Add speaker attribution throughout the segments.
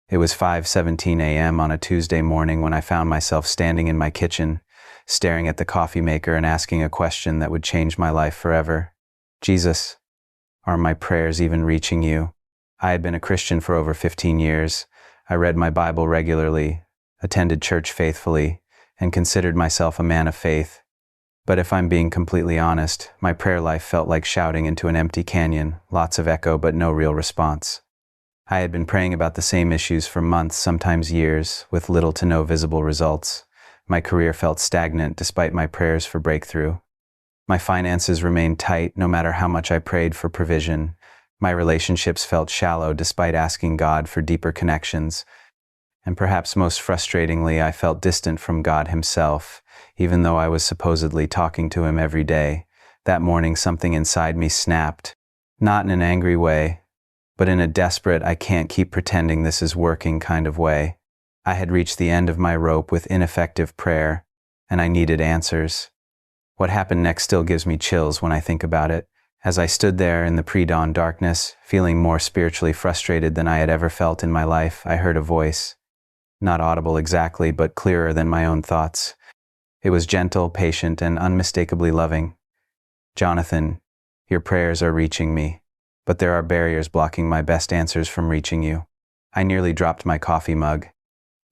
Speaker 1: It was 5:17 a.m. on a Tuesday morning when I found myself standing in my kitchen, staring at the coffee maker and asking a question that would change my life forever. Jesus, are my prayers even reaching you? I had been a Christian for over 15 years. I read my Bible regularly, attended church faithfully, and considered myself a man of faith. But if I'm being completely honest, my prayer life felt like shouting into an empty canyon, lots of echo but no real response. I had been praying about the same issues for months, sometimes years, with little to no visible results. My career felt stagnant despite my prayers for breakthrough. My finances remained tight no matter how much I prayed for provision. My relationships felt shallow despite asking God for deeper connections. And perhaps most frustratingly, I felt distant from God Himself, even though I was supposedly talking to Him every day. That morning, something inside me snapped, not in an angry way, but in a desperate, I can't keep pretending this is working kind of way. I had reached the end of my rope with ineffective prayer, and I needed answers. What happened next still gives me chills when I think about it. As I stood there in the pre-dawn darkness, feeling more spiritually frustrated than I had ever felt in my life, I heard a voice. Not audible exactly, but clearer than my own thoughts. It was gentle, patient, and unmistakably loving. Jonathan, your prayers are reaching me, but there are barriers blocking my best answers from reaching you. I nearly dropped my coffee mug.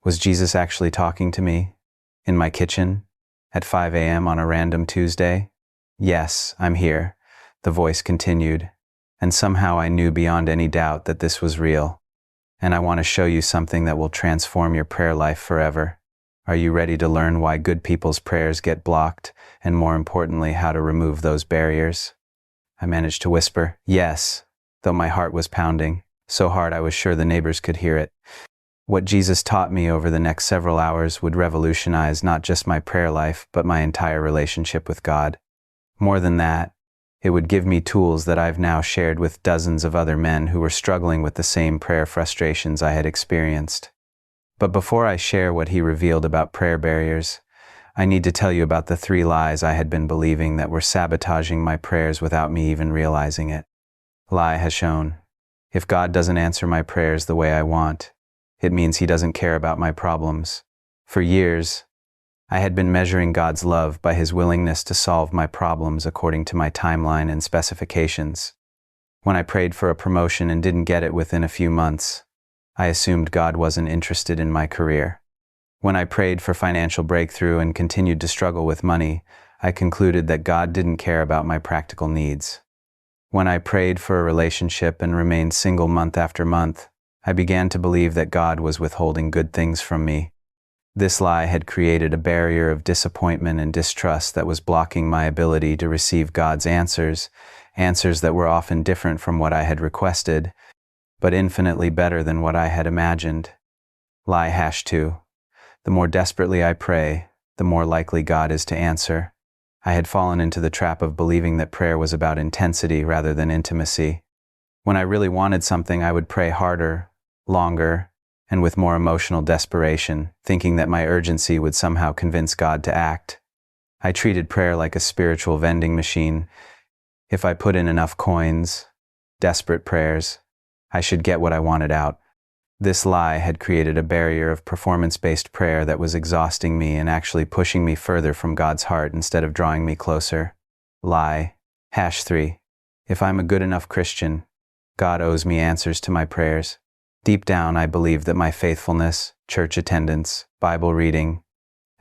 Speaker 1: Was Jesus actually talking to me? In my kitchen? At 5 a.m. on a random Tuesday? Yes, I'm here, the voice continued, and somehow I knew beyond any doubt that this was real. And I want to show you something that will transform your prayer life forever. Are you ready to learn why good people's prayers get blocked, and more importantly, how to remove those barriers? I managed to whisper, yes, though my heart was pounding, so hard I was sure the neighbors could hear it. What Jesus taught me over the next several hours would revolutionize not just my prayer life, but my entire relationship with God. More than that, it would give me tools that I've now shared with dozens of other men who were struggling with the same prayer frustrations I had experienced. But before I share what he revealed about prayer barriers, I need to tell you about the 3 lies I had been believing that were sabotaging my prayers without me even realizing it. Lie has shown, if God doesn't answer my prayers the way I want, it means He doesn't care about my problems. For years, I had been measuring God's love by His willingness to solve my problems according to my timeline and specifications. When I prayed for a promotion and didn't get it within a few months, I assumed God wasn't interested in my career. When I prayed for financial breakthrough and continued to struggle with money, I concluded that God didn't care about my practical needs. When I prayed for a relationship and remained single month after month, I began to believe that God was withholding good things from me. This lie had created a barrier of disappointment and distrust that was blocking my ability to receive God's answers that were often different from what I had requested, but infinitely better than what I had imagined. Lie #2. The more desperately I pray, the more likely God is to answer. I had fallen into the trap of believing that prayer was about intensity rather than intimacy. When I really wanted something, I would pray harder, longer, and with more emotional desperation, thinking that my urgency would somehow convince God to act. I treated prayer like a spiritual vending machine. If I put in enough coins, desperate prayers, I should get what I wanted out. This lie had created a barrier of performance-based prayer that was exhausting me and actually pushing me further from God's heart instead of drawing me closer. Lie #3. If I'm a good enough Christian, God owes me answers to my prayers. Deep down, I believed that my faithfulness, church attendance, Bible reading,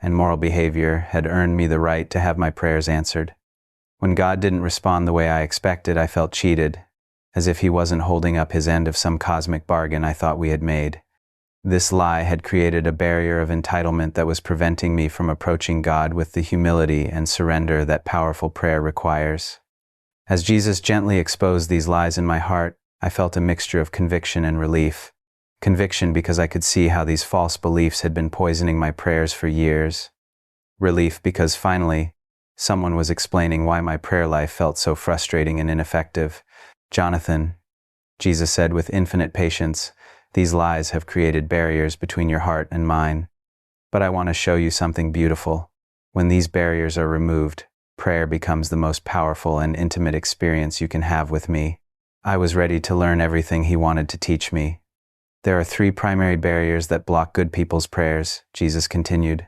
Speaker 1: and moral behavior had earned me the right to have my prayers answered. When God didn't respond the way I expected, I felt cheated, as if He wasn't holding up His end of some cosmic bargain I thought we had made. This lie had created a barrier of entitlement that was preventing me from approaching God with the humility and surrender that powerful prayer requires. As Jesus gently exposed these lies in my heart, I felt a mixture of conviction and relief. Conviction because I could see how these false beliefs had been poisoning my prayers for years. Relief because finally, someone was explaining why my prayer life felt so frustrating and ineffective. Jonathan, Jesus said with infinite patience, these lies have created barriers between your heart and mine. But I want to show you something beautiful. When these barriers are removed, prayer becomes the most powerful and intimate experience you can have with me. I was ready to learn everything He wanted to teach me. There are three primary barriers that block good people's prayers, Jesus continued.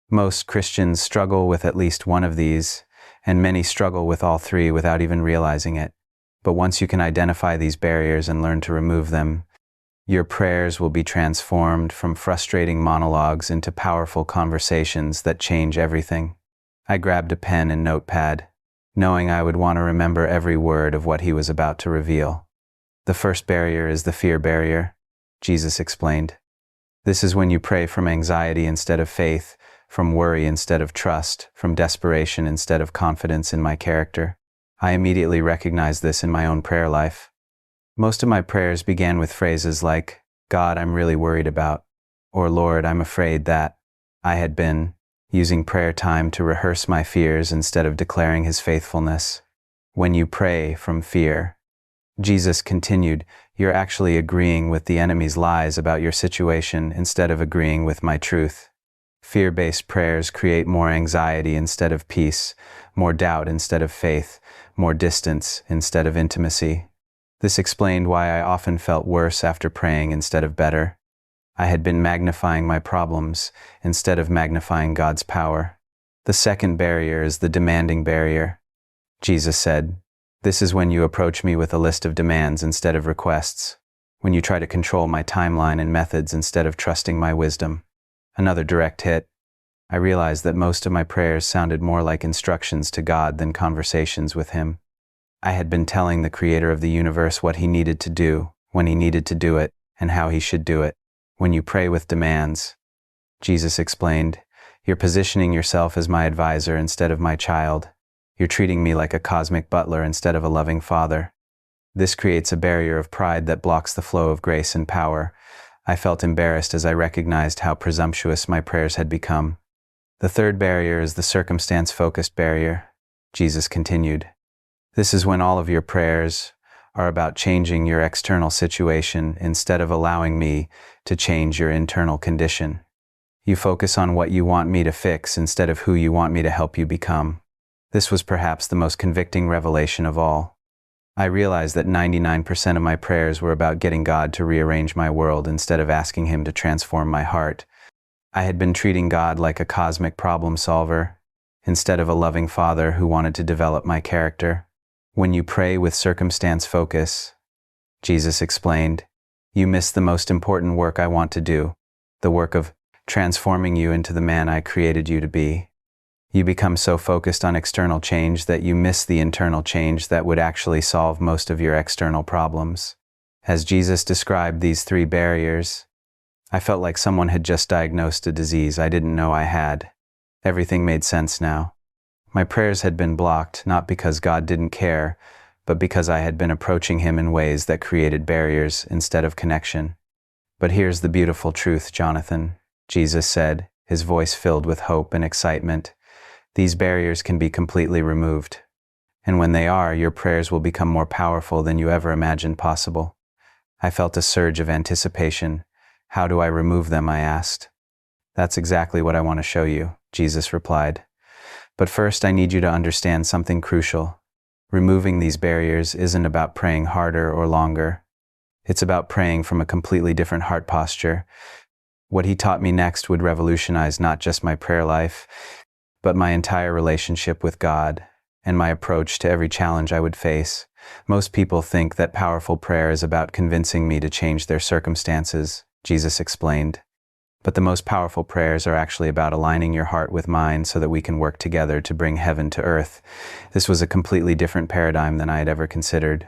Speaker 1: Most Christians struggle with at least one of these, and many struggle with all three without even realizing it. But once you can identify these barriers and learn to remove them, your prayers will be transformed from frustrating monologues into powerful conversations that change everything. I grabbed a pen and notepad, knowing I would want to remember every word of what he was about to reveal. The first barrier is the fear barrier, Jesus explained. This is when you pray from anxiety instead of faith, from worry instead of trust, from desperation instead of confidence in my character. I immediately recognized this in my own prayer life. Most of my prayers began with phrases like, God, I'm really worried about, or Lord, I'm afraid that. I had been using prayer time to rehearse my fears instead of declaring his faithfulness. When you pray from fear, Jesus continued, you're actually agreeing with the enemy's lies about your situation instead of agreeing with my truth. Fear-based prayers create more anxiety instead of peace, more doubt instead of faith, more distance instead of intimacy. This explained why I often felt worse after praying instead of better. I had been magnifying my problems instead of magnifying God's power. The second barrier is the demanding barrier. Jesus said, this is when you approach me with a list of demands instead of requests, when you try to control my timeline and methods instead of trusting my wisdom. Another direct hit. I realized that most of my prayers sounded more like instructions to God than conversations with him. I had been telling the creator of the universe what he needed to do, when he needed to do it, and how he should do it. When you pray with demands, Jesus explained, you're positioning yourself as my advisor instead of my child. You're treating me like a cosmic butler instead of a loving father. This creates a barrier of pride that blocks the flow of grace and power. I felt embarrassed as I recognized how presumptuous my prayers had become. The third barrier is the circumstance-focused barrier, Jesus continued. This is when all of your prayers are about changing your external situation instead of allowing me to change your internal condition. You focus on what you want me to fix instead of who you want me to help you become. This was perhaps the most convicting revelation of all. I realized that 99% of my prayers were about getting God to rearrange my world instead of asking him to transform my heart. I had been treating God like a cosmic problem solver instead of a loving father who wanted to develop my character. When you pray with circumstance focus, Jesus explained, you miss the most important work I want to do, the work of transforming you into the man I created you to be. You become so focused on external change that you miss the internal change that would actually solve most of your external problems. As Jesus described these three barriers, I felt like someone had just diagnosed a disease I didn't know I had. Everything made sense now. My prayers had been blocked not because God didn't care, but because I had been approaching him in ways that created barriers instead of connection. But here's the beautiful truth, Jonathan, Jesus said, his voice filled with hope and excitement. These barriers can be completely removed. And when they are, your prayers will become more powerful than you ever imagined possible. I felt a surge of anticipation. How do I remove them? I asked. That's exactly what I want to show you, Jesus replied. But first, I need you to understand something crucial. Removing these barriers isn't about praying harder or longer. It's about praying from a completely different heart posture. What he taught me next would revolutionize not just my prayer life, but my entire relationship with God and my approach to every challenge I would face. Most people think that powerful prayer is about convincing me to change their circumstances, Jesus explained. But the most powerful prayers are actually about aligning your heart with mine so that we can work together to bring heaven to earth. This was a completely different paradigm than I had ever considered.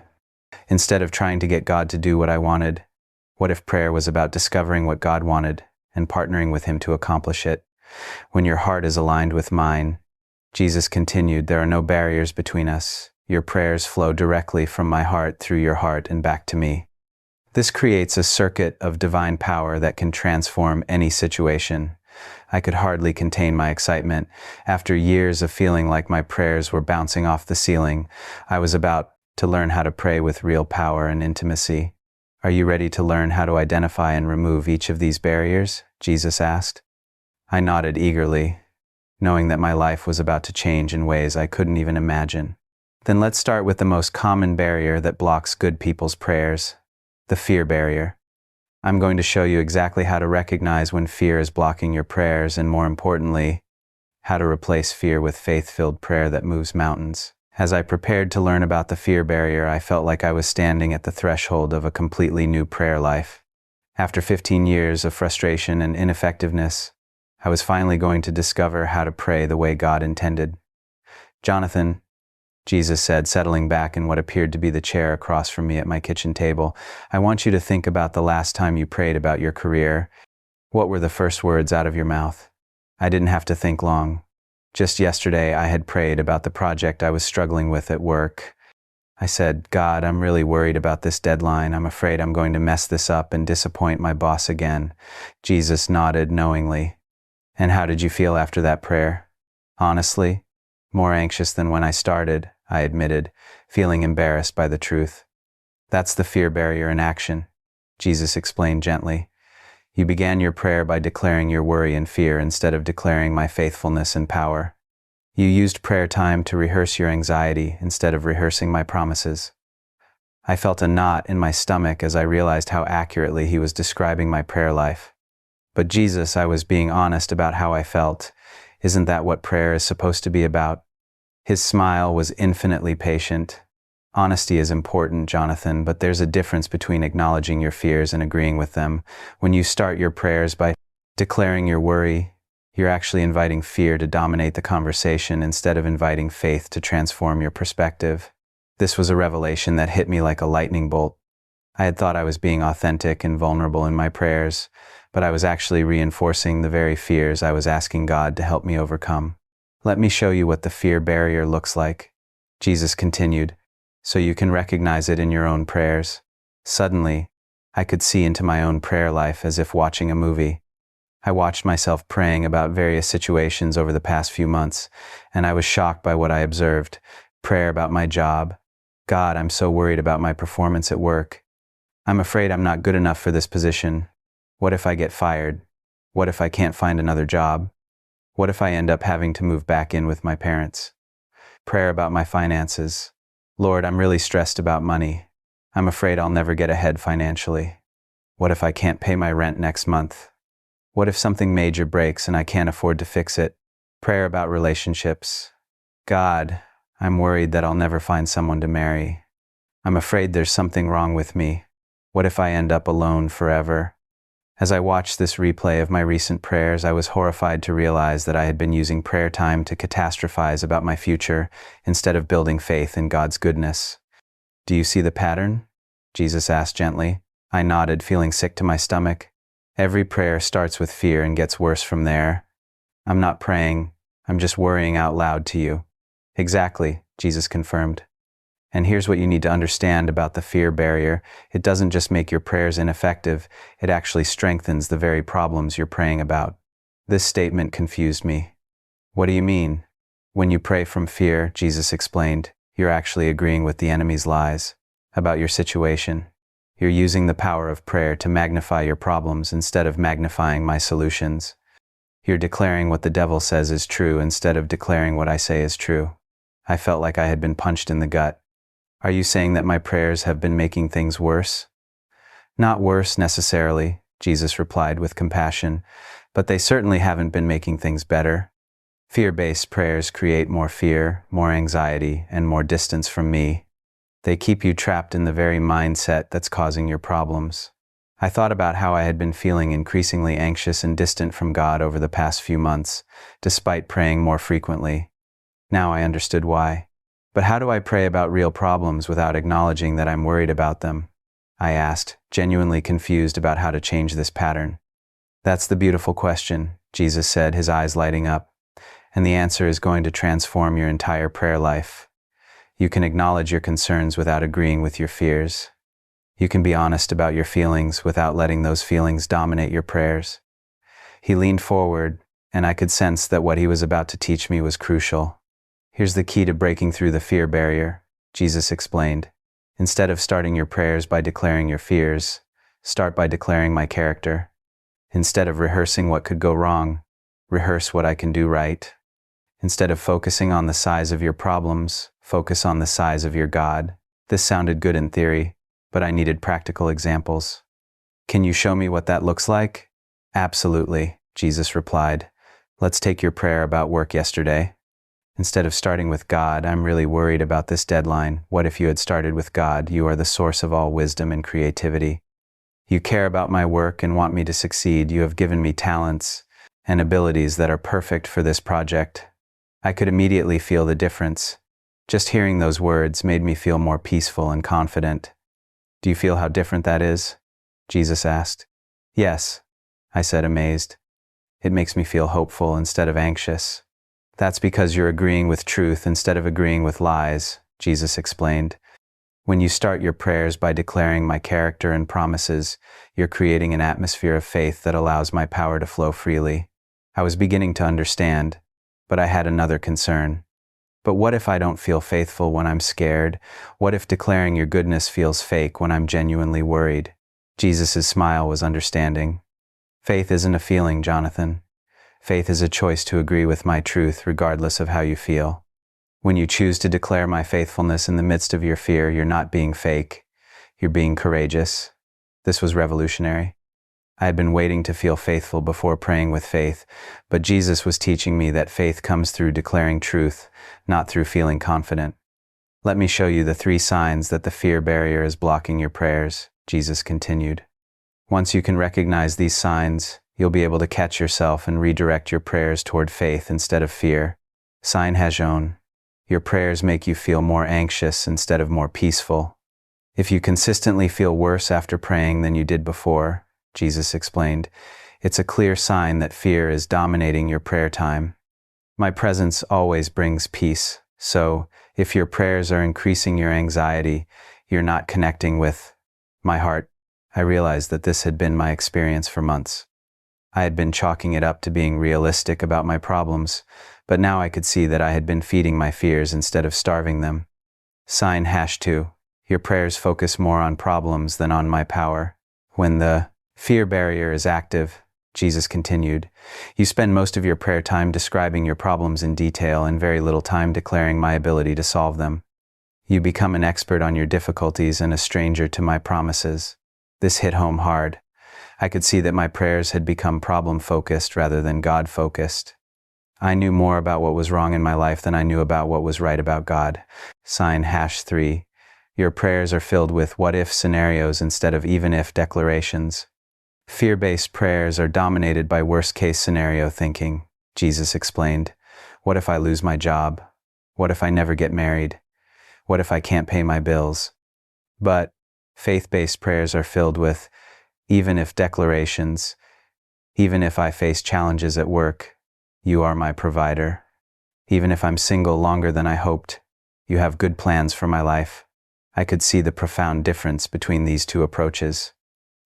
Speaker 1: Instead of trying to get God to do what I wanted, what if prayer was about discovering what God wanted and partnering with him to accomplish it? When your heart is aligned with mine, Jesus continued, there are no barriers between us. Your prayers flow directly from my heart through your heart and back to me. This creates a circuit of divine power that can transform any situation. I could hardly contain my excitement. After years of feeling like my prayers were bouncing off the ceiling, I was about to learn how to pray with real power and intimacy. Are you ready to learn how to identify and remove each of these barriers? Jesus asked. I nodded eagerly, knowing that my life was about to change in ways I couldn't even imagine. Then let's start with the most common barrier that blocks good people's prayers. The fear barrier. I'm going to show you exactly how to recognize when fear is blocking your prayers and, more importantly, how to replace fear with faith-filled prayer that moves mountains. As I prepared to learn about the fear barrier, I felt like I was standing at the threshold of a completely new prayer life. After 15 years of frustration and ineffectiveness, I was finally going to discover how to pray the way God intended. "Jonathan," Jesus said, settling back in what appeared to be the chair across from me at my kitchen table, "I want you to think about the last time you prayed about your career. What were the first words out of your mouth?" I didn't have to think long. Just yesterday, I had prayed about the project I was struggling with at work. I said, "God, I'm really worried about this deadline. I'm afraid I'm going to mess this up and disappoint my boss again." Jesus nodded knowingly. "And how did you feel after that prayer?" "Honestly, more anxious than when I started," I admitted, feeling embarrassed by the truth. "That's the fear barrier in action," Jesus explained gently. "You began your prayer by declaring your worry and fear instead of declaring my faithfulness and power. You used prayer time to rehearse your anxiety instead of rehearsing my promises." I felt a knot in my stomach as I realized how accurately he was describing my prayer life. "But Jesus, I was being honest about how I felt. Isn't that what prayer is supposed to be about?" His smile was infinitely patient. "Honesty is important, Jonathan, but there's a difference between acknowledging your fears and agreeing with them. When you start your prayers by declaring your worry, you're actually inviting fear to dominate the conversation instead of inviting faith to transform your perspective." This was a revelation that hit me like a lightning bolt. I had thought I was being authentic and vulnerable in my prayers, but I was actually reinforcing the very fears I was asking God to help me overcome. "Let me show you what the fear barrier looks like," Jesus continued, "so you can recognize it in your own prayers." Suddenly, I could see into my own prayer life as if watching a movie. I watched myself praying about various situations over the past few months, and I was shocked by what I observed. Prayer about my job. "God, I'm so worried about my performance at work. I'm afraid I'm not good enough for this position. What if I get fired? What if I can't find another job? What if I end up having to move back in with my parents?" Prayer about my finances. "Lord, I'm really stressed about money. I'm afraid I'll never get ahead financially. What if I can't pay my rent next month? What if something major breaks and I can't afford to fix it?" Prayer about relationships. "God, I'm worried that I'll never find someone to marry. I'm afraid there's something wrong with me. What if I end up alone forever?" As I watched this replay of my recent prayers, I was horrified to realize that I had been using prayer time to catastrophize about my future instead of building faith in God's goodness. "Do you see the pattern?" Jesus asked gently. I nodded, feeling sick to my stomach. Every prayer starts with fear and gets worse from there. "I'm not praying, I'm just worrying out loud to you." "Exactly," Jesus confirmed. "And here's what you need to understand about the fear barrier. It doesn't just make your prayers ineffective, it actually strengthens the very problems you're praying about." This statement confused me. "What do you mean?" "When you pray from fear," Jesus explained, "you're actually agreeing with the enemy's lies about your situation. You're using the power of prayer to magnify your problems instead of magnifying my solutions. You're declaring what the devil says is true instead of declaring what I say is true." I felt like I had been punched in the gut. "Are you saying that my prayers have been making things worse?" "Not worse necessarily," Jesus replied with compassion, "but they certainly haven't been making things better. Fear-based prayers create more fear, more anxiety, and more distance from me. They keep you trapped in the very mindset that's causing your problems." I thought about how I had been feeling increasingly anxious and distant from God over the past few months, despite praying more frequently. Now I understood why. "But how do I pray about real problems without acknowledging that I'm worried about them?" I asked, genuinely confused about how to change this pattern. "That's the beautiful question," Jesus said, his eyes lighting up. "And the answer is going to transform your entire prayer life. You can acknowledge your concerns without agreeing with your fears. You can be honest about your feelings without letting those feelings dominate your prayers." He leaned forward, and I could sense that what he was about to teach me was crucial. "Here's the key to breaking through the fear barrier," Jesus explained. "Instead of starting your prayers by declaring your fears, start by declaring my character. Instead of rehearsing what could go wrong, rehearse what I can do right. Instead of focusing on the size of your problems, focus on the size of your God." This sounded good in theory, but I needed practical examples. Can you show me what that looks like? Absolutely, Jesus replied. Let's take your prayer about work yesterday. Instead of starting with God, I'm really worried about this deadline. What if you had started with God? You are the source of all wisdom and creativity. You care about my work and want me to succeed. You have given me talents and abilities that are perfect for this project. I could immediately feel the difference. Just hearing those words made me feel more peaceful and confident. Do you feel how different that is? Jesus asked. Yes, I said, amazed. It makes me feel hopeful instead of anxious. That's because you're agreeing with truth instead of agreeing with lies, Jesus explained. When you start your prayers by declaring my character and promises, you're creating an atmosphere of faith that allows my power to flow freely. I was beginning to understand, but I had another concern. But what if I don't feel faithful when I'm scared? What if declaring your goodness feels fake when I'm genuinely worried? Jesus' smile was understanding. Faith isn't a feeling, Jonathan. Faith is a choice to agree with my truth regardless of how you feel. When you choose to declare my faithfulness in the midst of your fear, you're not being fake. You're being courageous. This was revolutionary. I had been waiting to feel faithful before praying with faith, but Jesus was teaching me that faith comes through declaring truth, not through feeling confident. Let me show you the 3 signs that the fear barrier is blocking your prayers, Jesus continued. Once you can recognize these signs, you'll be able to catch yourself and redirect your prayers toward faith instead of fear. Sign Hajon. Your prayers make you feel more anxious instead of more peaceful. If you consistently feel worse after praying than you did before, Jesus explained, it's a clear sign that fear is dominating your prayer time. My presence always brings peace, so if your prayers are increasing your anxiety, you're not connecting with my heart. I realized that this had been my experience for months. I had been chalking it up to being realistic about my problems, but now I could see that I had been feeding my fears instead of starving them. Sign #2. Your prayers focus more on problems than on my power. When the fear barrier is active, Jesus continued, you spend most of your prayer time describing your problems in detail and very little time declaring my ability to solve them. You become an expert on your difficulties and a stranger to my promises. This hit home hard. I could see that my prayers had become problem-focused rather than God-focused. I knew more about what was wrong in my life than I knew about what was right about God. Sign #3. Your prayers are filled with what-if scenarios instead of even-if declarations. Fear-based prayers are dominated by worst-case scenario thinking, Jesus explained. What if I lose my job? What if I never get married? What if I can't pay my bills? But faith-based prayers are filled with even if declarations. Even if I face challenges at work, you are my provider. Even if I'm single longer than I hoped, you have good plans for my life. I could see the profound difference between these 2 approaches.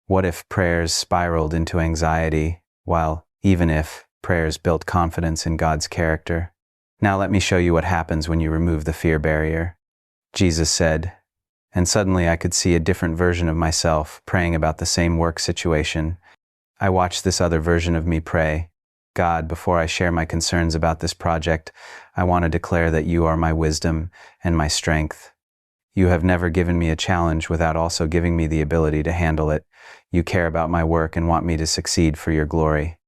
Speaker 1: What if prayers spiraled into anxiety, while even if prayers built confidence in God's character? Now let me show you what happens when you remove the fear barrier. Jesus said, and suddenly I could see a different version of myself praying about the same work situation. I watched this other version of me pray, God, before I share my concerns about this project, I want to declare that you are my wisdom and my strength. You have never given me a challenge without also giving me the ability to handle it. You care about my work and want me to succeed for your glory.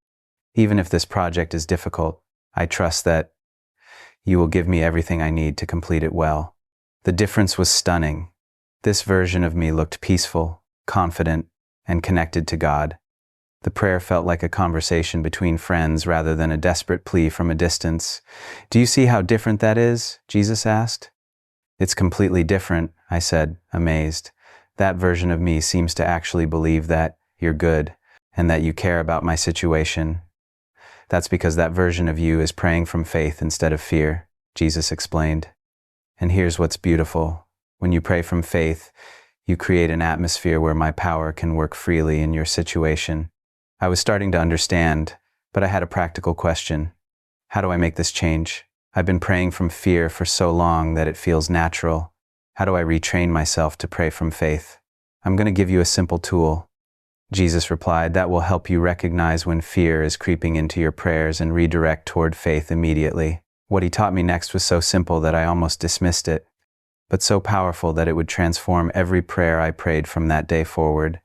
Speaker 1: Even if this project is difficult, I trust that you will give me everything I need to complete it well. The difference was stunning. This version of me looked peaceful, confident, and connected to God. The prayer felt like a conversation between friends rather than a desperate plea from a distance. Do you see how different that is? Jesus asked. It's completely different, I said, amazed. That version of me seems to actually believe that you're good and that you care about my situation. That's because that version of you is praying from faith instead of fear, Jesus explained. And here's what's beautiful. When you pray from faith, you create an atmosphere where my power can work freely in your situation. I was starting to understand, but I had a practical question. How do I make this change? I've been praying from fear for so long that it feels natural. How do I retrain myself to pray from faith? I'm going to give you a simple tool. Jesus replied, that will help you recognize when fear is creeping into your prayers and redirect toward faith immediately. What he taught me next was so simple that I almost dismissed it, but so powerful that it would transform every prayer I prayed from that day forward.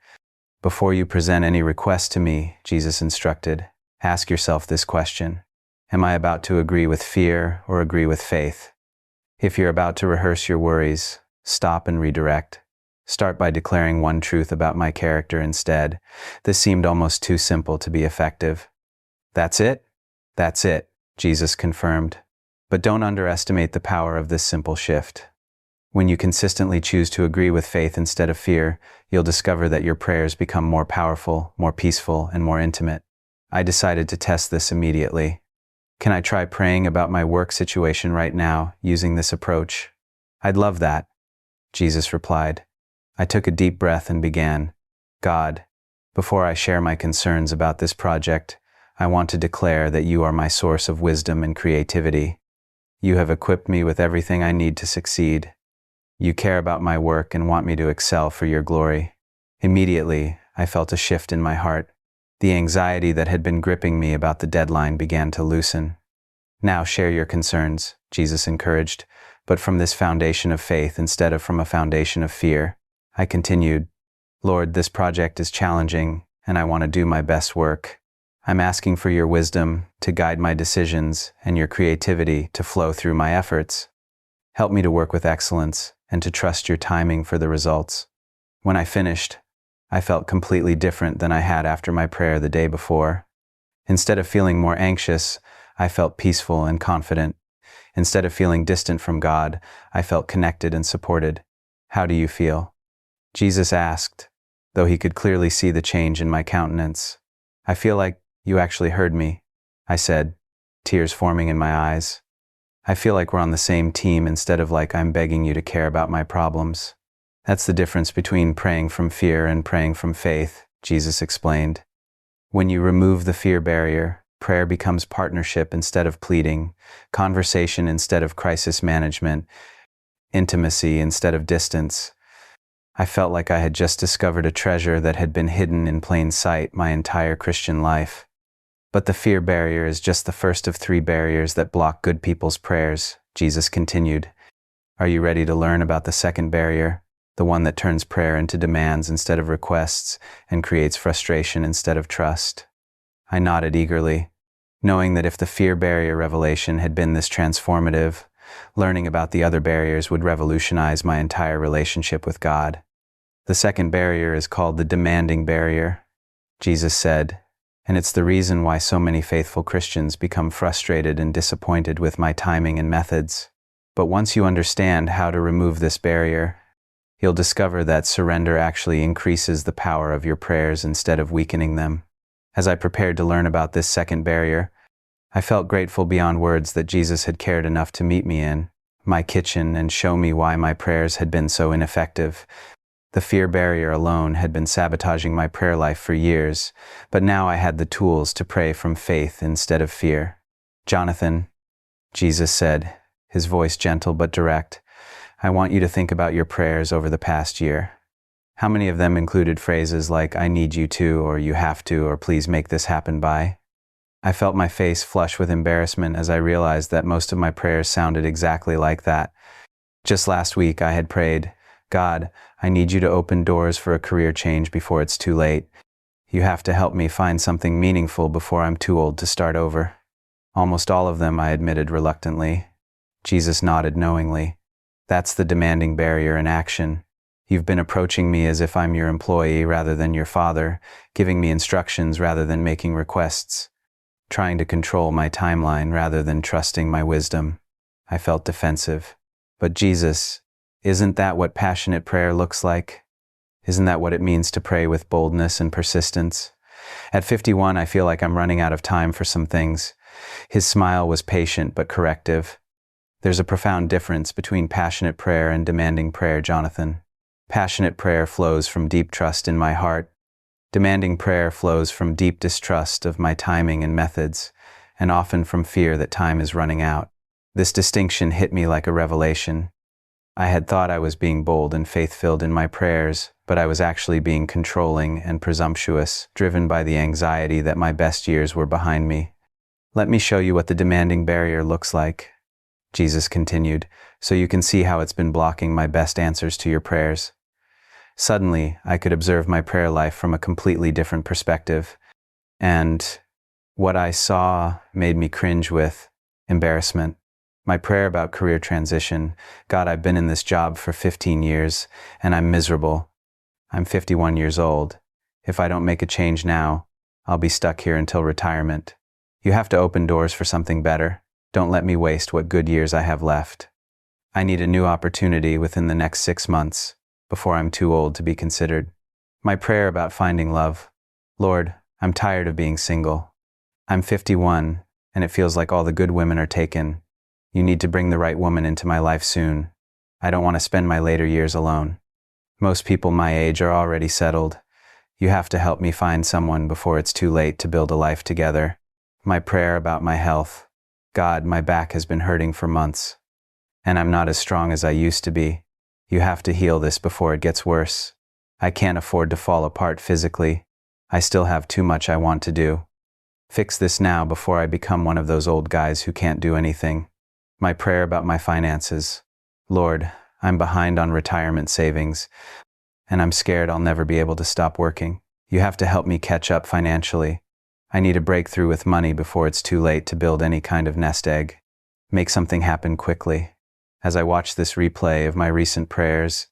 Speaker 1: Before you present any request to me, Jesus instructed, ask yourself this question. Am I about to agree with fear or agree with faith? If you're about to rehearse your worries, stop and redirect. Start by declaring one truth about my character instead. This seemed almost too simple to be effective. That's it? That's it, Jesus confirmed. But don't underestimate the power of this simple shift. When you consistently choose to agree with faith instead of fear, you'll discover that your prayers become more powerful, more peaceful, and more intimate. I decided to test this immediately. Can I try praying about my work situation right now using this approach? I'd love that, Jesus replied. I took a deep breath and began. God, before I share my concerns about this project, I want to declare that you are my source of wisdom and creativity. You have equipped me with everything I need to succeed. You care about my work and want me to excel for your glory. Immediately, I felt a shift in my heart. The anxiety that had been gripping me about the deadline began to loosen. Now share your concerns, Jesus encouraged, but from this foundation of faith instead of from a foundation of fear. I continued, Lord, this project is challenging, and I want to do my best work. I'm asking for your wisdom to guide my decisions and your creativity to flow through my efforts. Help me to work with excellence and to trust your timing for the results. When I finished, I felt completely different than I had after my prayer the day before. Instead of feeling more anxious, I felt peaceful and confident. Instead of feeling distant from God, I felt connected and supported. How do you feel? Jesus asked, though he could clearly see the change in my countenance. I feel like you actually heard me, I said, tears forming in my eyes. I feel like we're on the same team instead of like I'm begging you to care about my problems. That's the difference between praying from fear and praying from faith, Jesus explained. When you remove the fear barrier, prayer becomes partnership instead of pleading, conversation instead of crisis management, intimacy instead of distance. I felt like I had just discovered a treasure that had been hidden in plain sight my entire Christian life. But the fear barrier is just the first of 3 barriers that block good people's prayers, Jesus continued. Are you ready to learn about the second barrier, the one that turns prayer into demands instead of requests and creates frustration instead of trust? I nodded eagerly, knowing that if the fear barrier revelation had been this transformative, learning about the other barriers would revolutionize my entire relationship with God. The second barrier is called the demanding barrier, Jesus said, and it's the reason why so many faithful Christians become frustrated and disappointed with my timing and methods. But once you understand how to remove this barrier, you'll discover that surrender actually increases the power of your prayers instead of weakening them. As I prepared to learn about this second barrier, I felt grateful beyond words that Jesus had cared enough to meet me in my kitchen and show me why my prayers had been so ineffective. The fear barrier alone had been sabotaging my prayer life for years, but now I had the tools to pray from faith instead of fear. Jonathan, Jesus said, his voice gentle but direct, I want you to think about your prayers over the past year. How many of them included phrases like, I need you to, or you have to, or please make this happen by? I felt my face flush with embarrassment as I realized that most of my prayers sounded exactly like that. Just last week I had prayed, God, I need you to open doors for a career change before it's too late. You have to help me find something meaningful before I'm too old to start over. Almost all of them I admitted reluctantly. Jesus nodded knowingly. That's the demanding barrier in action. You've been approaching me as if I'm your employee rather than your father, giving me instructions rather than making requests, trying to control my timeline rather than trusting my wisdom. I felt defensive. But Jesus, isn't that what passionate prayer looks like? Isn't that what it means to pray with boldness and persistence? At 51, I feel like I'm running out of time for some things. His smile was patient but corrective. There's a profound difference between passionate prayer and demanding prayer, Jonathan. Passionate prayer flows from deep trust in my heart. Demanding prayer flows from deep distrust of my timing and methods, and often from fear that time is running out. This distinction hit me like a revelation. I had thought I was being bold and faith-filled in my prayers, but I was actually being controlling and presumptuous, driven by the anxiety that my best years were behind me. Let me show you what the demanding barrier looks like, Jesus continued, so you can see how it's been blocking my best answers to your prayers. Suddenly, I could observe my prayer life from a completely different perspective. And what I saw made me cringe with embarrassment. My prayer about career transition. God, I've been in this job for 15 years, and I'm miserable. I'm 51 years old. If I don't make a change now, I'll be stuck here until retirement. You have to open doors for something better. Don't let me waste what good years I have left. I need a new opportunity within the next 6 months, before I'm too old to be considered. My prayer about finding love. Lord, I'm tired of being single. I'm 51, and it feels like all the good women are taken. You need to bring the right woman into my life soon. I don't want to spend my later years alone. Most people my age are already settled. You have to help me find someone before it's too late to build a life together. My prayer about my health. God, my back has been hurting for months, and I'm not as strong as I used to be. You have to heal this before it gets worse. I can't afford to fall apart physically. I still have too much I want to do. Fix this now before I become one of those old guys who can't do anything. My prayer about my finances. Lord, I'm behind on retirement savings, and I'm scared I'll never be able to stop working. You have to help me catch up financially. I need a breakthrough with money before it's too late to build any kind of nest egg. Make something happen quickly. As I watched this replay of my recent prayers,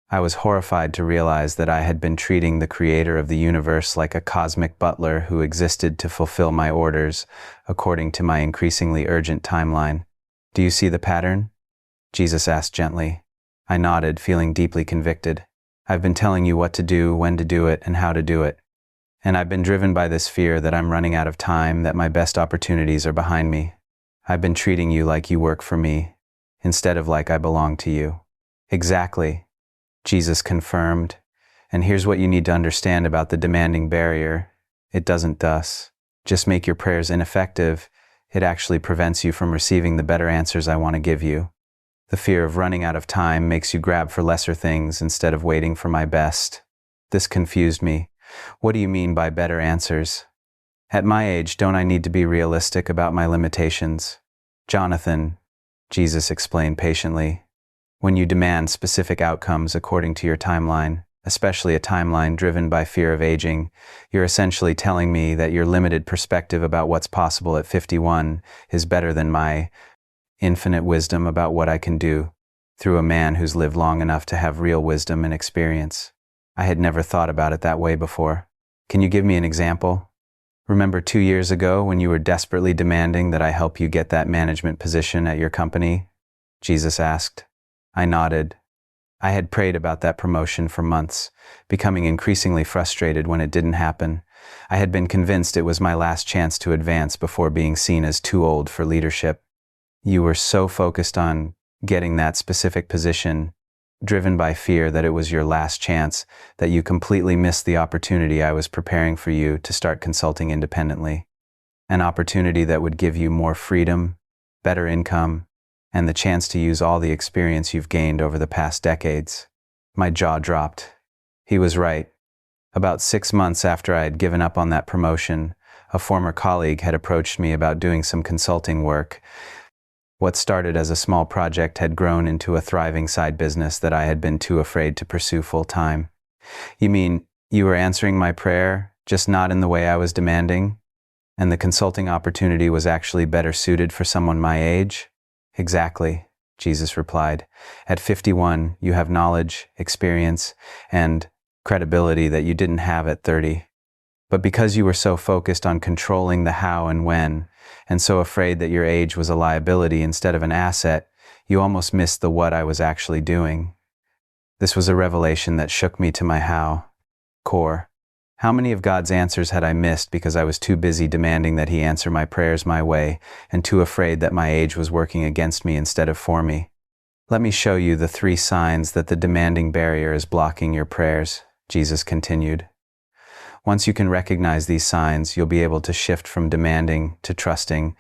Speaker 1: I was horrified to realize that I had been treating the creator of the universe like a cosmic butler who existed to fulfill my orders according to my increasingly urgent timeline. Do you see the pattern? Jesus asked gently. I nodded, feeling deeply convicted. I've been telling you what to do, when to do it, and how to do it. And I've been driven by this fear that I'm running out of time, that my best opportunities are behind me. I've been treating you like you work for me, instead of like I belong to you. Exactly, Jesus confirmed. And here's what you need to understand about the demanding barrier. It doesn't just make your prayers ineffective. It actually prevents you from receiving the better answers I want to give you. The fear of running out of time makes you grab for lesser things instead of waiting for my best. This confused me. What do you mean by better answers? At my age, don't I need to be realistic about my limitations? Jonathan, Jesus explained patiently, when you demand specific outcomes according to your timeline, especially a timeline driven by fear of aging, you're essentially telling me that your limited perspective about what's possible at 51 is better than my infinite wisdom about what I can do through a man who's lived long enough to have real wisdom and experience. I had never thought about it that way before. Can you give me an example? Remember 2 years ago when you were desperately demanding that I help you get that management position at your company? Jesus asked. I nodded. I had prayed about that promotion for months, becoming increasingly frustrated when it didn't happen. I had been convinced it was my last chance to advance before being seen as too old for leadership. You were so focused on getting that specific position, driven by fear that it was your last chance, that you completely missed the opportunity I was preparing for you to start consulting independently. An opportunity that would give you more freedom, better income, and the chance to use all the experience you've gained over the past decades. My jaw dropped. He was right. About 6 months after I had given up on that promotion, a former colleague had approached me about doing some consulting work. What started as a small project had grown into a thriving side business that I had been too afraid to pursue full time. You mean, you were answering my prayer, just not in the way I was demanding? And the consulting opportunity was actually better suited for someone my age? Exactly, Jesus replied. At 51, you have knowledge, experience, and credibility that you didn't have at 30. But because you were so focused on controlling the how and when, and so afraid that your age was a liability instead of an asset, you almost missed the what I was actually doing. This was a revelation that shook me to my core. How many of God's answers had I missed because I was too busy demanding that He answer my prayers my way, and too afraid that my age was working against me instead of for me? Let me show you the 3 signs that the demanding barrier is blocking your prayers, Jesus continued. Once you can recognize these signs, you'll be able to shift from demanding to trusting,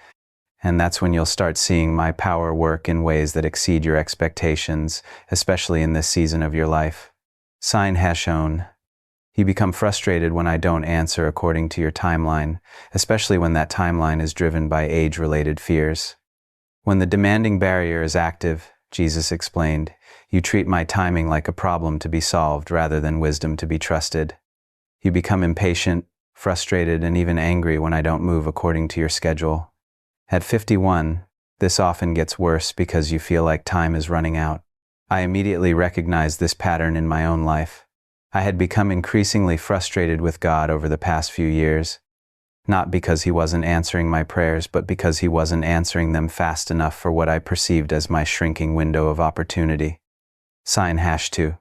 Speaker 1: and that's when you'll start seeing my power work in ways that exceed your expectations, especially in this season of your life. Sign Heshon. You become frustrated when I don't answer according to your timeline, especially when that timeline is driven by age-related fears. When the demanding barrier is active, Jesus explained. You treat my timing like a problem to be solved rather than wisdom to be trusted. You become impatient, frustrated, and even angry when I don't move according to your schedule. At 51, this often gets worse because you feel like time is running out. I immediately recognized this pattern in my own life. I had become increasingly frustrated with God over the past few years, not because He wasn't answering my prayers, but because He wasn't answering them fast enough for what I perceived as my shrinking window of opportunity. Sign #2.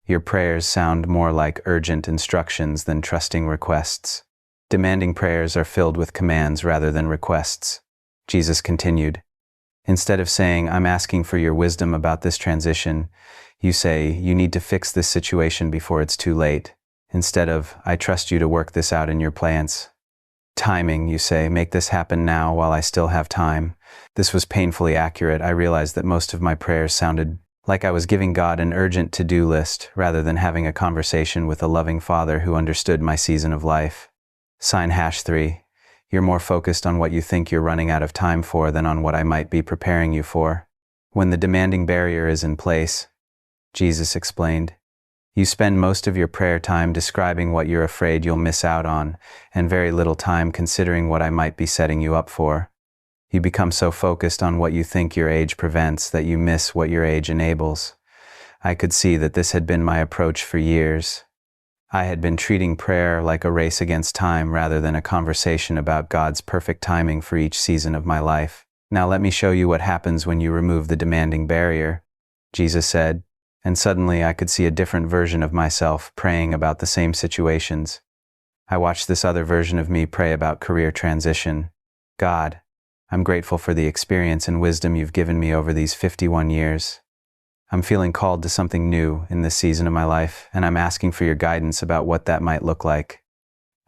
Speaker 1: Your prayers sound more like urgent instructions than trusting requests. Demanding prayers are filled with commands rather than requests. Jesus continued. Instead of saying, I'm asking for your wisdom about this transition, you say, you need to fix this situation before it's too late. Instead of, I trust you to work this out in your plans. Timing, you say, make this happen now while I still have time. This was painfully accurate. I realized that most of my prayers sounded like I was giving God an urgent to-do list rather than having a conversation with a loving Father who understood my season of life. Sign #3. You're more focused on what you think you're running out of time for than on what I might be preparing you for. When the demanding barrier is in place, Jesus explained, you spend most of your prayer time describing what you're afraid you'll miss out on, and very little time considering what I might be setting you up for. You become so focused on what you think your age prevents that you miss what your age enables. I could see that this had been my approach for years. I had been treating prayer like a race against time rather than a conversation about God's perfect timing for each season of my life. Now let me show you what happens when you remove the demanding barrier, Jesus said, and suddenly I could see a different version of myself praying about the same situations. I watched this other version of me pray about career transition. God, I'm grateful for the experience and wisdom you've given me over these 51 years. I'm feeling called to something new in this season of my life, and I'm asking for your guidance about what that might look like.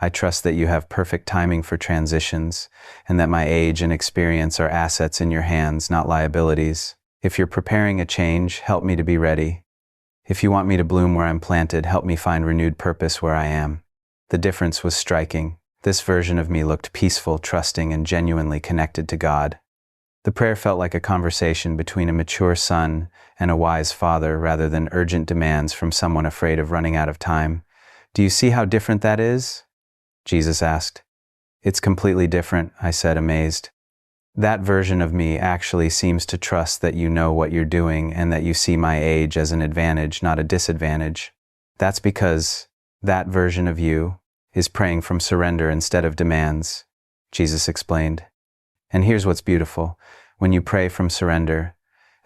Speaker 1: I trust that you have perfect timing for transitions, and that my age and experience are assets in your hands, not liabilities. If you're preparing a change, help me to be ready. If you want me to bloom where I'm planted, help me find renewed purpose where I am. The difference was striking. This version of me looked peaceful, trusting, and genuinely connected to God. The prayer felt like a conversation between a mature son and a wise father rather than urgent demands from someone afraid of running out of time. Do you see how different that is? Jesus asked. It's completely different, I said, amazed. That version of me actually seems to trust that you know what you're doing and that you see my age as an advantage, not a disadvantage. That's because that version of you is praying from surrender instead of demands, Jesus explained. And here's what's beautiful. When you pray from surrender,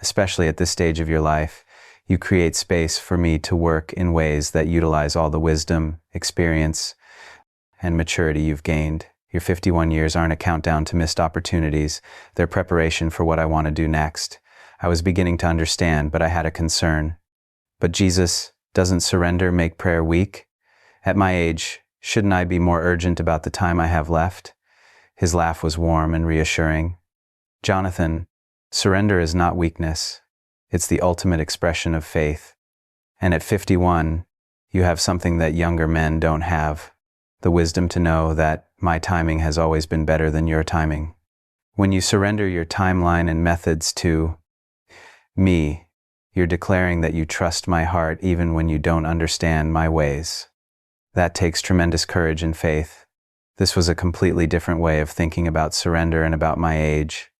Speaker 1: especially at this stage of your life, you create space for me to work in ways that utilize all the wisdom, experience, and maturity you've gained. Your 51 years aren't a countdown to missed opportunities. They're preparation for what I want to do next. I was beginning to understand, but I had a concern. But Jesus, doesn't surrender make prayer weak? At my age, shouldn't I be more urgent about the time I have left? His laugh was warm and reassuring. Jonathan, surrender is not weakness. It's the ultimate expression of faith. And at 51, you have something that younger men don't have. The wisdom to know that my timing has always been better than your timing. When you surrender your timeline and methods to me, you're declaring that you trust my heart even when you don't understand my ways. That takes tremendous courage and faith. This was a completely different way of thinking about surrender and about my age.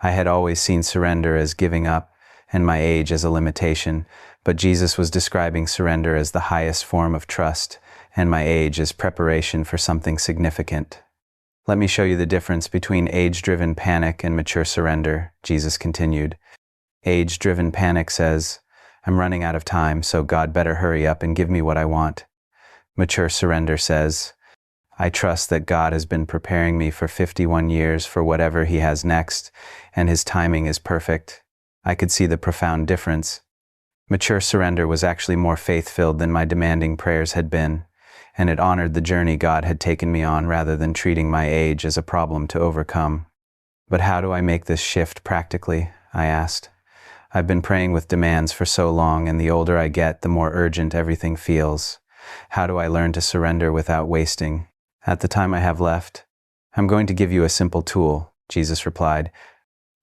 Speaker 1: I had always seen surrender as giving up and my age as a limitation, but Jesus was describing surrender as the highest form of trust and my age as preparation for something significant. Let me show you the difference between age-driven panic and mature surrender, Jesus continued. Age-driven panic says, I'm running out of time, so God better hurry up and give me what I want. Mature surrender says, I trust that God has been preparing me for 51 years for whatever He has next, and His timing is perfect. I could see the profound difference. Mature surrender was actually more faith-filled than my demanding prayers had been, and it honored the journey God had taken me on rather than treating my age as a problem to overcome. But how do I make this shift practically? I asked. I've been praying with demands for so long, and the older I get, the more urgent everything feels. How do I learn to surrender without wasting? At the time I have left, I'm going to give you a simple tool, Jesus replied.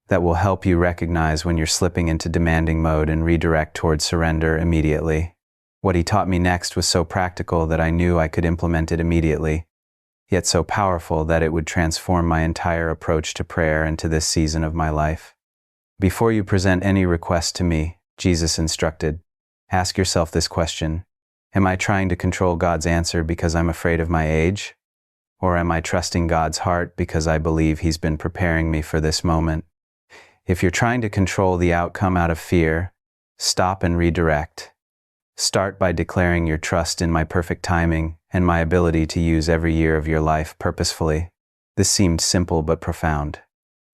Speaker 1: that will help you recognize when you're slipping into demanding mode and redirect towards surrender immediately. What he taught me next was so practical that I knew I could implement it immediately, yet so powerful that it would transform my entire approach to prayer and to this season of my life. Before you present any request to me, Jesus instructed, ask yourself this question: am I trying to control God's answer because I'm afraid of my age? Or am I trusting God's heart because I believe He's been preparing me for this moment? If you're trying to control the outcome out of fear, stop and redirect. Start by declaring your trust in my perfect timing and my ability to use every year of your life purposefully. This seemed simple but profound.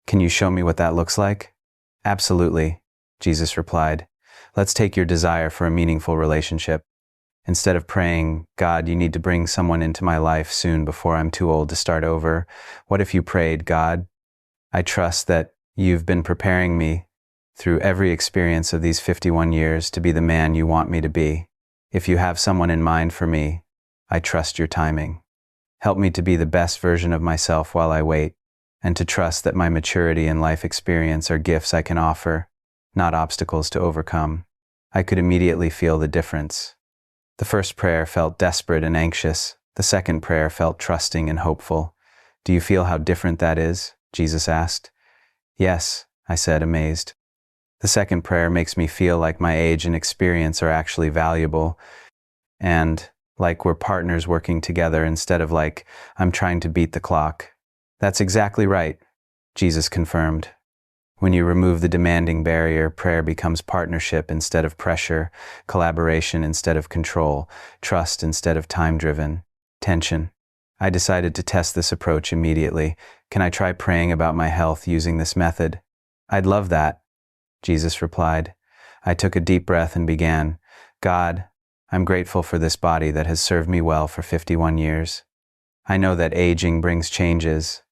Speaker 1: Can you show me what that looks like? Absolutely, Jesus replied. Let's take your desire for a meaningful relationship. Instead of praying, God, you need to bring someone into my life soon before I'm too old to start over, what if you prayed, God, I trust that you've been preparing me through every experience of these 51 years to be the man you want me to be. If you have someone in mind for me, I trust your timing. Help me to be the best version of myself while I wait, and to trust that my maturity and life experience are gifts I can offer, not obstacles to overcome. I could immediately feel the difference. The first prayer felt desperate and anxious. The second prayer felt trusting and hopeful. Do you feel how different that is? Jesus asked. Yes, I said, amazed. The second prayer makes me feel like my age and experience are actually valuable, and like we're partners working together instead of like I'm trying to beat the clock. That's exactly right, Jesus confirmed. When you remove the demanding barrier, prayer becomes partnership instead of pressure, collaboration instead of control, trust instead of time-driven, tension. I decided to test this approach immediately. Can I try praying about my health using this method? I'd love that, Jesus replied. I took a deep breath and began, God, I'm grateful for this body that has served me well for 51 years. I know that aging brings changes,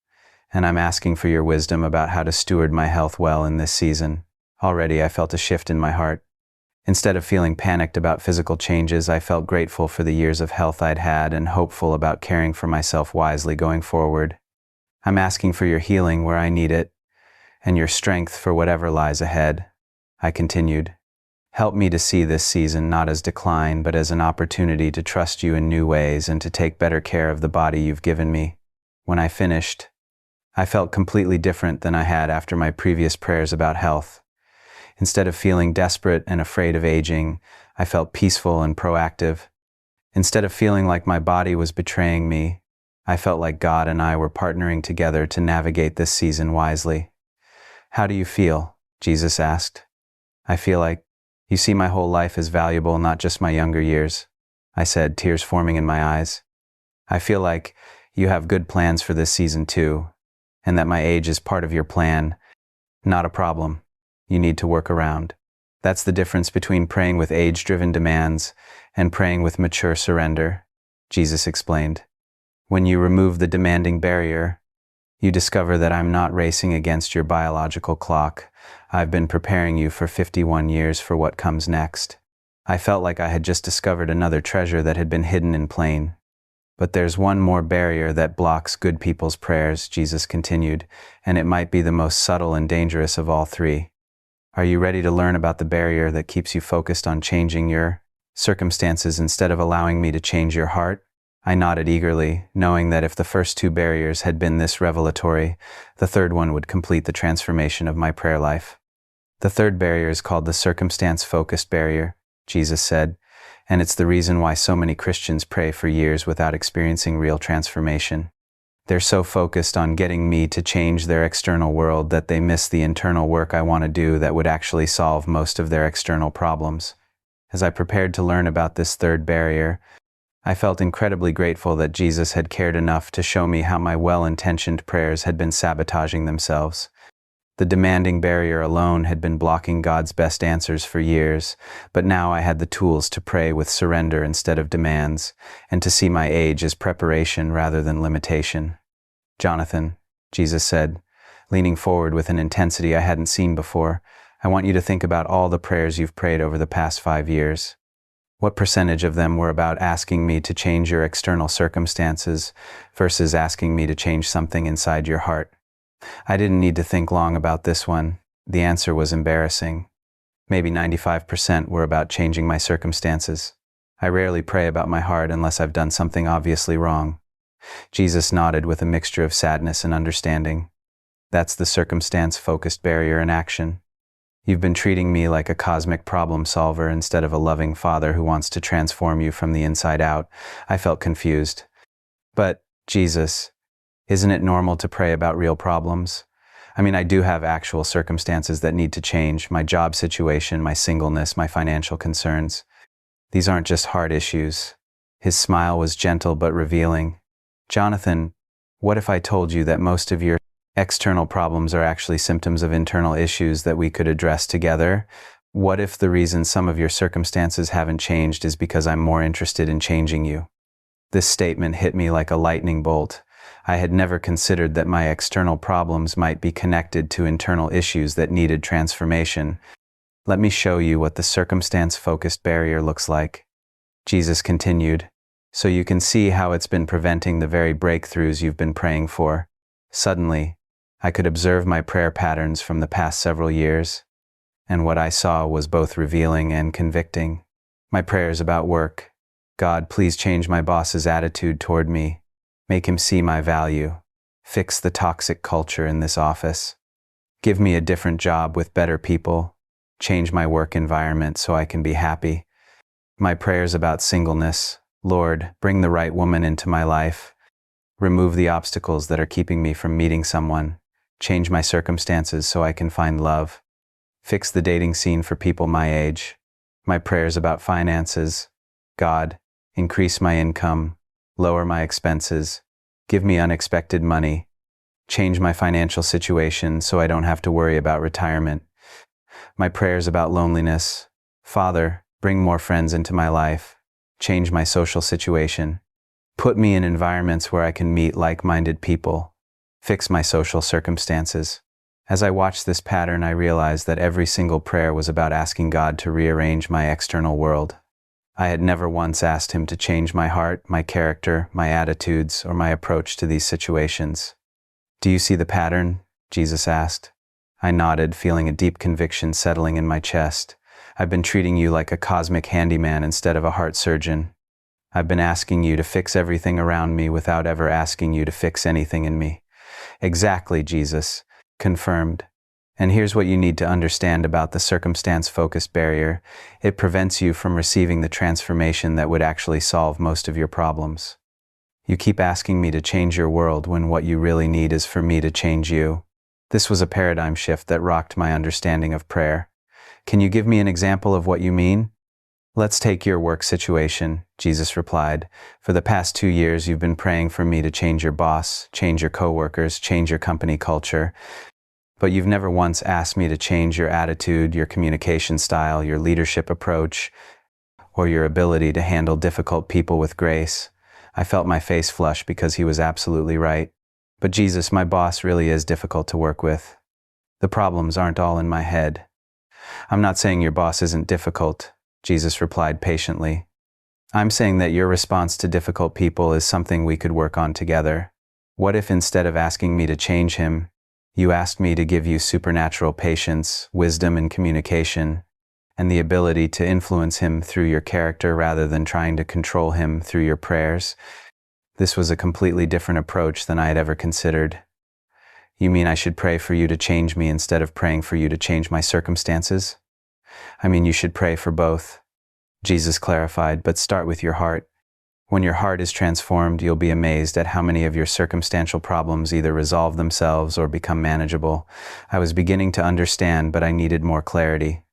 Speaker 1: and I'm asking for your wisdom about how to steward my health well in this season. Already I felt a shift in my heart. Instead of feeling panicked about physical changes, I felt grateful for the years of health I'd had and hopeful about caring for myself wisely going forward. I'm asking for your healing where I need it, and your strength for whatever lies ahead. I continued. Help me to see this season not as decline, but as an opportunity to trust you in new ways and to take better care of the body you've given me. When I finished, I felt completely different than I had after my previous prayers about health. Instead of feeling desperate and afraid of aging, I felt peaceful and proactive. Instead of feeling like my body was betraying me, I felt like God and I were partnering together to navigate this season wisely. How do you feel? Jesus asked. I feel like you see my whole life as valuable, not just my younger years, I said, tears forming in my eyes. I feel like you have good plans for this season too, and that my age is part of your plan, not a problem you need to work around. That's the difference between praying with age-driven demands and praying with mature surrender, Jesus explained. When you remove the demanding barrier, you discover that I'm not racing against your biological clock. I've been preparing you for 51 years for what comes next. I felt like I had just discovered another treasure that had been hidden in plain. But there's one more barrier that blocks good people's prayers, Jesus continued, and it might be the most subtle and dangerous of all three. Are you ready to learn about the barrier that keeps you focused on changing your circumstances instead of allowing me to change your heart? I nodded eagerly, knowing that if the first two barriers had been this revelatory, the third one would complete the transformation of my prayer life. The third barrier is called the circumstance-focused barrier, Jesus said, and it's the reason why so many Christians pray for years without experiencing real transformation. They're so focused on getting me to change their external world that they miss the internal work I want to do that would actually solve most of their external problems. As I prepared to learn about this third barrier, I felt incredibly grateful that Jesus had cared enough to show me how my well-intentioned prayers had been sabotaging themselves. The demanding barrier alone had been blocking God's best answers for years, but now I had the tools to pray with surrender instead of demands, and to see my age as preparation rather than limitation. Jonathan, Jesus said, leaning forward with an intensity I hadn't seen before, I want you to think about all the prayers you've prayed over the past 5 years. What percentage of them were about asking me to change your external circumstances versus asking me to change something inside your heart? I didn't need to think long about this one. The answer was embarrassing. Maybe 95% were about changing my circumstances. I rarely pray about my heart unless I've done something obviously wrong. Jesus nodded with a mixture of sadness and understanding. That's the circumstance-focused barrier in action. You've been treating me like a cosmic problem solver instead of a loving father who wants to transform you from the inside out. I felt confused. But, Jesus, isn't it normal to pray about real problems? I mean, I do have actual circumstances that need to change, my job situation, my singleness, my financial concerns. These aren't just heart issues. His smile was gentle but revealing. Jonathan, what if I told you that most of your external problems are actually symptoms of internal issues that we could address together? What if the reason some of your circumstances haven't changed is because I'm more interested in changing you? This statement hit me like a lightning bolt. I had never considered that my external problems might be connected to internal issues that needed transformation. Let me show you what the circumstance-focused barrier looks like. Jesus continued, so you can see how it's been preventing the very breakthroughs you've been praying for. Suddenly, I could observe my prayer patterns from the past several years, and what I saw was both revealing and convicting. My prayers about work. God, please change my boss's attitude toward me. Make him see my value. Fix the toxic culture in this office. Give me a different job with better people. Change my work environment so I can be happy. My prayers about singleness. Lord, bring the right woman into my life. Remove the obstacles that are keeping me from meeting someone. Change my circumstances so I can find love. Fix the dating scene for people my age. My prayers about finances. God, increase my income. Lower my expenses. Give me unexpected money. Change my financial situation so I don't have to worry about retirement. My prayers about loneliness. Father, bring more friends into my life. Change my social situation. Put me in environments where I can meet like-minded people. Fix my social circumstances. As I watched this pattern, I realized that every single prayer was about asking God to rearrange my external world. I had never once asked him to change my heart, my character, my attitudes, or my approach to these situations. Do you see the pattern? Jesus asked. I nodded, feeling a deep conviction settling in my chest. I've been treating you like a cosmic handyman instead of a heart surgeon. I've been asking you to fix everything around me without ever asking you to fix anything in me. Exactly, Jesus confirmed. And here's what you need to understand about the circumstance-focused barrier. It prevents you from receiving the transformation that would actually solve most of your problems. You keep asking me to change your world when what you really need is for me to change you. This was a paradigm shift that rocked my understanding of prayer. Can you give me an example of what you mean? Let's take your work situation, Jesus replied. For the past 2 years, you've been praying for me to change your boss, change your coworkers, change your company culture. But you've never once asked me to change your attitude, your communication style, your leadership approach, or your ability to handle difficult people with grace. I felt my face flush because he was absolutely right. But Jesus, my boss really is difficult to work with. The problems aren't all in my head. I'm not saying your boss isn't difficult, Jesus replied patiently. I'm saying that your response to difficult people is something we could work on together. What if instead of asking me to change him, you asked me to give you supernatural patience, wisdom and communication, and the ability to influence him through your character rather than trying to control him through your prayers? This was a completely different approach than I had ever considered. You mean I should pray for you to change me instead of praying for you to change my circumstances? I mean, you should pray for both. Jesus clarified, but start with your heart. When your heart is transformed, you'll be amazed at how many of your circumstantial problems either resolve themselves or become manageable. I was beginning to understand, but I needed more clarity.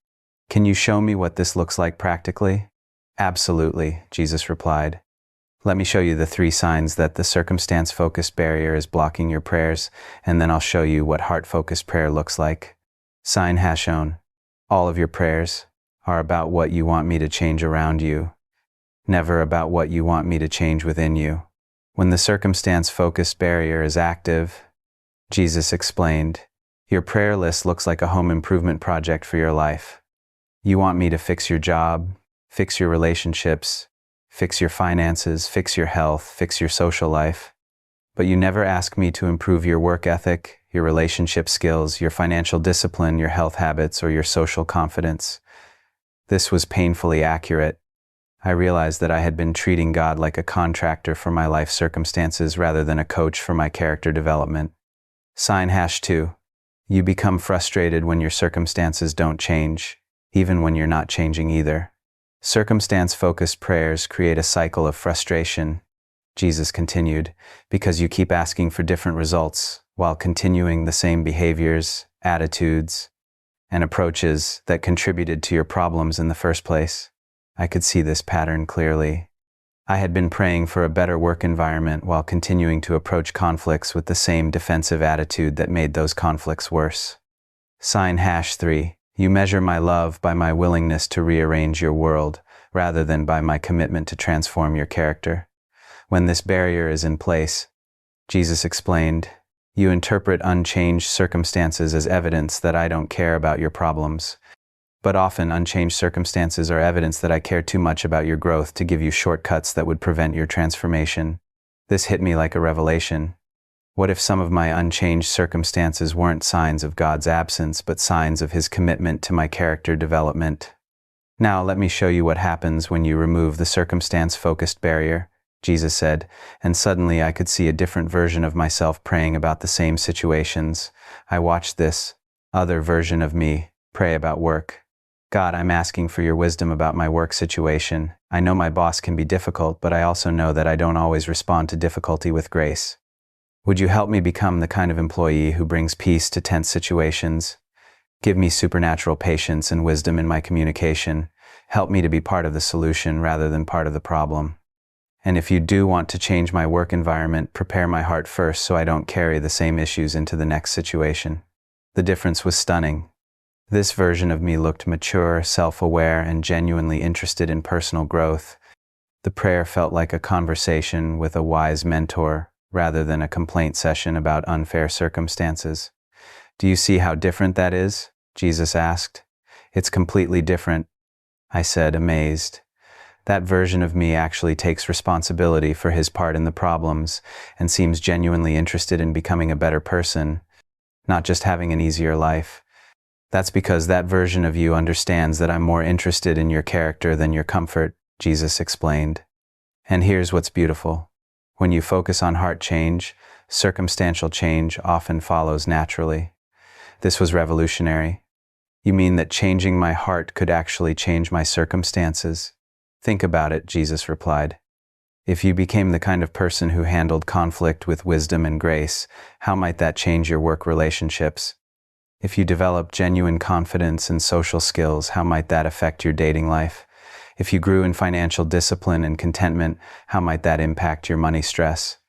Speaker 1: Can you show me what this looks like practically? Absolutely, Jesus replied. Let me show you the 3 signs that the circumstance-focused barrier is blocking your prayers, and then I'll show you what heart-focused prayer looks like. Sign Hashon. All of your prayers are about what you want me to change around you, never about what you want me to change within you. When the circumstance-focused barrier is active, Jesus explained, your prayer list looks like a home improvement project for your life. You want me to fix your job, fix your relationships, fix your finances, fix your health, fix your social life. But you never ask me to improve your work ethic, your relationship skills, your financial discipline, your health habits, or your social confidence. This was painfully accurate. I realized that I had been treating God like a contractor for my life circumstances rather than a coach for my character development. Sign #2. You become frustrated when your circumstances don't change, even when you're not changing either. Circumstance-focused prayers create a cycle of frustration, Jesus continued, because you keep asking for different results while continuing the same behaviors, attitudes, and approaches that contributed to your problems in the first place. I could see this pattern clearly. I had been praying for a better work environment while continuing to approach conflicts with the same defensive attitude that made those conflicts worse. Sign #3. You measure my love by my willingness to rearrange your world, rather than by my commitment to transform your character. When this barrier is in place, Jesus explained, you interpret unchanged circumstances as evidence that I don't care about your problems. But often unchanged circumstances are evidence that I care too much about your growth to give you shortcuts that would prevent your transformation. This hit me like a revelation. What if some of my unchanged circumstances weren't signs of God's absence, but signs of His commitment to my character development? Now let me show you what happens when you remove the circumstance-focused barrier, Jesus said, and suddenly I could see a different version of myself praying about the same situations. I watched this other version of me pray about work. God, I'm asking for your wisdom about my work situation. I know my boss can be difficult, but I also know that I don't always respond to difficulty with grace. Would you help me become the kind of employee who brings peace to tense situations? Give me supernatural patience and wisdom in my communication. Help me to be part of the solution rather than part of the problem. And if you do want to change my work environment, prepare my heart first so I don't carry the same issues into the next situation. The difference was stunning. This version of me looked mature, self-aware, and genuinely interested in personal growth. The prayer felt like a conversation with a wise mentor, rather than a complaint session about unfair circumstances. Do you see how different that is? Jesus asked. It's completely different, I said, amazed. That version of me actually takes responsibility for his part in the problems and seems genuinely interested in becoming a better person, not just having an easier life. That's because that version of you understands that I'm more interested in your character than your comfort, Jesus explained. And here's what's beautiful. When you focus on heart change, circumstantial change often follows naturally. This was revolutionary. You mean that changing my heart could actually change my circumstances? Think about it, Jesus replied. If you became the kind of person who handled conflict with wisdom and grace, how might that change your work relationships? If you developed genuine confidence and social skills, how might that affect your dating life? If you grew in financial discipline and contentment, how might that impact your money stress?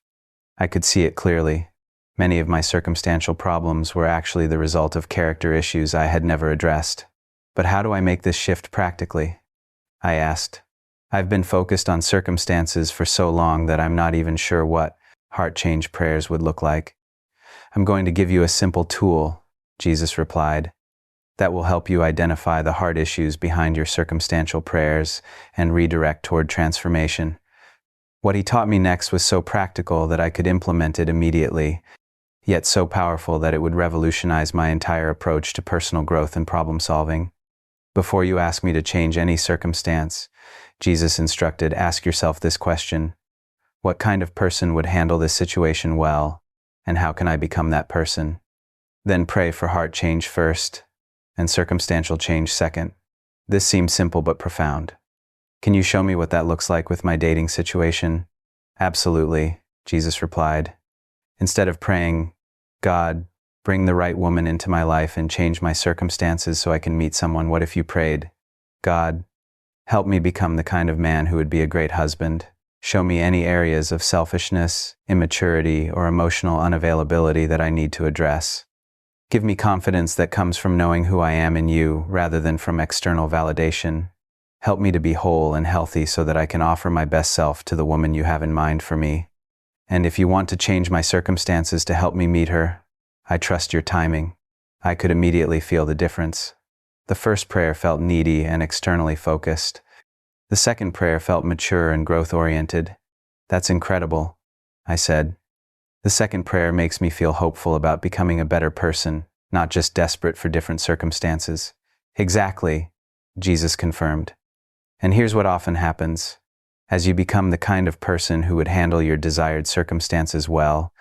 Speaker 1: I could see it clearly. Many of my circumstantial problems were actually the result of character issues I had never addressed. But how do I make this shift practically? I asked. I've been focused on circumstances for so long that I'm not even sure what heart change prayers would look like. I'm going to give you a simple tool, Jesus replied, that will help you identify the heart issues behind your circumstantial prayers and redirect toward transformation. What he taught me next was so practical that I could implement it immediately, yet so powerful that it would revolutionize my entire approach to personal growth and problem solving. Before you ask me to change any circumstance, Jesus instructed, ask yourself this question: what kind of person would handle this situation well, and how can I become that person? Then pray for heart change first, and circumstantial change second. This seems simple but profound. Can you show me what that looks like with my dating situation? Absolutely, Jesus replied. Instead of praying, God, bring the right woman into my life and change my circumstances so I can meet someone, what if you prayed, God, help me become the kind of man who would be a great husband. Show me any areas of selfishness, immaturity, or emotional unavailability that I need to address. Give me confidence that comes from knowing who I am in you rather than from external validation. Help me to be whole and healthy so that I can offer my best self to the woman you have in mind for me. And if you want to change my circumstances to help me meet her, I trust your timing. I could immediately feel the difference. The first prayer felt needy and externally focused. The second prayer felt mature and growth-oriented. That's incredible, I said. The second prayer makes me feel hopeful about becoming a better person, not just desperate for different circumstances. Exactly, Jesus confirmed. And here's what often happens. As you become the kind of person who would handle your desired circumstances well,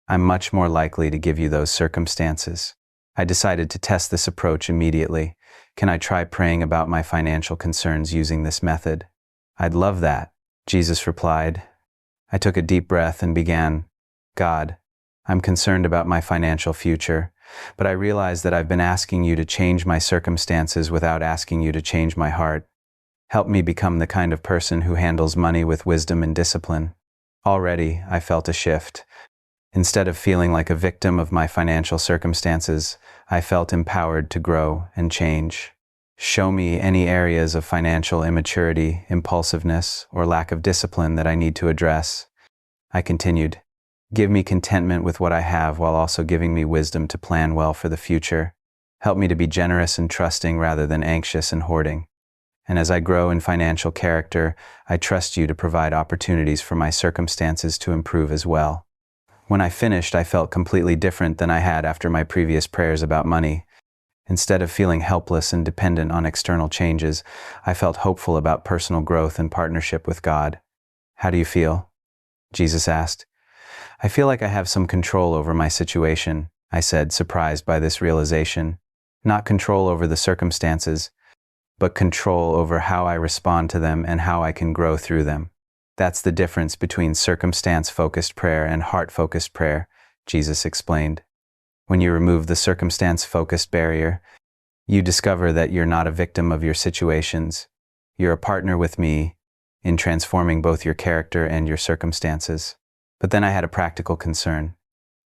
Speaker 1: I'm much more likely to give you those circumstances. I decided to test this approach immediately. Can I try praying about my financial concerns using this method? I'd love that, Jesus replied. I took a deep breath and began, God, I'm concerned about my financial future, but I realize that I've been asking you to change my circumstances without asking you to change my heart. Help me become the kind of person who handles money with wisdom and discipline. Already, I felt a shift. Instead of feeling like a victim of my financial circumstances, I felt empowered to grow and change. Show me any areas of financial immaturity, impulsiveness, or lack of discipline that I need to address. I continued, give me contentment with what I have while also giving me wisdom to plan well for the future. Help me to be generous and trusting rather than anxious and hoarding. And as I grow in financial character, I trust you to provide opportunities for my circumstances to improve as well. When I finished, I felt completely different than I had after my previous prayers about money. Instead of feeling helpless and dependent on external changes, I felt hopeful about personal growth and partnership with God. How do you feel? Jesus asked. I feel like I have some control over my situation, I said, surprised by this realization. Not control over the circumstances, but control over how I respond to them and how I can grow through them. That's the difference between circumstance-focused prayer and heart-focused prayer, Jesus explained. When you remove the circumstance-focused barrier, you discover that you're not a victim of your situations. You're a partner with me in transforming both your character and your circumstances. But then I had a practical concern.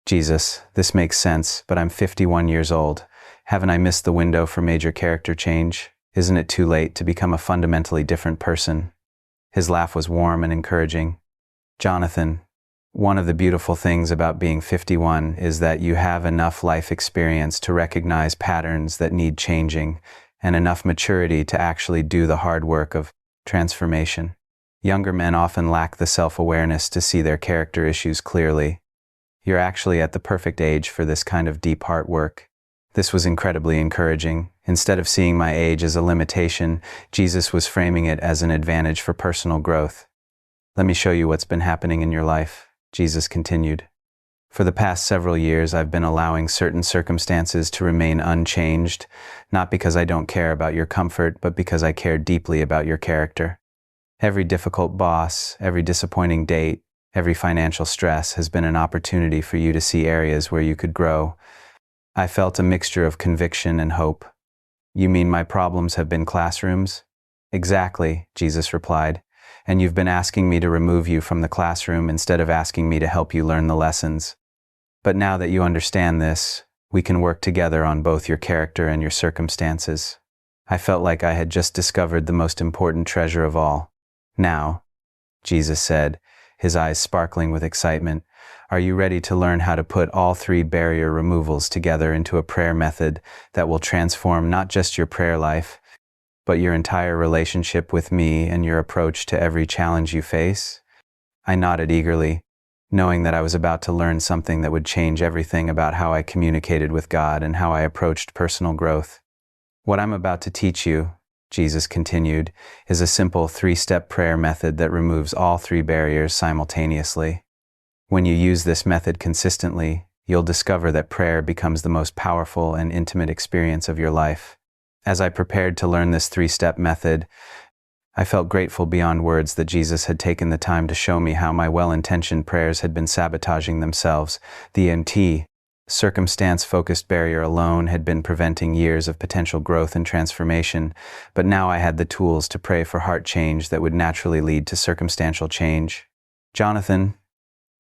Speaker 1: Jesus, this makes sense, but I'm 51 years old. Haven't I missed the window for major character change? Isn't it too late to become a fundamentally different person? His laugh was warm and encouraging. Jonathan, one of the beautiful things about being 51 is that you have enough life experience to recognize patterns that need changing and enough maturity to actually do the hard work of transformation. Younger men often lack the self-awareness to see their character issues clearly. You're actually at the perfect age for this kind of deep heart work. This was incredibly encouraging. Instead of seeing my age as a limitation, Jesus was framing it as an advantage for personal growth. Let me show you what's been happening in your life, Jesus continued. For the past several years, I've been allowing certain circumstances to remain unchanged, not because I don't care about your comfort, but because I care deeply about your character. Every difficult boss, every disappointing date, every financial stress has been an opportunity for you to see areas where you could grow. I felt a mixture of conviction and hope. You mean my problems have been classrooms? Exactly, Jesus replied. And you've been asking me to remove you from the classroom instead of asking me to help you learn the lessons. But now that you understand this, we can work together on both your character and your circumstances. I felt like I had just discovered the most important treasure of all. Now, Jesus said, his eyes sparkling with excitement, are you ready to learn how to put all three barrier removals together into a prayer method that will transform not just your prayer life, but your entire relationship with me and your approach to every challenge you face? I nodded eagerly, knowing that I was about to learn something that would change everything about how I communicated with God and how I approached personal growth. What I'm about to teach you, Jesus continued, is a simple 3-step prayer method that removes all 3 barriers simultaneously. When you use this method consistently, you'll discover that prayer becomes the most powerful and intimate experience of your life. As I prepared to learn this 3-step method, I felt grateful beyond words that Jesus had taken the time to show me how my well-intentioned prayers had been sabotaging themselves. The circumstance-focused barrier alone had been preventing years of potential growth and transformation, but now I had the tools to pray for heart change that would naturally lead to circumstantial change. Jonathan,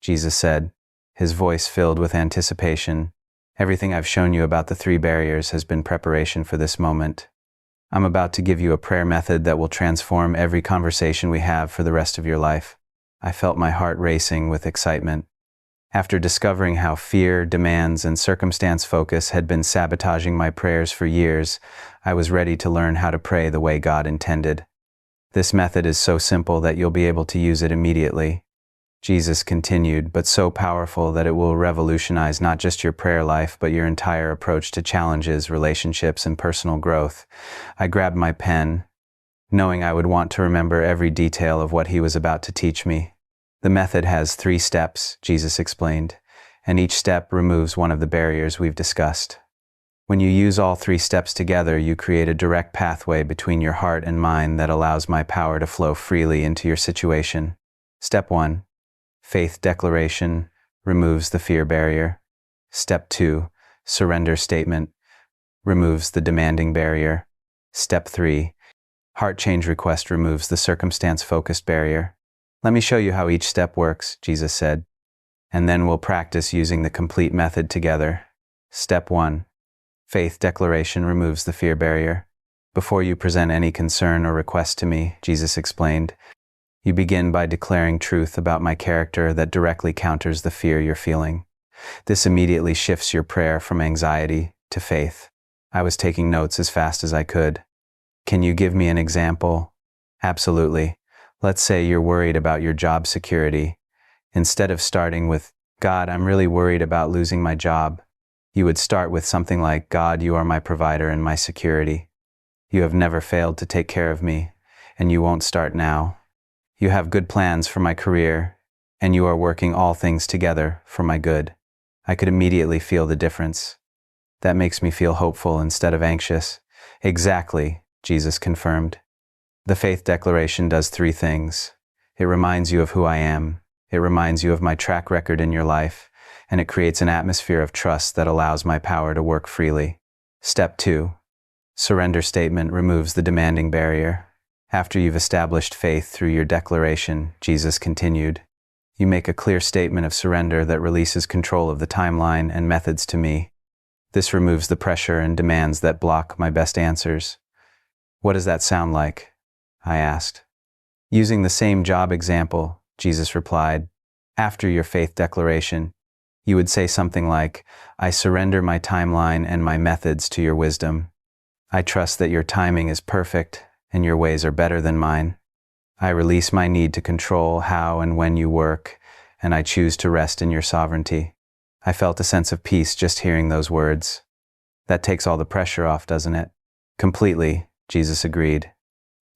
Speaker 1: Jesus said, his voice filled with anticipation, everything I've shown you about the 3 barriers has been preparation for this moment. I'm about to give you a prayer method that will transform every conversation we have for the rest of your life. I felt my heart racing with excitement. After discovering how fear, demands, and circumstance focus had been sabotaging my prayers for years, I was ready to learn how to pray the way God intended. This method is so simple that you'll be able to use it immediately. Jesus continued, but so powerful that it will revolutionize not just your prayer life, but your entire approach to challenges, relationships, and personal growth. I grabbed my pen, knowing I would want to remember every detail of what he was about to teach me. The method has 3 steps, Jesus explained, and each step removes one of the barriers we've discussed. When you use all 3 steps together, you create a direct pathway between your heart and mind that allows my power to flow freely into your situation. Step 1. Faith declaration removes the fear barrier. Step 2. Surrender statement removes the demanding barrier. Step 3. Heart change request removes the circumstance-focused barrier. Let me show you how each step works, Jesus said, and then we'll practice using the complete method together. Step 1. Faith declaration removes the fear barrier. Before you present any concern or request to me, Jesus explained, you begin by declaring truth about my character that directly counters the fear you're feeling. This immediately shifts your prayer from anxiety to faith. I was taking notes as fast as I could. Can you give me an example? Absolutely. Let's say you're worried about your job security. Instead of starting with, God, I'm really worried about losing my job, you would start with something like, God, you are my provider and my security. You have never failed to take care of me, and you won't start now. You have good plans for my career, and you are working all things together for my good. I could immediately feel the difference. That makes me feel hopeful instead of anxious. Exactly, Jesus confirmed. The faith declaration does 3 things. It reminds you of who I am. It reminds you of my track record in your life, and it creates an atmosphere of trust that allows my power to work freely. Step 2. Surrender statement removes the demanding barrier. After you've established faith through your declaration, Jesus continued, you make a clear statement of surrender that releases control of the timeline and methods to me. This removes the pressure and demands that block my best answers. What does that sound like? I asked. Using the same job example, Jesus replied, after your faith declaration, you would say something like, I surrender my timeline and my methods to your wisdom. I trust that your timing is perfect and your ways are better than mine. I release my need to control how and when you work, and I choose to rest in your sovereignty. I felt a sense of peace just hearing those words. That takes all the pressure off, doesn't it? Completely, Jesus agreed.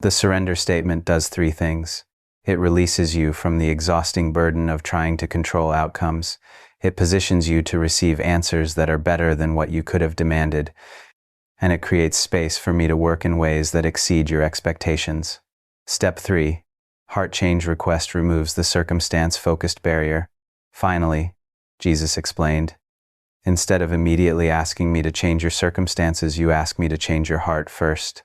Speaker 1: The surrender statement does 3 things. It releases you from the exhausting burden of trying to control outcomes. It positions you to receive answers that are better than what you could have demanded, and it creates space for me to work in ways that exceed your expectations. Step 3. Heart change request removes the circumstance-focused barrier. Finally, Jesus explained, instead of immediately asking me to change your circumstances, you ask me to change your heart first.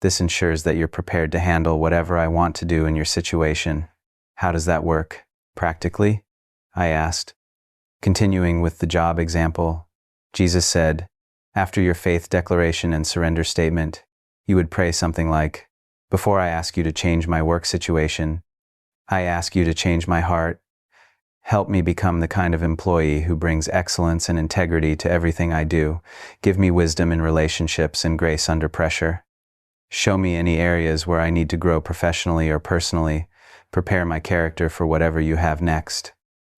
Speaker 1: This ensures that you're prepared to handle whatever I want to do in your situation. How does that work, practically? I asked. Continuing with the job example, Jesus said, after your faith declaration and surrender statement, you would pray something like, before I ask you to change my work situation, I ask you to change my heart. Help me become the kind of employee who brings excellence and integrity to everything I do. Give me wisdom in relationships and grace under pressure. Show me any areas where I need to grow professionally or personally. Prepare my character for whatever you have next.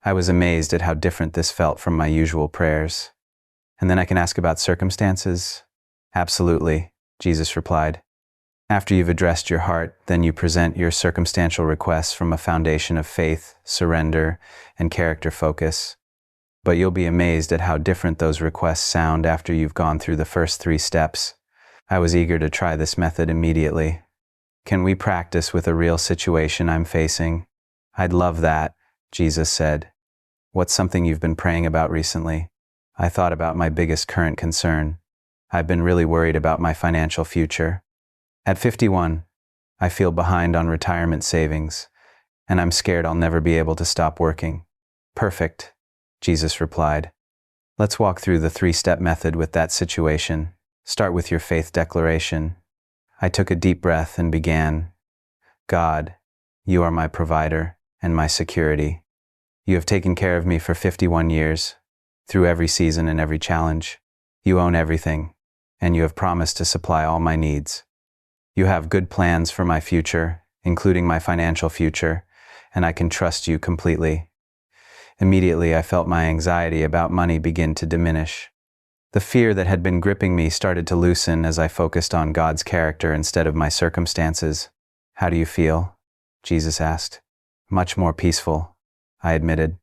Speaker 1: I was amazed at how different this felt from my usual prayers. And then I can ask about circumstances? Absolutely, Jesus replied. After you've addressed your heart, then you present your circumstantial requests from a foundation of faith, surrender, and character focus. But you'll be amazed at how different those requests sound after you've gone through the first 3 steps. I was eager to try this method immediately. Can we practice with a real situation I'm facing? I'd love that, Jesus said. What's something you've been praying about recently? I thought about my biggest current concern. I've been really worried about my financial future. At 51, I feel behind on retirement savings, and I'm scared I'll never be able to stop working. Perfect, Jesus replied. Let's walk through the 3-step method with that situation. Start with your faith declaration. I took a deep breath and began, God, you are my provider and my security. You have taken care of me for 51 years, through every season and every challenge. You own everything, and you have promised to supply all my needs. You have good plans for my future, including my financial future, and I can trust you completely. Immediately, I felt my anxiety about money begin to diminish. The fear that had been gripping me started to loosen as I focused on God's character instead of my circumstances. "How do you feel?" Jesus asked. "Much more peaceful," I admitted.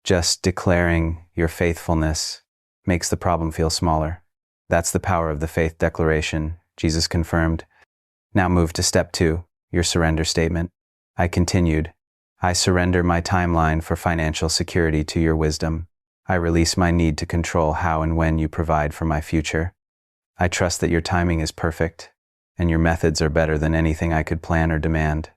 Speaker 1: "Just declaring your faithfulness makes the problem feel smaller." "That's the power of the faith declaration," Jesus confirmed. "Now move to step 2, your surrender statement." I continued. "I surrender my timeline for financial security to your wisdom. I release my need to control how and when you provide for my future. I trust that your timing is perfect, and your methods are better than anything I could plan or demand.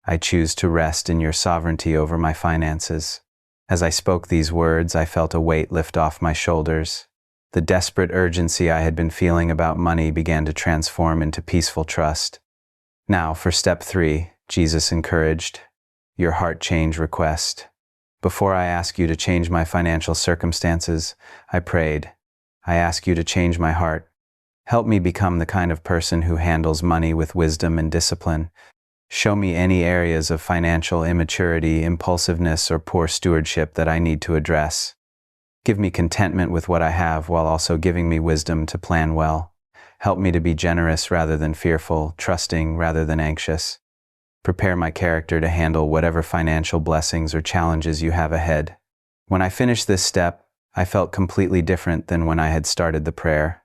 Speaker 1: I choose to rest in your sovereignty over my finances." As I spoke these words, I felt a weight lift off my shoulders. The desperate urgency I had been feeling about money began to transform into peaceful trust. "Now for step 3, Jesus encouraged, your heart change request. Before I ask you to change my financial circumstances, I prayed, I ask you to change my heart. Help me become the kind of person who handles money with wisdom and discipline. Show me any areas of financial immaturity, impulsiveness, or poor stewardship that I need to address. Give me contentment with what I have while also giving me wisdom to plan well. Help me to be generous rather than fearful, trusting rather than anxious. Prepare my character to handle whatever financial blessings or challenges you have ahead." When I finished this step, I felt completely different than when I had started the prayer.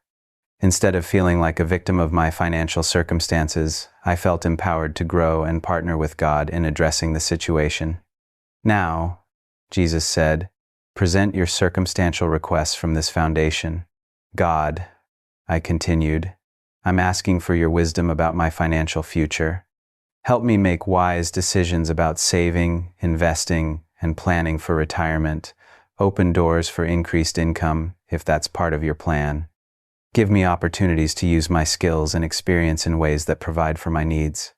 Speaker 1: Instead of feeling like a victim of my financial circumstances, I felt empowered to grow and partner with God in addressing the situation. "Now," Jesus said, "present your circumstantial requests from this foundation." "God," I continued, "I'm asking for your wisdom about my financial future. Help me make wise decisions about saving, investing, and planning for retirement. Open doors for increased income, if that's part of your plan. Give me opportunities to use my skills and experience in ways that provide for my needs.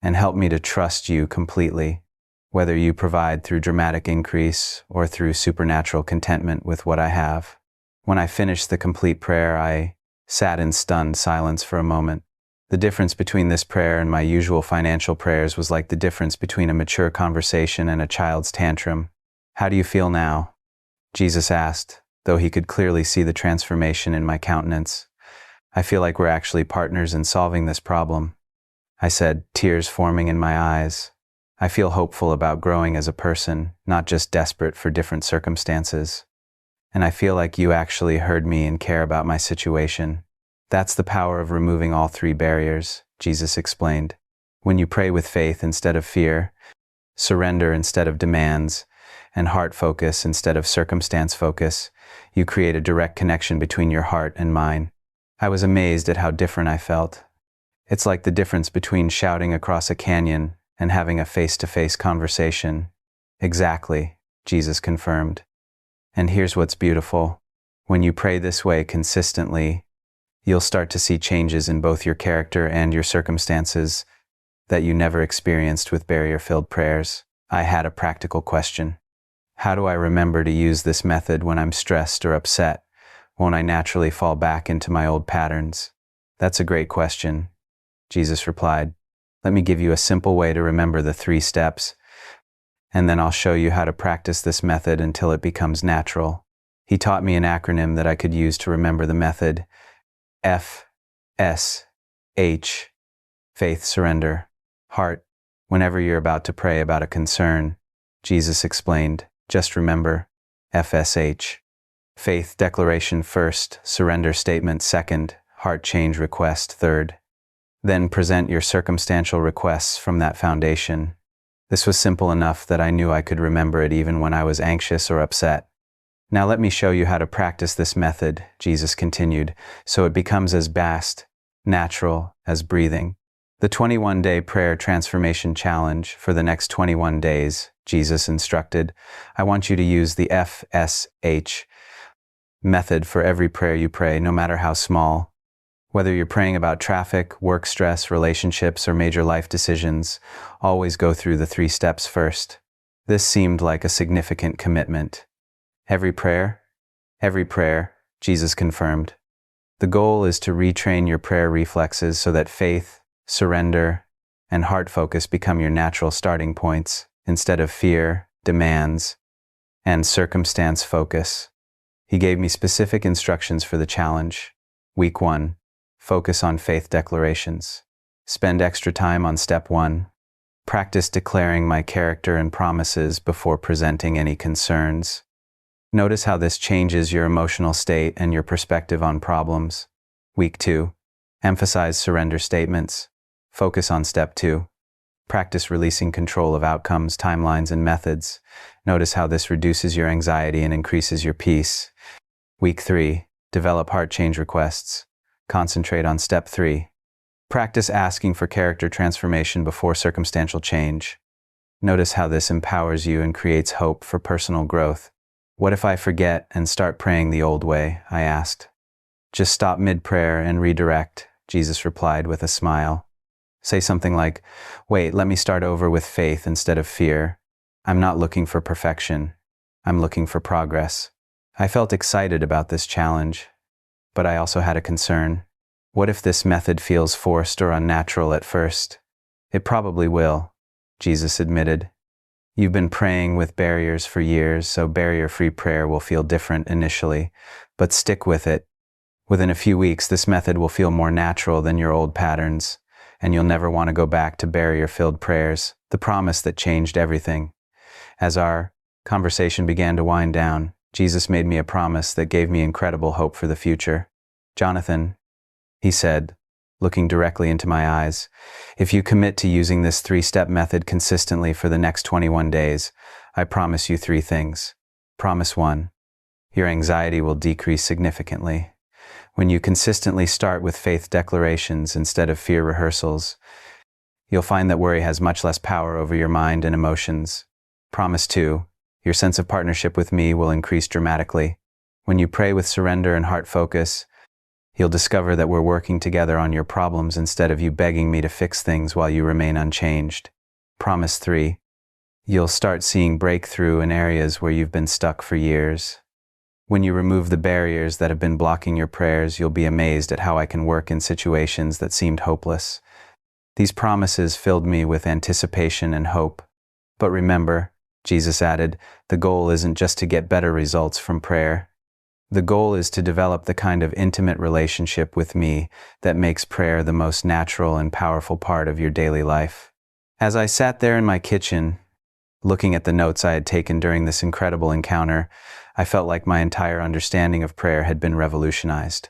Speaker 1: And help me to trust you completely, whether you provide through dramatic increase or through supernatural contentment with what I have." When I finished the complete prayer, I sat in stunned silence for a moment. The difference between this prayer and my usual financial prayers was like the difference between a mature conversation and a child's tantrum. "How do you feel now?" Jesus asked, though he could clearly see the transformation in my countenance. "I feel like we're actually partners in solving this problem," I said, tears forming in my eyes. "I feel hopeful about growing as a person, not just desperate for different circumstances. And I feel like you actually heard me and care about my situation." "That's the power of removing all 3 barriers," Jesus explained. "When you pray with faith instead of fear, surrender instead of demands, and heart focus instead of circumstance focus, you create a direct connection between your heart and mine." I was amazed at how different I felt. It's like the difference between shouting across a canyon and having a face-to-face conversation. "Exactly," Jesus confirmed. "And here's what's beautiful. When you pray this way consistently, you'll start to see changes in both your character and your circumstances that you never experienced with barrier-filled prayers." I had a practical question. How do I remember to use this method when I'm stressed or upset? Won't I naturally fall back into my old patterns? "That's a great question," Jesus replied. "Let me give you a simple way to remember the 3 steps, and then I'll show you how to practice this method until it becomes natural." He taught me an acronym that I could use to remember the method. FSH, faith, surrender, heart. Whenever you're about to pray about a concern, Jesus explained, just remember FSH. Faith declaration first, surrender statement second, heart change request third. Then present your circumstantial requests from that foundation. This was simple enough that I knew I could remember it even when I was anxious or upset. "Now let me show you how to practice this method," Jesus continued, "so it becomes as vast, natural as breathing." The 21-day prayer transformation challenge for the next 21 days, Jesus instructed, I want you to use the FSH method for every prayer you pray, no matter how small. Whether you're praying about traffic, work stress, relationships, or major life decisions, always go through the 3 steps first. This seemed like a significant commitment. Every prayer, Jesus confirmed. The goal is to retrain your prayer reflexes so that faith, surrender, and heart focus become your natural starting points. instead of fear, demands, and circumstance focus. He gave me specific instructions for the challenge. Week 1. Focus on faith declarations. Spend extra time on step 1. Practice declaring my character and promises before presenting any concerns. Notice how this changes your emotional state and your perspective on problems. Week 2. Emphasize surrender statements. Focus on step 2. Practice releasing control of outcomes, timelines, and methods. Notice how this reduces your anxiety and increases your peace. Week 3. Develop heart change requests. Concentrate on step 3. Practice asking for character transformation before circumstantial change. Notice how this empowers you and creates hope for personal growth. What if I forget and start praying the old way? I asked. Just stop mid-prayer and redirect, Jesus replied with a smile. Say something like, wait, let me start over with faith instead of fear. I'm not looking for perfection. I'm looking for progress. I felt excited about this challenge, but I also had a concern. What if this method feels forced or unnatural at first? It probably will, Jesus admitted. You've been praying with barriers for years, so barrier-free prayer will feel different initially, but stick with it. Within a few weeks, this method will feel more natural than your old patterns, and you'll never want to go back to barrier-filled prayers, the promise that changed everything. As our conversation began to wind down, Jesus made me a promise that gave me incredible hope for the future. Jonathan, he said, looking directly into my eyes, if you commit to using this 3-step method consistently for the next 21 days, I promise you 3 things. Promise 1, your anxiety will decrease significantly. When you consistently start with faith declarations instead of fear rehearsals, you'll find that worry has much less power over your mind and emotions. Promise 2, your sense of partnership with me will increase dramatically. When you pray with surrender and heart focus, you'll discover that we're working together on your problems instead of you begging me to fix things while you remain unchanged. Promise 3, you'll start seeing breakthrough in areas where you've been stuck for years. When you remove the barriers that have been blocking your prayers, you'll be amazed at how I can work in situations that seemed hopeless. These promises filled me with anticipation and hope. But remember, Jesus added, the goal isn't just to get better results from prayer. The goal is to develop the kind of intimate relationship with me that makes prayer the most natural and powerful part of your daily life. As I sat there in my kitchen, looking at the notes I had taken during this incredible encounter, I felt like my entire understanding of prayer had been revolutionized.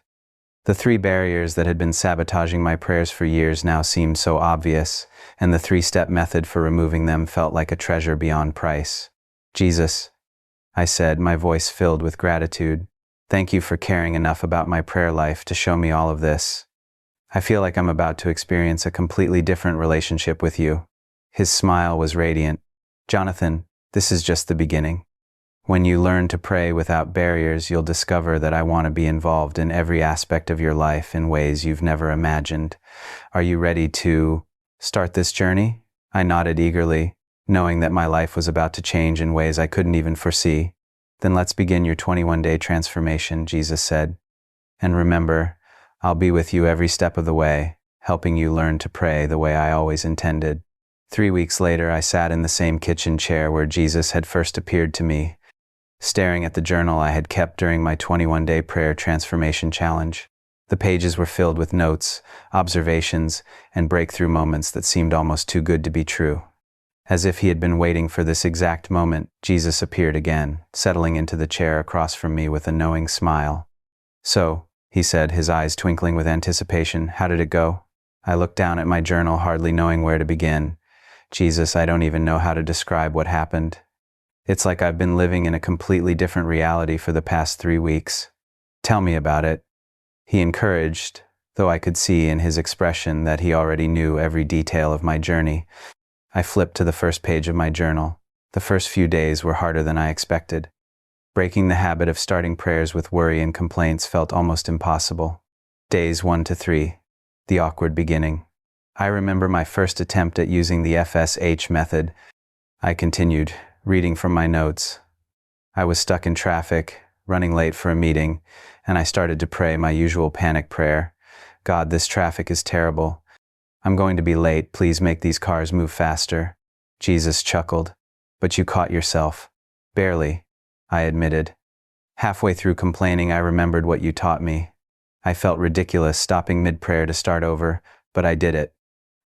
Speaker 1: The 3 barriers that had been sabotaging my prayers for years now seemed so obvious, and the 3-step method for removing them felt like a treasure beyond price. Jesus, I said, my voice filled with gratitude. Thank you for caring enough about my prayer life to show me all of this. I feel like I'm about to experience a completely different relationship with you. His smile was radiant. Jonathan, this is just the beginning. When you learn to pray without barriers, you'll discover that I want to be involved in every aspect of your life in ways you've never imagined. Are you ready to start this journey? I nodded eagerly, knowing that my life was about to change in ways I couldn't even foresee. Then let's begin your 21-day transformation, Jesus said. And remember, I'll be with you every step of the way, helping you learn to pray the way I always intended. 3 weeks later, I sat in the same kitchen chair where Jesus had first appeared to me, staring at the journal I had kept during my 21-day prayer transformation challenge. The pages were filled with notes, observations, and breakthrough moments that seemed almost too good to be true. As if he had been waiting for this exact moment, Jesus appeared again, settling into the chair across from me with a knowing smile. So, he said, his eyes twinkling with anticipation, how did it go? I looked down at my journal, hardly knowing where to begin. Jesus, I don't even know how to describe what happened. It's like I've been living in a completely different reality for the past 3 weeks. Tell me about it. He encouraged, though I could see in his expression that he already knew every detail of my journey. I flipped to the first page of my journal. The first few days were harder than I expected. Breaking the habit of starting prayers with worry and complaints felt almost impossible. Days 1 to 3. The awkward beginning. I remember my first attempt at using the FSH method. I continued, reading from my notes. I was stuck in traffic, running late for a meeting, and I started to pray my usual panic prayer. God, this traffic is terrible. I'm going to be late. Please make these cars move faster. Jesus chuckled. But you caught yourself. Barely, I admitted. Halfway through complaining, I remembered what you taught me. I felt ridiculous stopping mid-prayer to start over, but I did it.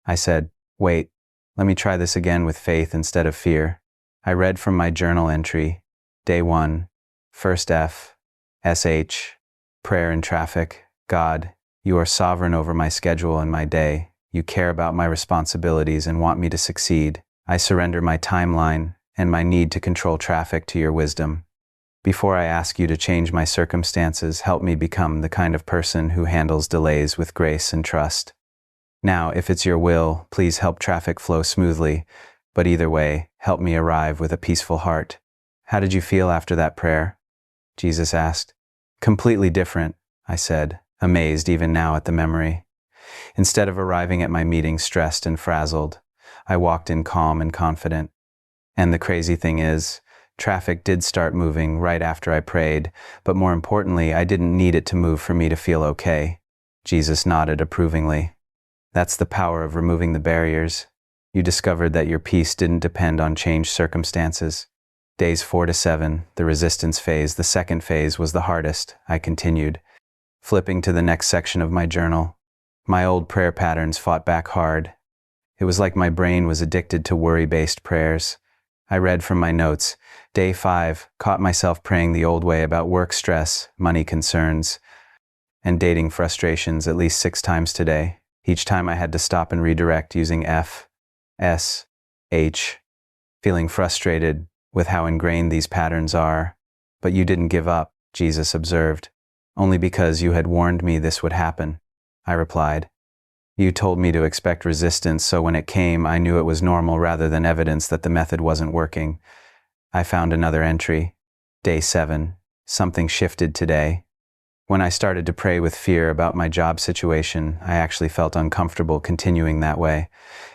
Speaker 1: I said, "Wait, let me try this again with faith instead of fear." I read from my journal entry, Day 1, First F, SH, Prayer in Traffic. God, you are sovereign over my schedule and my day. You care about my responsibilities and want me to succeed. I surrender my timeline and my need to control traffic to your wisdom. Before I ask you to change my circumstances, help me become the kind of person who handles delays with grace and trust. Now, if it's your will, please help traffic flow smoothly, but either way, help me arrive with a peaceful heart. How did you feel after that prayer? Jesus asked. Completely different, I said, amazed even now at the memory. Instead of arriving at my meeting stressed and frazzled, I walked in calm and confident. And the crazy thing is, traffic did start moving right after I prayed, but more importantly, I didn't need it to move for me to feel okay. Jesus nodded approvingly. That's the power of removing the barriers. You discovered that your peace didn't depend on changed circumstances. Days 4 to 7, the resistance phase, the second phase was the hardest, I continued, flipping to the next section of my journal. My old prayer patterns fought back hard. It was like my brain was addicted to worry-based prayers. I read from my notes. Day 5, caught myself praying the old way about work stress, money concerns, and dating frustrations at least 6 times today. Each time I had to stop and redirect using F, S, H, feeling frustrated with how ingrained these patterns are. But you didn't give up, Jesus observed. Only because you had warned me this would happen, I replied. You told me to expect resistance, so when it came, I knew it was normal rather than evidence that the method wasn't working. I found another entry. Day 7. Something shifted today. When I started to pray with fear about my job situation, I actually felt uncomfortable continuing that way.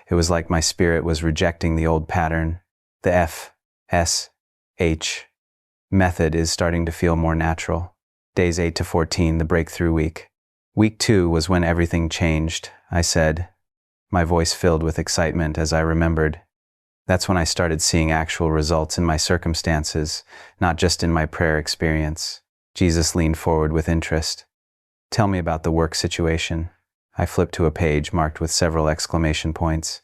Speaker 1: It was like my spirit was rejecting the old pattern. The F, S, H method is starting to feel more natural. Days 8 to 14, the breakthrough week. Week 2 was when everything changed, I said, my voice filled with excitement as I remembered. That's when I started seeing actual results in my circumstances, not just in my prayer experience. Jesus leaned forward with interest. Tell me about the work situation. I flipped to a page marked with several exclamation points.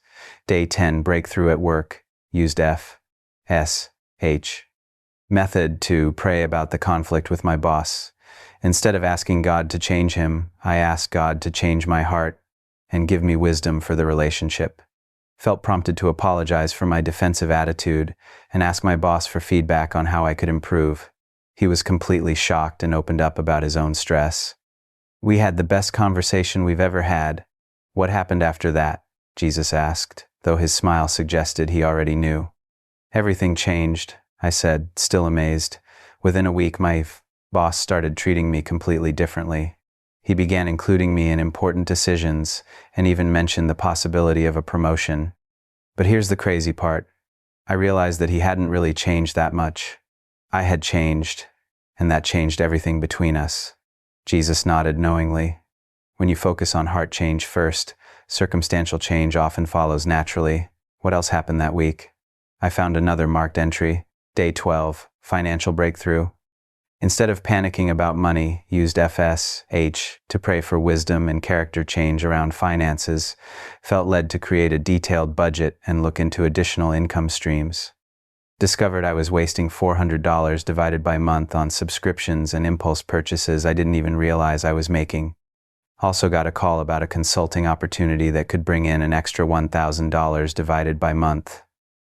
Speaker 1: Day 10, breakthrough at work. Used F, S, H method to pray about the conflict with my boss. Instead of asking God to change him, I asked God to change my heart and give me wisdom for the relationship. Felt prompted to apologize for my defensive attitude and ask my boss for feedback on how I could improve. He was completely shocked and opened up about his own stress. We had the best conversation we've ever had. What happened after that? Jesus asked, though his smile suggested he already knew. Everything changed, I said, still amazed. Within a week, my boss started treating me completely differently. He began including me in important decisions and even mentioned the possibility of a promotion. But here's the crazy part. I realized that he hadn't really changed that much. I had changed, and that changed everything between us. Jesus nodded knowingly. When you focus on heart change first, circumstantial change often follows naturally. What else happened that week? I found another marked entry. Day 12, financial breakthrough. Instead of panicking about money, used FSH to pray for wisdom and character change around finances, felt led to create a detailed budget and look into additional income streams. Discovered I was wasting $400 divided by month on subscriptions and impulse purchases I didn't even realize I was making. Also got a call about a consulting opportunity that could bring in an extra $1,000 divided by month.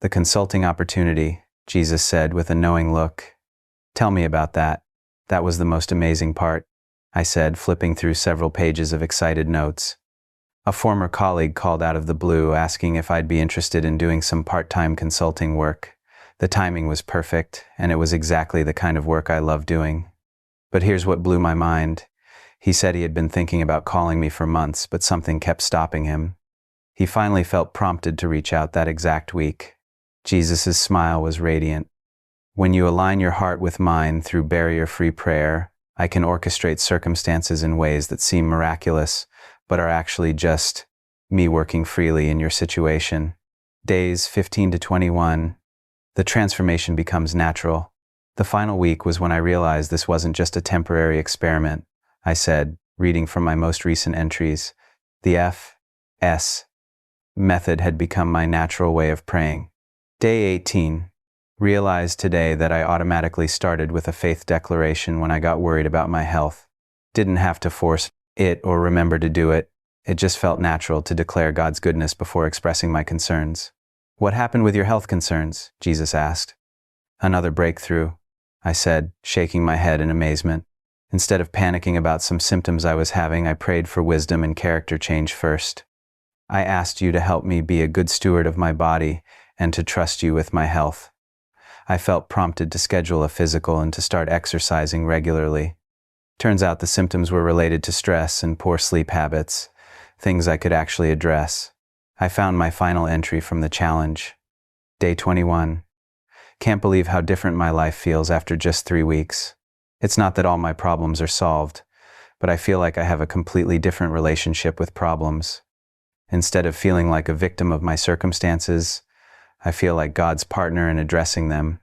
Speaker 1: The consulting opportunity, Jesus said with a knowing look. Tell me about that. That was the most amazing part, I said, flipping through several pages of excited notes. A former colleague called out of the blue asking if I'd be interested in doing some part-time consulting work. The timing was perfect, and it was exactly the kind of work I love doing. But here's what blew my mind. He said he had been thinking about calling me for months, but something kept stopping him. He finally felt prompted to reach out that exact week. Jesus' smile was radiant. When you align your heart with mine through barrier-free prayer, I can orchestrate circumstances in ways that seem miraculous, but are actually just me working freely in your situation. Days 15 to 21. The transformation becomes natural. The final week was when I realized this wasn't just a temporary experiment. I said, reading from my most recent entries, the F.S. method had become my natural way of praying. Day 18. Realized today that I automatically started with a faith declaration when I got worried about my health. Didn't have to force it or remember to do it. It just felt natural to declare God's goodness before expressing my concerns. What happened with your health concerns? Jesus asked. Another breakthrough, I said, shaking my head in amazement. Instead of panicking about some symptoms I was having, I prayed for wisdom and character change first. I asked you to help me be a good steward of my body and to trust you with my health. I felt prompted to schedule a physical and to start exercising regularly. Turns out the symptoms were related to stress and poor sleep habits, things I could actually address. I found my final entry from the challenge. Day 21. Can't believe how different my life feels after just 3 weeks. It's not that all my problems are solved, but I feel like I have a completely different relationship with problems. Instead of feeling like a victim of my circumstances, I feel like God's partner in addressing them.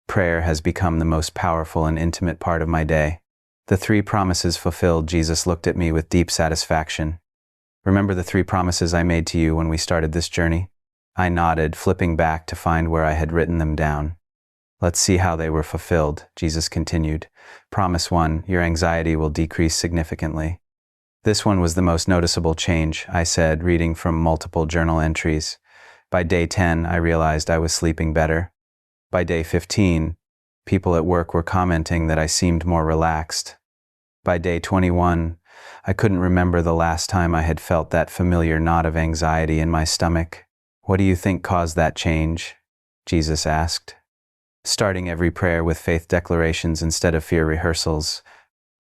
Speaker 1: Prayer has become the most powerful and intimate part of my day. The 3 promises fulfilled. Jesus looked at me with deep satisfaction. Remember the 3 promises I made to you when we started this journey? I nodded, flipping back to find where I had written them down. Let's see how they were fulfilled, Jesus continued. Promise 1, your anxiety will decrease significantly. This one was the most noticeable change, I said, reading from multiple journal entries. By day 10, I realized I was sleeping better. By day 15, people at work were commenting that I seemed more relaxed. By day 21, I couldn't remember the last time I had felt that familiar knot of anxiety in my stomach. What do you think caused that change? Jesus asked. Starting every prayer with faith declarations instead of fear rehearsals,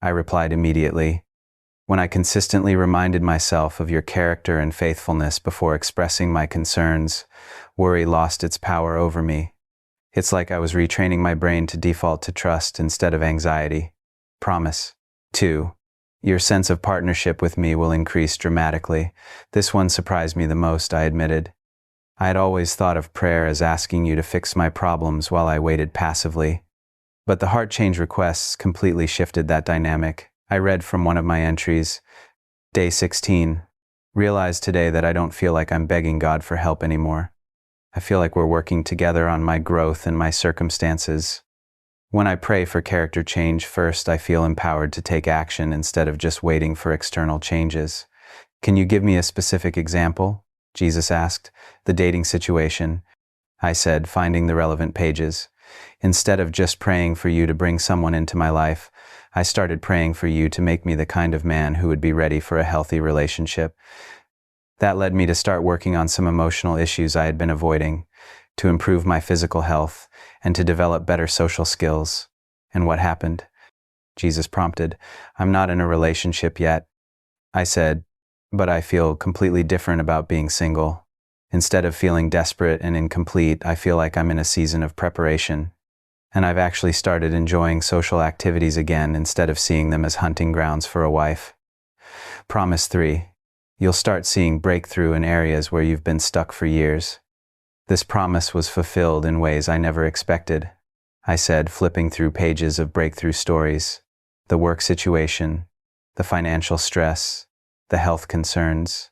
Speaker 1: I replied immediately. When I consistently reminded myself of your character and faithfulness before expressing my concerns, worry lost its power over me. It's like I was retraining my brain to default to trust instead of anxiety. Promise 2. Your sense of partnership with me will increase dramatically. This one surprised me the most, I admitted. I had always thought of prayer as asking you to fix my problems while I waited passively. But the heart change requests completely shifted that dynamic. I read from one of my entries. Day 16. Realized today that I don't feel like I'm begging God for help anymore. I feel like we're working together on my growth and my circumstances. When I pray for character change first, I feel empowered to take action instead of just waiting for external changes. Can you give me a specific example? Jesus asked. The dating situation. I said, finding the relevant pages. Instead of just praying for you to bring someone into my life, I started praying for you to make me the kind of man who would be ready for a healthy relationship. That led me to start working on some emotional issues I had been avoiding, to improve my physical health, and to develop better social skills. And what happened? Jesus prompted. I'm not in a relationship yet. I said, but I feel completely different about being single. Instead of feeling desperate and incomplete, I feel like I'm in a season of preparation. And I've actually started enjoying social activities again instead of seeing them as hunting grounds for a wife. Promise 3. You'll start seeing breakthrough in areas where you've been stuck for years. This promise was fulfilled in ways I never expected. I said, flipping through pages of breakthrough stories. The work situation, the financial stress, the health concerns,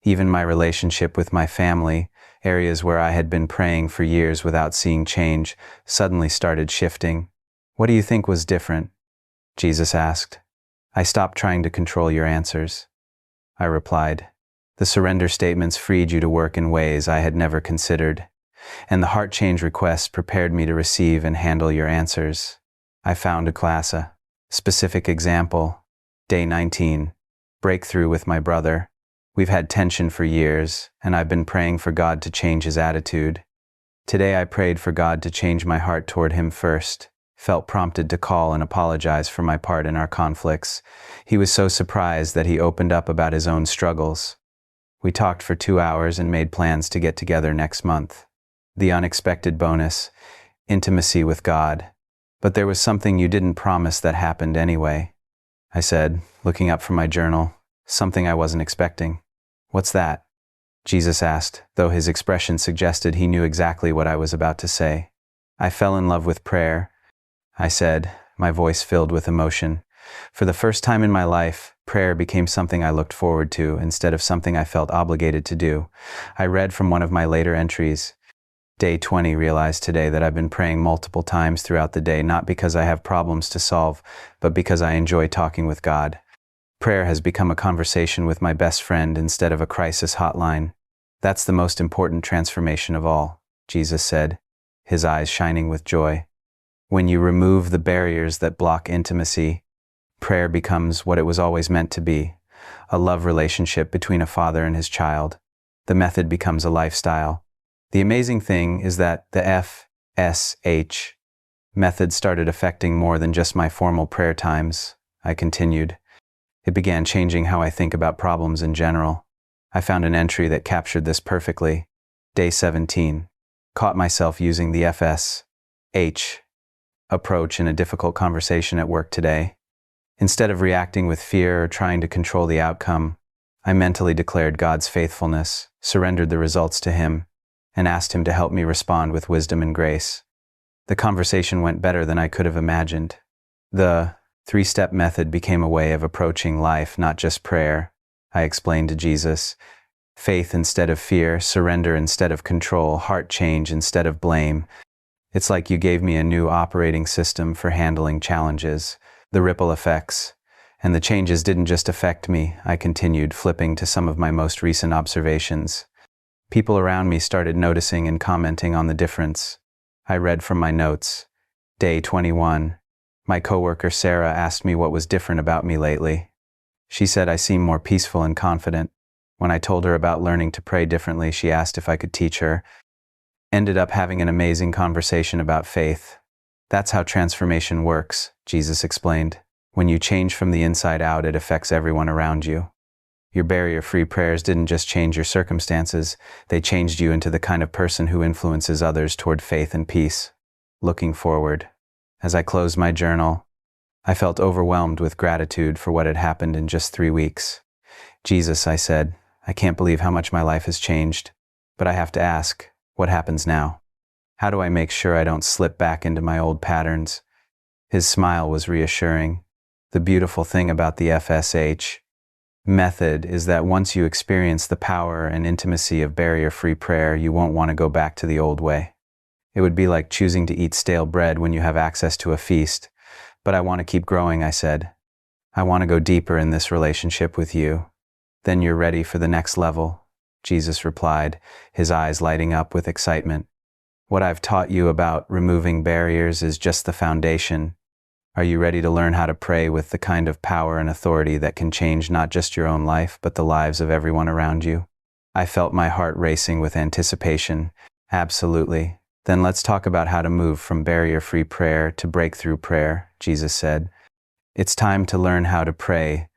Speaker 1: even my relationship with my family, areas where I had been praying for years without seeing change, suddenly started shifting. What do you think was different? Jesus asked. I stopped trying to control your answers. I replied. The surrender statements freed you to work in ways I had never considered, and the heart change requests prepared me to receive and handle your answers. I found a specific example. Day 19. Breakthrough with my brother. We've had tension for years, and I've been praying for God to change his attitude. Today I prayed for God to change my heart toward him first, felt prompted to call and apologize for my part in our conflicts. He was so surprised that he opened up about his own struggles. We talked for 2 hours and made plans to get together next month. The unexpected bonus, intimacy with God. But there was something you didn't promise that happened anyway. I said, looking up from my journal, something I wasn't expecting. What's that? Jesus asked, though his expression suggested he knew exactly what I was about to say. I fell in love with prayer, I said, my voice filled with emotion. For the first time in my life, prayer became something I looked forward to instead of something I felt obligated to do. I read from one of my later entries. Day 20, realized today that I've been praying multiple times throughout the day, not because I have problems to solve, but because I enjoy talking with God. Prayer has become a conversation with my best friend instead of a crisis hotline. That's the most important transformation of all, Jesus said, his eyes shining with joy. When you remove the barriers that block intimacy, prayer becomes what it was always meant to be, a love relationship between a father and his child. The method becomes a lifestyle. The amazing thing is that the FSH method started affecting more than just my formal prayer times, I continued. It began changing how I think about problems in general. I found an entry that captured this perfectly. Day 17. Caught myself using the FSH approach in a difficult conversation at work today. Instead of reacting with fear or trying to control the outcome, I mentally declared God's faithfulness, surrendered the results to Him, and asked Him to help me respond with wisdom and grace. The conversation went better than I could have imagined. The 3-step method became a way of approaching life, not just prayer, I explained to Jesus. Faith instead of fear, surrender instead of control, heart change instead of blame. It's like you gave me a new operating system for handling challenges, the ripple effects. And the changes didn't just affect me, I continued, flipping to some of my most recent observations. People around me started noticing and commenting on the difference. I read from my notes. Day 21. My coworker Sarah asked me what was different about me lately. She said I seemed more peaceful and confident. When I told her about learning to pray differently, she asked if I could teach her. Ended up having an amazing conversation about faith. That's how transformation works, Jesus explained. When you change from the inside out, it affects everyone around you. Your barrier-free prayers didn't just change your circumstances, they changed you into the kind of person who influences others toward faith and peace. Looking forward. As I closed my journal, I felt overwhelmed with gratitude for what had happened in just 3 weeks. Jesus, I said, I can't believe how much my life has changed. But I have to ask, what happens now? How do I make sure I don't slip back into my old patterns? His smile was reassuring. The beautiful thing about the FSH method is that once you experience the power and intimacy of barrier-free prayer, you won't want to go back to the old way. It would be like choosing to eat stale bread when you have access to a feast. But I want to keep growing, I said. I want to go deeper in this relationship with you. Then you're ready for the next level, Jesus replied, his eyes lighting up with excitement. What I've taught you about removing barriers is just the foundation. Are you ready to learn how to pray with the kind of power and authority that can change not just your own life, but the lives of everyone around you? I felt my heart racing with anticipation. Absolutely. Then let's talk about how to move from barrier-free prayer to breakthrough prayer, Jesus said. It's time to learn how to pray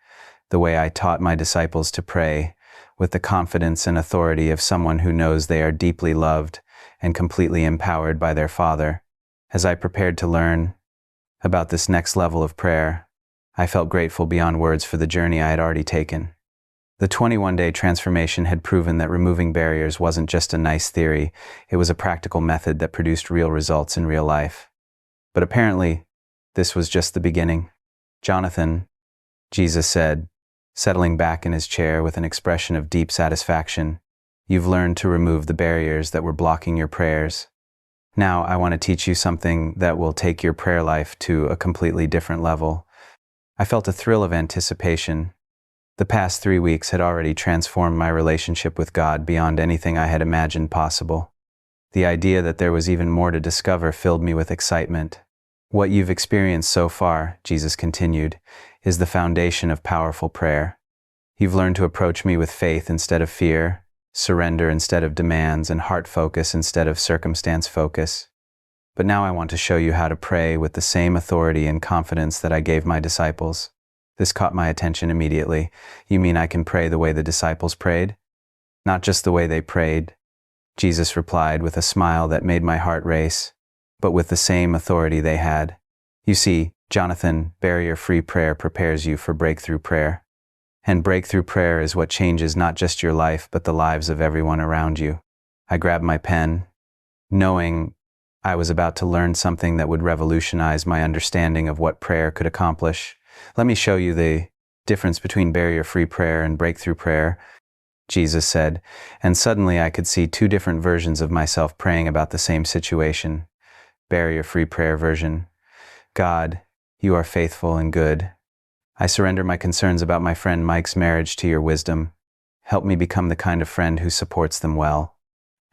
Speaker 1: the way I taught my disciples to pray, with the confidence and authority of someone who knows they are deeply loved and completely empowered by their Father. As I prepared to learn about this next level of prayer, I felt grateful beyond words for the journey I had already taken. The 21-day transformation had proven that removing barriers wasn't just a nice theory, it was a practical method that produced real results in real life. But apparently, this was just the beginning. Jonathan, Jesus said, settling back in his chair with an expression of deep satisfaction, you've learned to remove the barriers that were blocking your prayers. Now I want to teach you something that will take your prayer life to a completely different level. I felt a thrill of anticipation. The past 3 weeks had already transformed my relationship with God beyond anything I had imagined possible. The idea that there was even more to discover filled me with excitement. What you've experienced so far, Jesus continued, is the foundation of powerful prayer. You've learned to approach me with faith instead of fear, surrender instead of demands, and heart focus instead of circumstance focus. But now I want to show you how to pray with the same authority and confidence that I gave my disciples. This caught my attention immediately. You mean I can pray the way the disciples prayed? Not just the way they prayed, Jesus replied with a smile that made my heart race, but with the same authority they had. You see, Jonathan, barrier-free prayer prepares you for breakthrough prayer. And breakthrough prayer is what changes not just your life, but the lives of everyone around you. I grabbed my pen, knowing I was about to learn something that would revolutionize my understanding of what prayer could accomplish. Let me show you the difference between barrier-free prayer and breakthrough prayer, Jesus said, and suddenly I could see two different versions of myself praying about the same situation. Barrier-free prayer version. God, you are faithful and good. I surrender my concerns about my friend Mike's marriage to your wisdom. Help me become the kind of friend who supports them well.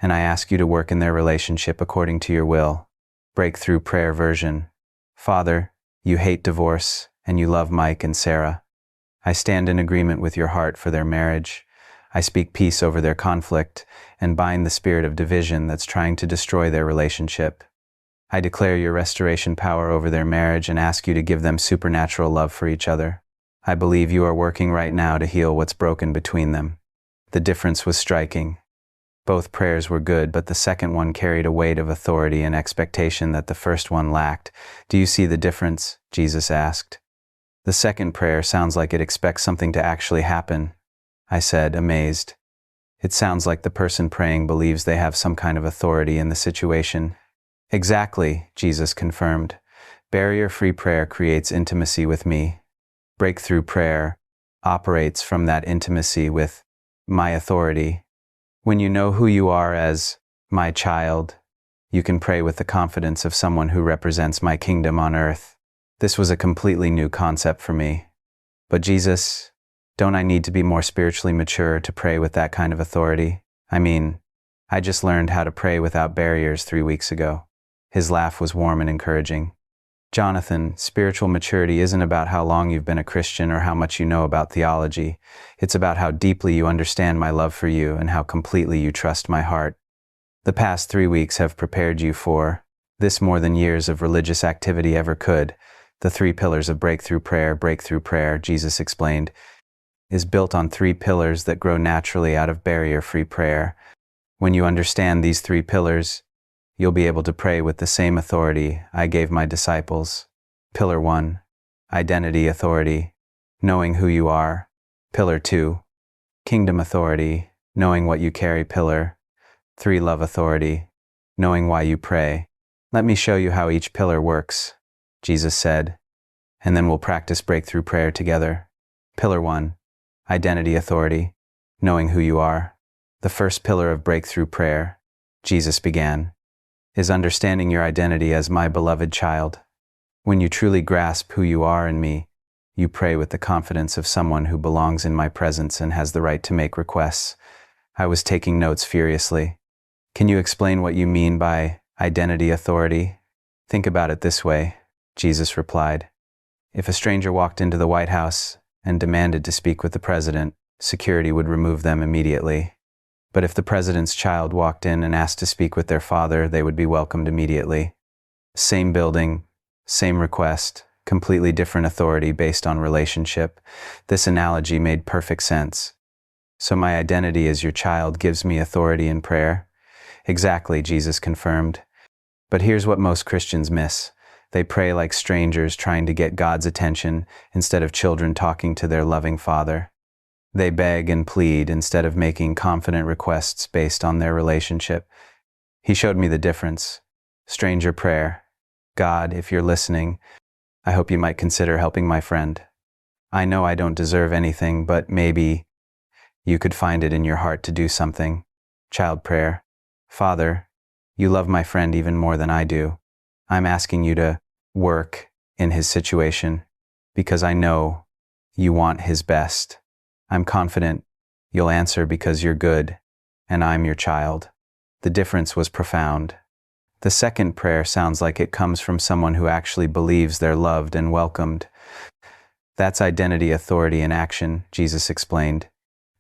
Speaker 1: And I ask you to work in their relationship according to your will. Breakthrough prayer version. Father, you hate divorce, and you love Mike and Sarah. I stand in agreement with your heart for their marriage. I speak peace over their conflict and bind the spirit of division that's trying to destroy their relationship. I declare your restoration power over their marriage and ask you to give them supernatural love for each other. I believe you are working right now to heal what's broken between them. The difference was striking. Both prayers were good, but the second one carried a weight of authority and expectation that the first one lacked. Do you see the difference? Jesus asked. The second prayer sounds like it expects something to actually happen, I said, amazed. It sounds like the person praying believes they have some kind of authority in the situation. Exactly, Jesus confirmed. Barrier-free prayer creates intimacy with me. Breakthrough prayer operates from that intimacy with my authority. When you know who you are as my child, you can pray with the confidence of someone who represents my kingdom on earth. This was a completely new concept for me. But Jesus, don't I need to be more spiritually mature to pray with that kind of authority? I mean, I just learned how to pray without barriers 3 weeks ago. His laugh was warm and encouraging. Jonathan, spiritual maturity isn't about how long you've been a Christian or how much you know about theology. It's about how deeply you understand my love for you and how completely you trust my heart. The past 3 weeks have prepared you for this more than years of religious activity ever could. The 3 pillars of breakthrough prayer, Jesus explained, is built on 3 pillars that grow naturally out of barrier-free prayer. When you understand these 3 pillars, you'll be able to pray with the same authority I gave my disciples. Pillar 1, identity authority, knowing who you are. Pillar 2, kingdom authority, knowing what you carry. Pillar 3, love authority, knowing why you pray. Let me show you how each pillar works, Jesus said, and then we'll practice breakthrough prayer together. Pillar 1, identity authority, knowing who you are. The first pillar of breakthrough prayer, Jesus began, is understanding your identity as my beloved child. When you truly grasp who you are in me, you pray with the confidence of someone who belongs in my presence and has the right to make requests. I was taking notes furiously. Can you explain what you mean by identity authority? Think about it this way, Jesus replied. If a stranger walked into the White House and demanded to speak with the president, security would remove them immediately. But if the president's child walked in and asked to speak with their father, they would be welcomed immediately. Same building, same request, completely different authority based on relationship. This analogy made perfect sense. So my identity as your child gives me authority in prayer? Exactly, Jesus confirmed. But here's what most Christians miss. They pray like strangers trying to get God's attention instead of children talking to their loving Father. They beg and plead instead of making confident requests based on their relationship. He showed me the difference. Stranger prayer. God, if you're listening, I hope you might consider helping my friend. I know I don't deserve anything, but maybe you could find it in your heart to do something. Child prayer. Father, you love my friend even more than I do. I'm asking you to work in his situation because I know you want his best. I'm confident you'll answer because you're good and I'm your child. The difference was profound. The second prayer sounds like it comes from someone who actually believes they're loved and welcomed. That's identity authority in action, Jesus explained.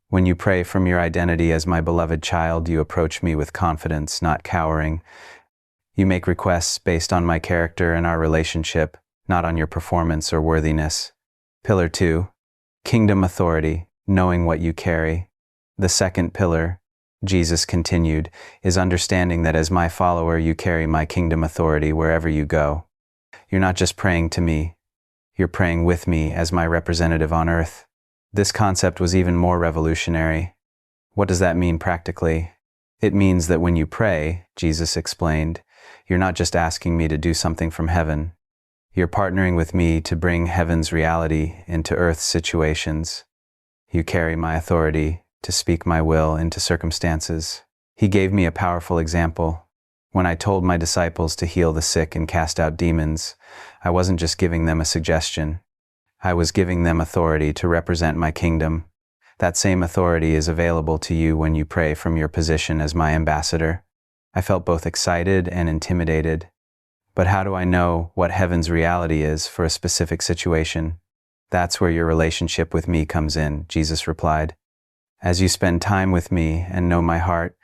Speaker 1: When you pray from your identity as my beloved child, you approach me with confidence, not cowering. You make requests based on my character and our relationship, not on your performance or worthiness. Pillar 2, kingdom authority, knowing what you carry. The second pillar, Jesus continued, is understanding that as my follower you carry my kingdom authority wherever you go. You're not just praying to me, you're praying with me as my representative on earth. This concept was even more revolutionary. What does that mean practically? It means that when you pray, Jesus explained, You're not just asking me to do something from heaven. You're partnering with me to bring heaven's reality into earth's situations. You carry my authority to speak my will into circumstances. He gave me a powerful example. When I told my disciples to heal the sick and cast out demons, I wasn't just giving them a suggestion. I was giving them authority to represent my kingdom. That same authority is available to you when you pray from your position as my ambassador. I felt both excited and intimidated. But how do I know what heaven's reality is for a specific situation? That's where your relationship with me comes in, Jesus replied. As you spend time with me and know my heart,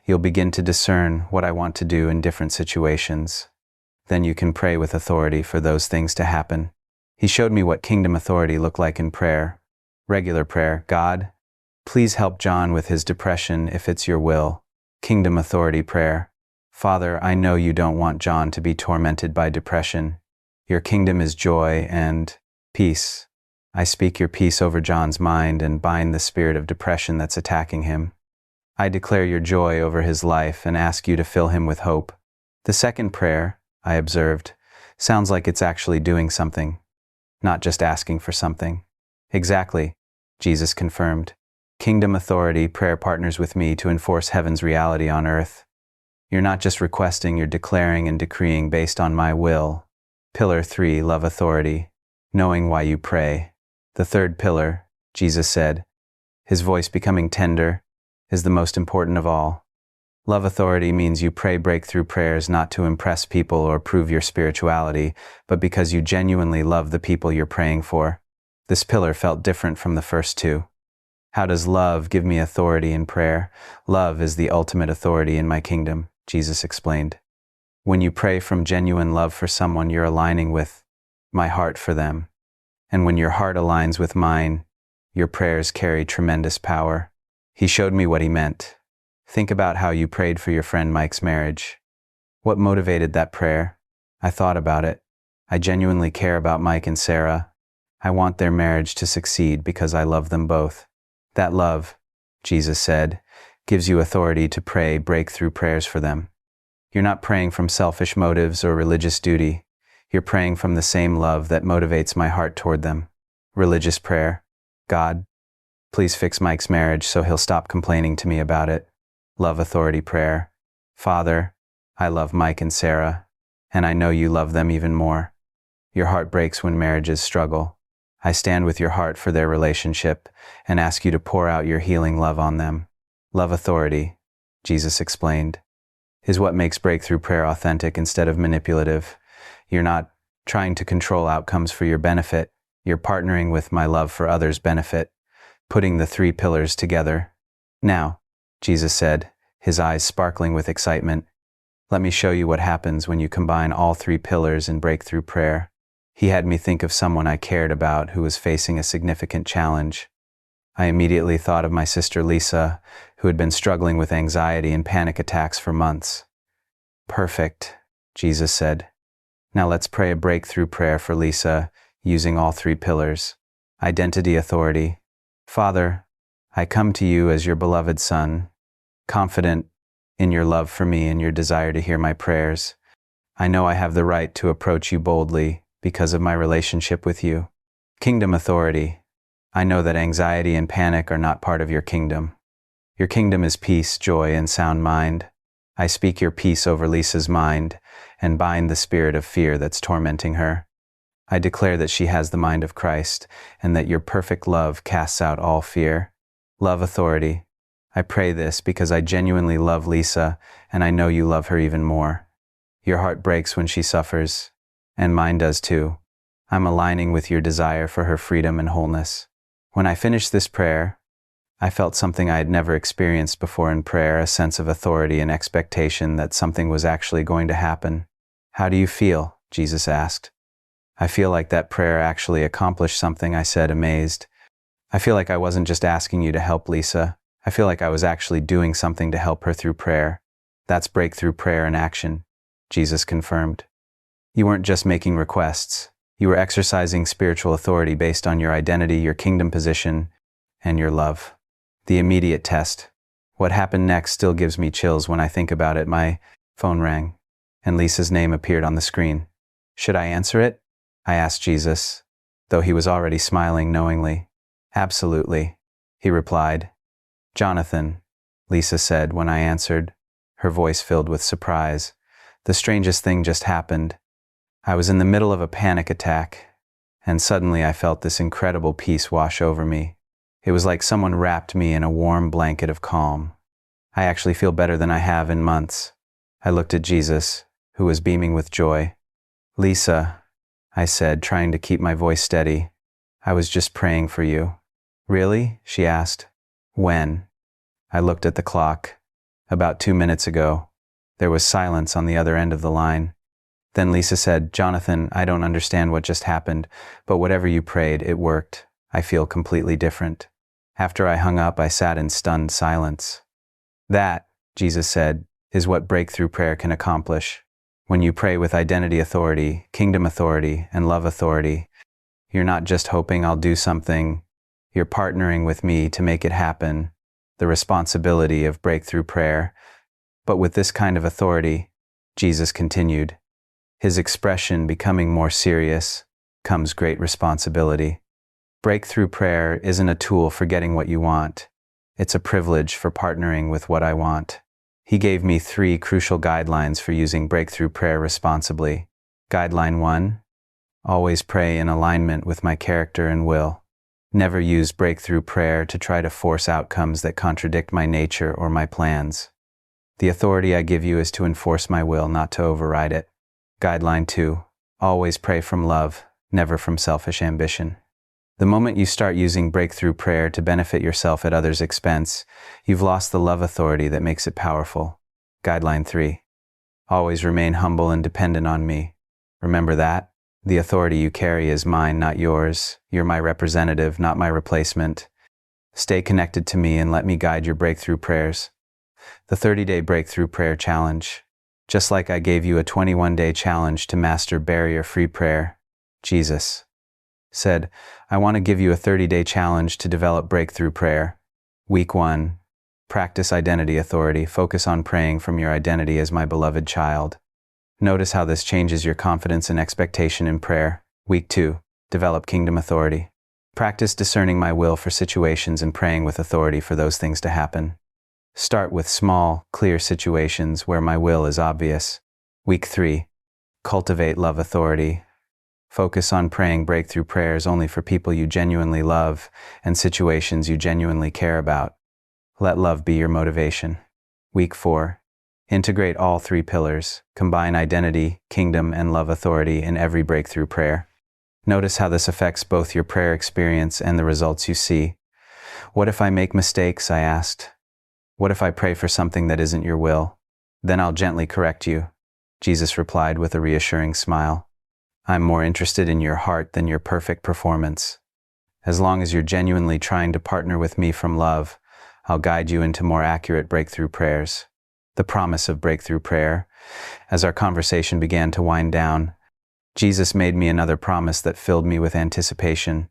Speaker 1: you'll begin to discern what I want to do in different situations. Then you can pray with authority for those things to happen. He showed me what kingdom authority looked like in prayer. Regular prayer: God, please help John with his depression if it's your will. Kingdom authority prayer: Father, I know you don't want John to be tormented by depression. Your kingdom is joy and peace. I speak your peace over John's mind and bind the spirit of depression that's attacking him. I declare your joy over his life and ask you to fill him with hope. The second prayer, I observed, sounds like it's actually doing something, not just asking for something. Exactly, Jesus confirmed. Kingdom authority prayer partners with me to enforce heaven's reality on earth. You're not just requesting, you're declaring and decreeing based on my will. Pillar 3, love authority, knowing why you pray. The third pillar, Jesus said, his voice becoming tender, is the most important of all. Love authority means you pray breakthrough prayers not to impress people or prove your spirituality, but because you genuinely love the people you're praying for. This pillar felt different from the first two. How does love give me authority in prayer? Love is the ultimate authority in my kingdom, Jesus explained. When you pray from genuine love for someone, you're aligning with my heart for them. And when your heart aligns with mine, your prayers carry tremendous power. He showed me what he meant. Think about how you prayed for your friend Mike's marriage. What motivated that prayer? I thought about it. I genuinely care about Mike and Sarah. I want their marriage to succeed because I love them both. That love, Jesus said, gives you authority to pray breakthrough prayers for them. You're not praying from selfish motives or religious duty. You're praying from the same love that motivates my heart toward them. Religious prayer: God, please fix Mike's marriage so he'll stop complaining to me about it. Love authority prayer: Father, I love Mike and Sarah, and I know you love them even more. Your heart breaks when marriages struggle. I stand with your heart for their relationship and ask you to pour out your healing love on them. Love authority, Jesus explained, is what makes breakthrough prayer authentic instead of manipulative. You're not trying to control outcomes for your benefit. You're partnering with my love for others' benefit, putting the three pillars together. Now, Jesus said, his eyes sparkling with excitement, let me show you what happens when you combine all three pillars in breakthrough prayer. He had me think of someone I cared about who was facing a significant challenge. I immediately thought of my sister Lisa, who had been struggling with anxiety and panic attacks for months. Perfect, Jesus said. Now let's pray a breakthrough prayer for Lisa, using all three pillars. Identity authority. Father, I come to you as your beloved son, confident in your love for me and your desire to hear my prayers. I know I have the right to approach you boldly because of my relationship with you. Kingdom authority. I know that anxiety and panic are not part of your kingdom. Your kingdom is peace, joy, and sound mind. I speak your peace over Lisa's mind and bind the spirit of fear that's tormenting her. I declare that she has the mind of Christ and that your perfect love casts out all fear. Love authority. I pray this because I genuinely love Lisa and I know you love her even more. Your heart breaks when she suffers, and mine does too. I'm aligning with your desire for her freedom and wholeness. When I finished this prayer, I felt something I had never experienced before in prayer, a sense of authority and expectation that something was actually going to happen. How do you feel? Jesus asked. I feel like that prayer actually accomplished something, I said, amazed. I feel like I wasn't just asking you to help Lisa. I feel like I was actually doing something to help her through prayer. That's breakthrough prayer in action, Jesus confirmed. You weren't just making requests. You were exercising spiritual authority based on your identity, your kingdom position, and your love. The immediate test. What happened next still gives me chills when I think about it. My phone rang. and Lisa's name appeared on the screen. Should I answer it? I asked Jesus, though he was already smiling knowingly. Absolutely, he replied. Jonathan, Lisa said when I answered, her voice filled with surprise. The strangest thing just happened. I was in the middle of a panic attack, and suddenly I felt this incredible peace wash over me. It was like someone wrapped me in a warm blanket of calm. I actually feel better than I have in months. I looked at Jesus, who was beaming with joy. Lisa, I said, trying to keep my voice steady, I was just praying for you. Really? She asked. When? I looked at the clock. About 2 minutes ago. There was silence on the other end of the line. Then Lisa said, Jonathan, I don't understand what just happened, but whatever you prayed, it worked. I feel completely different. After I hung up, I sat in stunned silence. That, Jesus said, is what breakthrough prayer can accomplish. When you pray with identity authority, kingdom authority, and love authority, you're not just hoping I'll do something, you're partnering with me to make it happen, the responsibility of breakthrough prayer. But with this kind of authority, Jesus continued, his expression becoming more serious, comes great responsibility. Breakthrough prayer isn't a tool for getting what you want. It's a privilege for partnering with what I want. He gave me 3 crucial guidelines for using breakthrough prayer responsibly. Guideline 1, always pray in alignment with my character and will. Never use breakthrough prayer to try to force outcomes that contradict my nature or my plans. The authority I give you is to enforce my will, not to override it. Guideline 2, always pray from love, never from selfish ambition. The moment you start using breakthrough prayer to benefit yourself at others' expense, you've lost the love authority that makes it powerful. Guideline 3. Always remain humble and dependent on me. Remember that? The authority you carry is mine, not yours. You're my representative, not my replacement. Stay connected to me and let me guide your breakthrough prayers. The 30-day breakthrough prayer challenge. Just like I gave you a 21-day challenge to master barrier-free prayer, Jesus said, I want to give you a 30-day challenge to develop breakthrough prayer. Week 1, practice identity authority. Focus on praying from your identity as my beloved child. Notice how this changes your confidence and expectation in prayer. Week 2, develop kingdom authority. Practice discerning my will for situations and praying with authority for those things to happen. Start with small, clear situations where my will is obvious. Week 3, cultivate love authority. Focus on praying breakthrough prayers only for people you genuinely love and situations you genuinely care about. Let love be your motivation. Week 4. Integrate all 3 pillars. Combine identity, kingdom, and love authority in every breakthrough prayer. Notice how this affects both your prayer experience and the results you see. What if I make mistakes? I asked. What if I pray for something that isn't your will? Then I'll gently correct you. Jesus replied with a reassuring smile. I'm more interested in your heart than your perfect performance. As long as you're genuinely trying to partner with me from love, I'll guide you into more accurate breakthrough prayers. The promise of breakthrough prayer. As our conversation began to wind down, Jesus made me another promise that filled me with anticipation.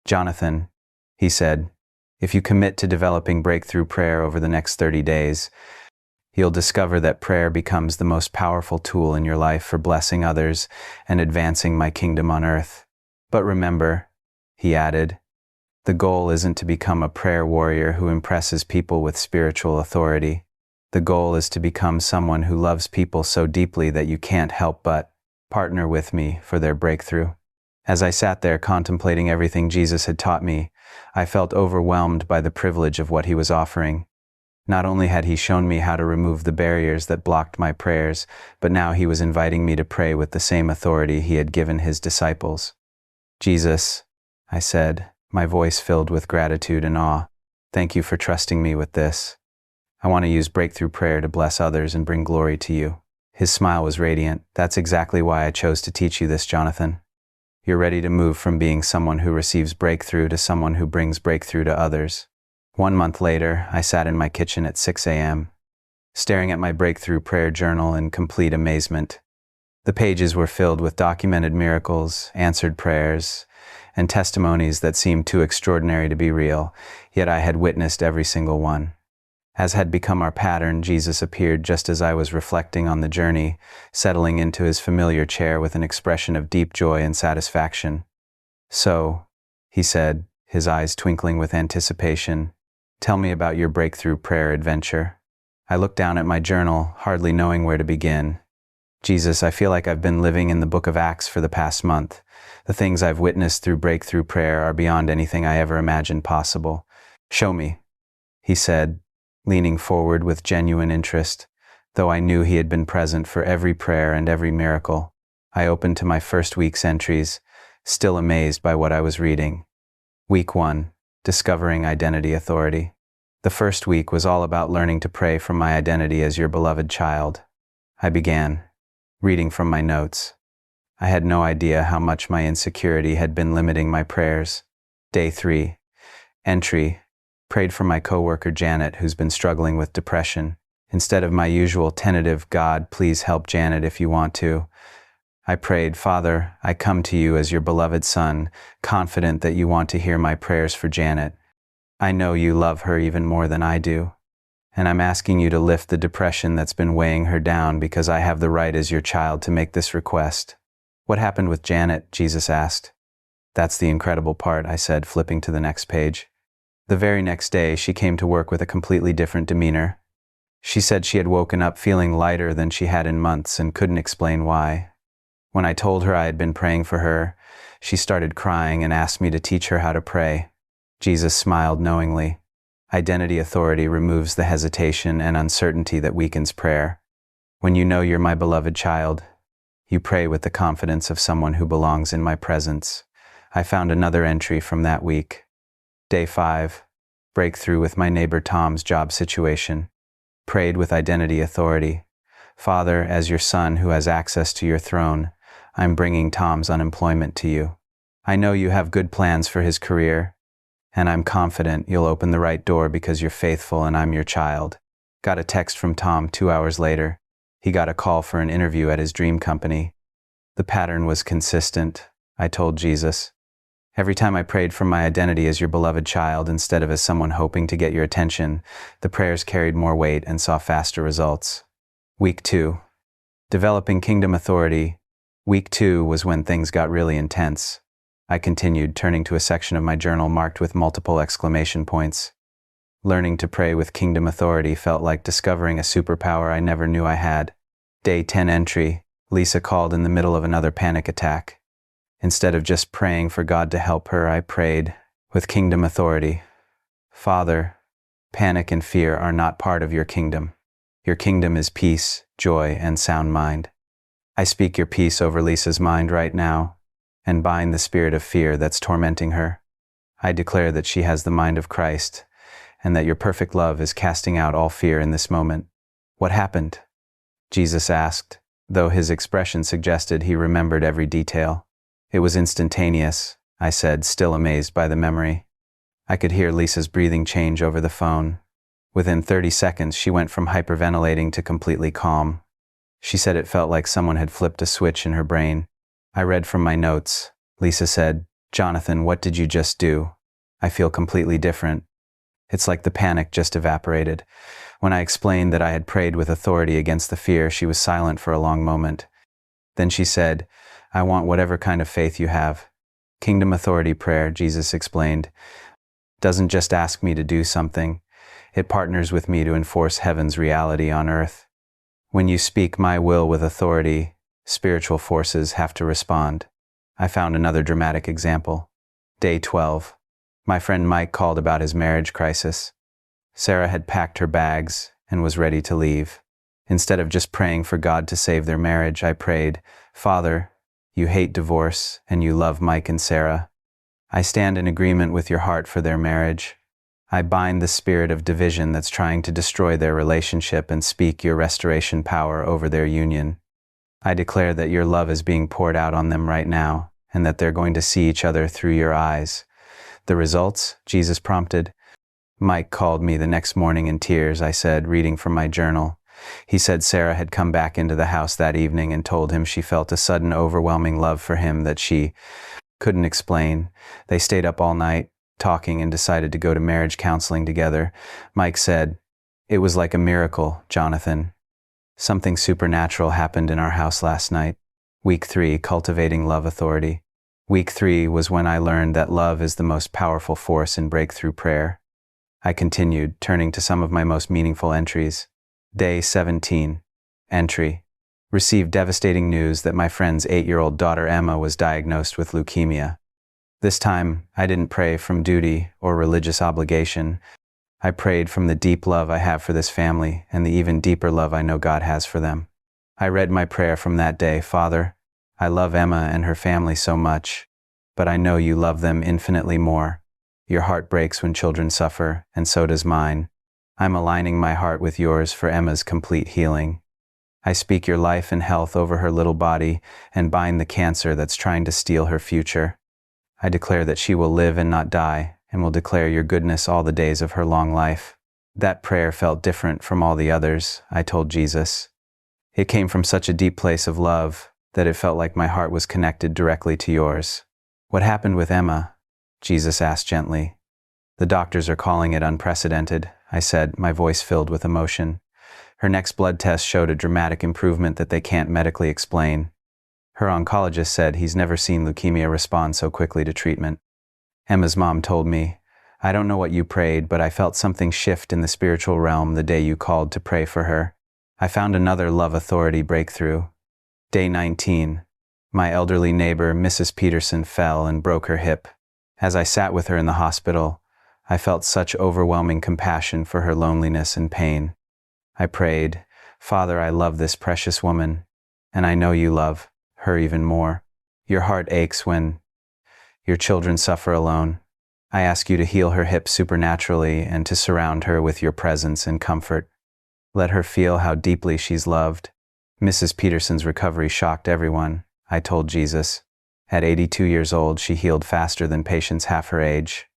Speaker 1: Jonathan, he said, if you commit to developing breakthrough prayer over the next 30 days, you'll discover that prayer becomes the most powerful tool in your life for blessing others and advancing my kingdom on earth. But remember, he added, the goal isn't to become a prayer warrior who impresses people with spiritual authority. The goal is to become someone who loves people so deeply that you can't help but partner with me for their breakthrough. As I sat there contemplating everything Jesus had taught me, I felt overwhelmed by the privilege of what he was offering. Not only had he shown me how to remove the barriers that blocked my prayers, but now he was inviting me to pray with the same authority he had given his disciples. Jesus, I said, my voice filled with gratitude and awe, thank you for trusting me with this. I want to use breakthrough prayer to bless others and bring glory to you. His smile was radiant. That's exactly why I chose to teach you this, Jonathan. You're ready to move from being someone who receives breakthrough to someone who brings breakthrough to others. 1 month later, I sat in my kitchen at 6 a.m., staring at my breakthrough prayer journal in complete amazement. The pages were filled with documented miracles, answered prayers, and testimonies that seemed too extraordinary to be real, yet I had witnessed every single one. As had become our pattern, Jesus appeared just as I was reflecting on the journey, settling into his familiar chair with an expression of deep joy and satisfaction. "So," he said, his eyes twinkling with anticipation, "tell me about your breakthrough prayer adventure." I looked down at my journal, hardly knowing where to begin. "Jesus, I feel like I've been living in the book of Acts for the past month. The things I've witnessed through breakthrough prayer are beyond anything I ever imagined possible. Show me," he said, leaning forward with genuine interest, though I knew he had been present for every prayer and every miracle. I opened to my first week's entries, still amazed by what I was reading. Week 1, Discovering Identity Authority. The first week was all about learning to pray from my identity as your beloved child. I began, reading from my notes. I had no idea how much my insecurity had been limiting my prayers. Day 3, Entry. Prayed for my coworker Janet, who's been struggling with depression. Instead of my usual tentative, "God, please help Janet if you want to," I prayed, "Father, I come to you as your beloved son, confident that you want to hear my prayers for Janet. I know you love her even more than I do, and I'm asking you to lift the depression that's been weighing her down because I have the right as your child to make this request." "What happened with Janet?" Jesus asked. "That's the incredible part," I said, flipping to the next page. The very next day, she came to work with a completely different demeanor. She said she had woken up feeling lighter than she had in months and couldn't explain why. When I told her I had been praying for her, she started crying and asked me to teach her how to pray. Jesus smiled knowingly. Identity authority removes the hesitation and uncertainty that weakens prayer. When you know you're my beloved child, you pray with the confidence of someone who belongs in my presence. I found another entry from that week. Day 5, Breakthrough with my neighbor Tom's job situation. Prayed with identity authority. "Father, as your son who has access to your throne, I'm bringing Tom's unemployment to you. I know you have good plans for his career, and I'm confident you'll open the right door because you're faithful and I'm your child." Got a text from Tom 2 hours later. He got a call for an interview at his dream company. The pattern was consistent, I told Jesus. Every time I prayed from my identity as your beloved child instead of as someone hoping to get your attention, the prayers carried more weight and saw faster results. Week 2. Developing Kingdom Authority. Week 2 was when things got really intense. I continued, turning to a section of my journal marked with multiple exclamation points. Learning to pray with Kingdom Authority felt like discovering a superpower I never knew I had. Day 10 Entry. Lisa called in the middle of another panic attack. Instead of just praying for God to help her, I prayed with Kingdom Authority. "Father, panic and fear are not part of your kingdom. Your kingdom is peace, joy, and sound mind. I speak your peace over Lisa's mind right now and bind the spirit of fear that's tormenting her. I declare that she has the mind of Christ and that your perfect love is casting out all fear in this moment." "What happened?" Jesus asked, though his expression suggested he remembered every detail. "It was instantaneous," I said, still amazed by the memory. I could hear Lisa's breathing change over the phone. Within 30 seconds, she went from hyperventilating to completely calm. She said it felt like someone had flipped a switch in her brain. I read from my notes. Lisa said, "Jonathan, what did you just do? I feel completely different." It's like the panic just evaporated. When I explained that I had prayed with authority against the fear, she was silent for a long moment. Then she said, "I want whatever kind of faith you have." Kingdom Authority prayer, Jesus explained, doesn't just ask me to do something. It partners with me to enforce heaven's reality on earth. When you speak my will with authority, spiritual forces have to respond. I found another dramatic example. Day 12. My friend Mike called about his marriage crisis. Sarah had packed her bags and was ready to leave. Instead of just praying for God to save their marriage, I prayed, "Father, you hate divorce and you love Mike and Sarah. I stand in agreement with your heart for their marriage. I bind the spirit of division that's trying to destroy their relationship and speak your restoration power over their union. I declare that your love is being poured out on them right now and that they're going to see each other through your eyes." "The results?" Jesus prompted. "Mike called me the next morning in tears," I said, reading from my journal. He said Sarah had come back into the house that evening and told him she felt a sudden overwhelming love for him that she couldn't explain. They stayed up all night, talking, and decided to go to marriage counseling together. Mike said, It was like a miracle, Jonathan. Something supernatural happened in our house last night. Week 3, Cultivating Love Authority. Week 3 was when I learned that love is the most powerful force in breakthrough prayer. I continued, turning to some of my most meaningful entries. Day 17. Entry. Received devastating news that my friend's 8-year-old daughter Emma was diagnosed with leukemia. This time, I didn't pray from duty or religious obligation. I prayed from the deep love I have for this family and the even deeper love I know God has for them. I read my prayer from that day. Father, I love Emma and her family so much, but I know you love them infinitely more. Your heart breaks when children suffer, and so does mine. I'm aligning my heart with yours for Emma's complete healing. I speak your life and health over her little body and bind the cancer that's trying to steal her future. I declare that she will live and not die, and will declare your goodness all the days of her long life. That prayer felt different from all the others, I told Jesus. It came from such a deep place of love that it felt like my heart was connected directly to yours. What happened with Emma? Jesus asked gently. The doctors are calling it unprecedented, I said, my voice filled with emotion. Her next blood test showed a dramatic improvement that they can't medically explain. Her oncologist said he's never seen leukemia respond so quickly to treatment. Emma's mom told me, I don't know what you prayed, but I felt something shift in the spiritual realm the day you called to pray for her. I found another love authority breakthrough. Day 19. My elderly neighbor, Mrs. Peterson, fell and broke her hip. As I sat with her in the hospital, I felt such overwhelming compassion for her loneliness and pain. I prayed, Father, I love this precious woman, and I know you love her even more. Your heart aches when your children suffer alone. I ask you to heal her hip supernaturally and to surround her with your presence and comfort. Let her feel how deeply she's loved. Mrs. Peterson's recovery shocked everyone, I told Jesus. At 82 years old, she healed faster than patients half her age.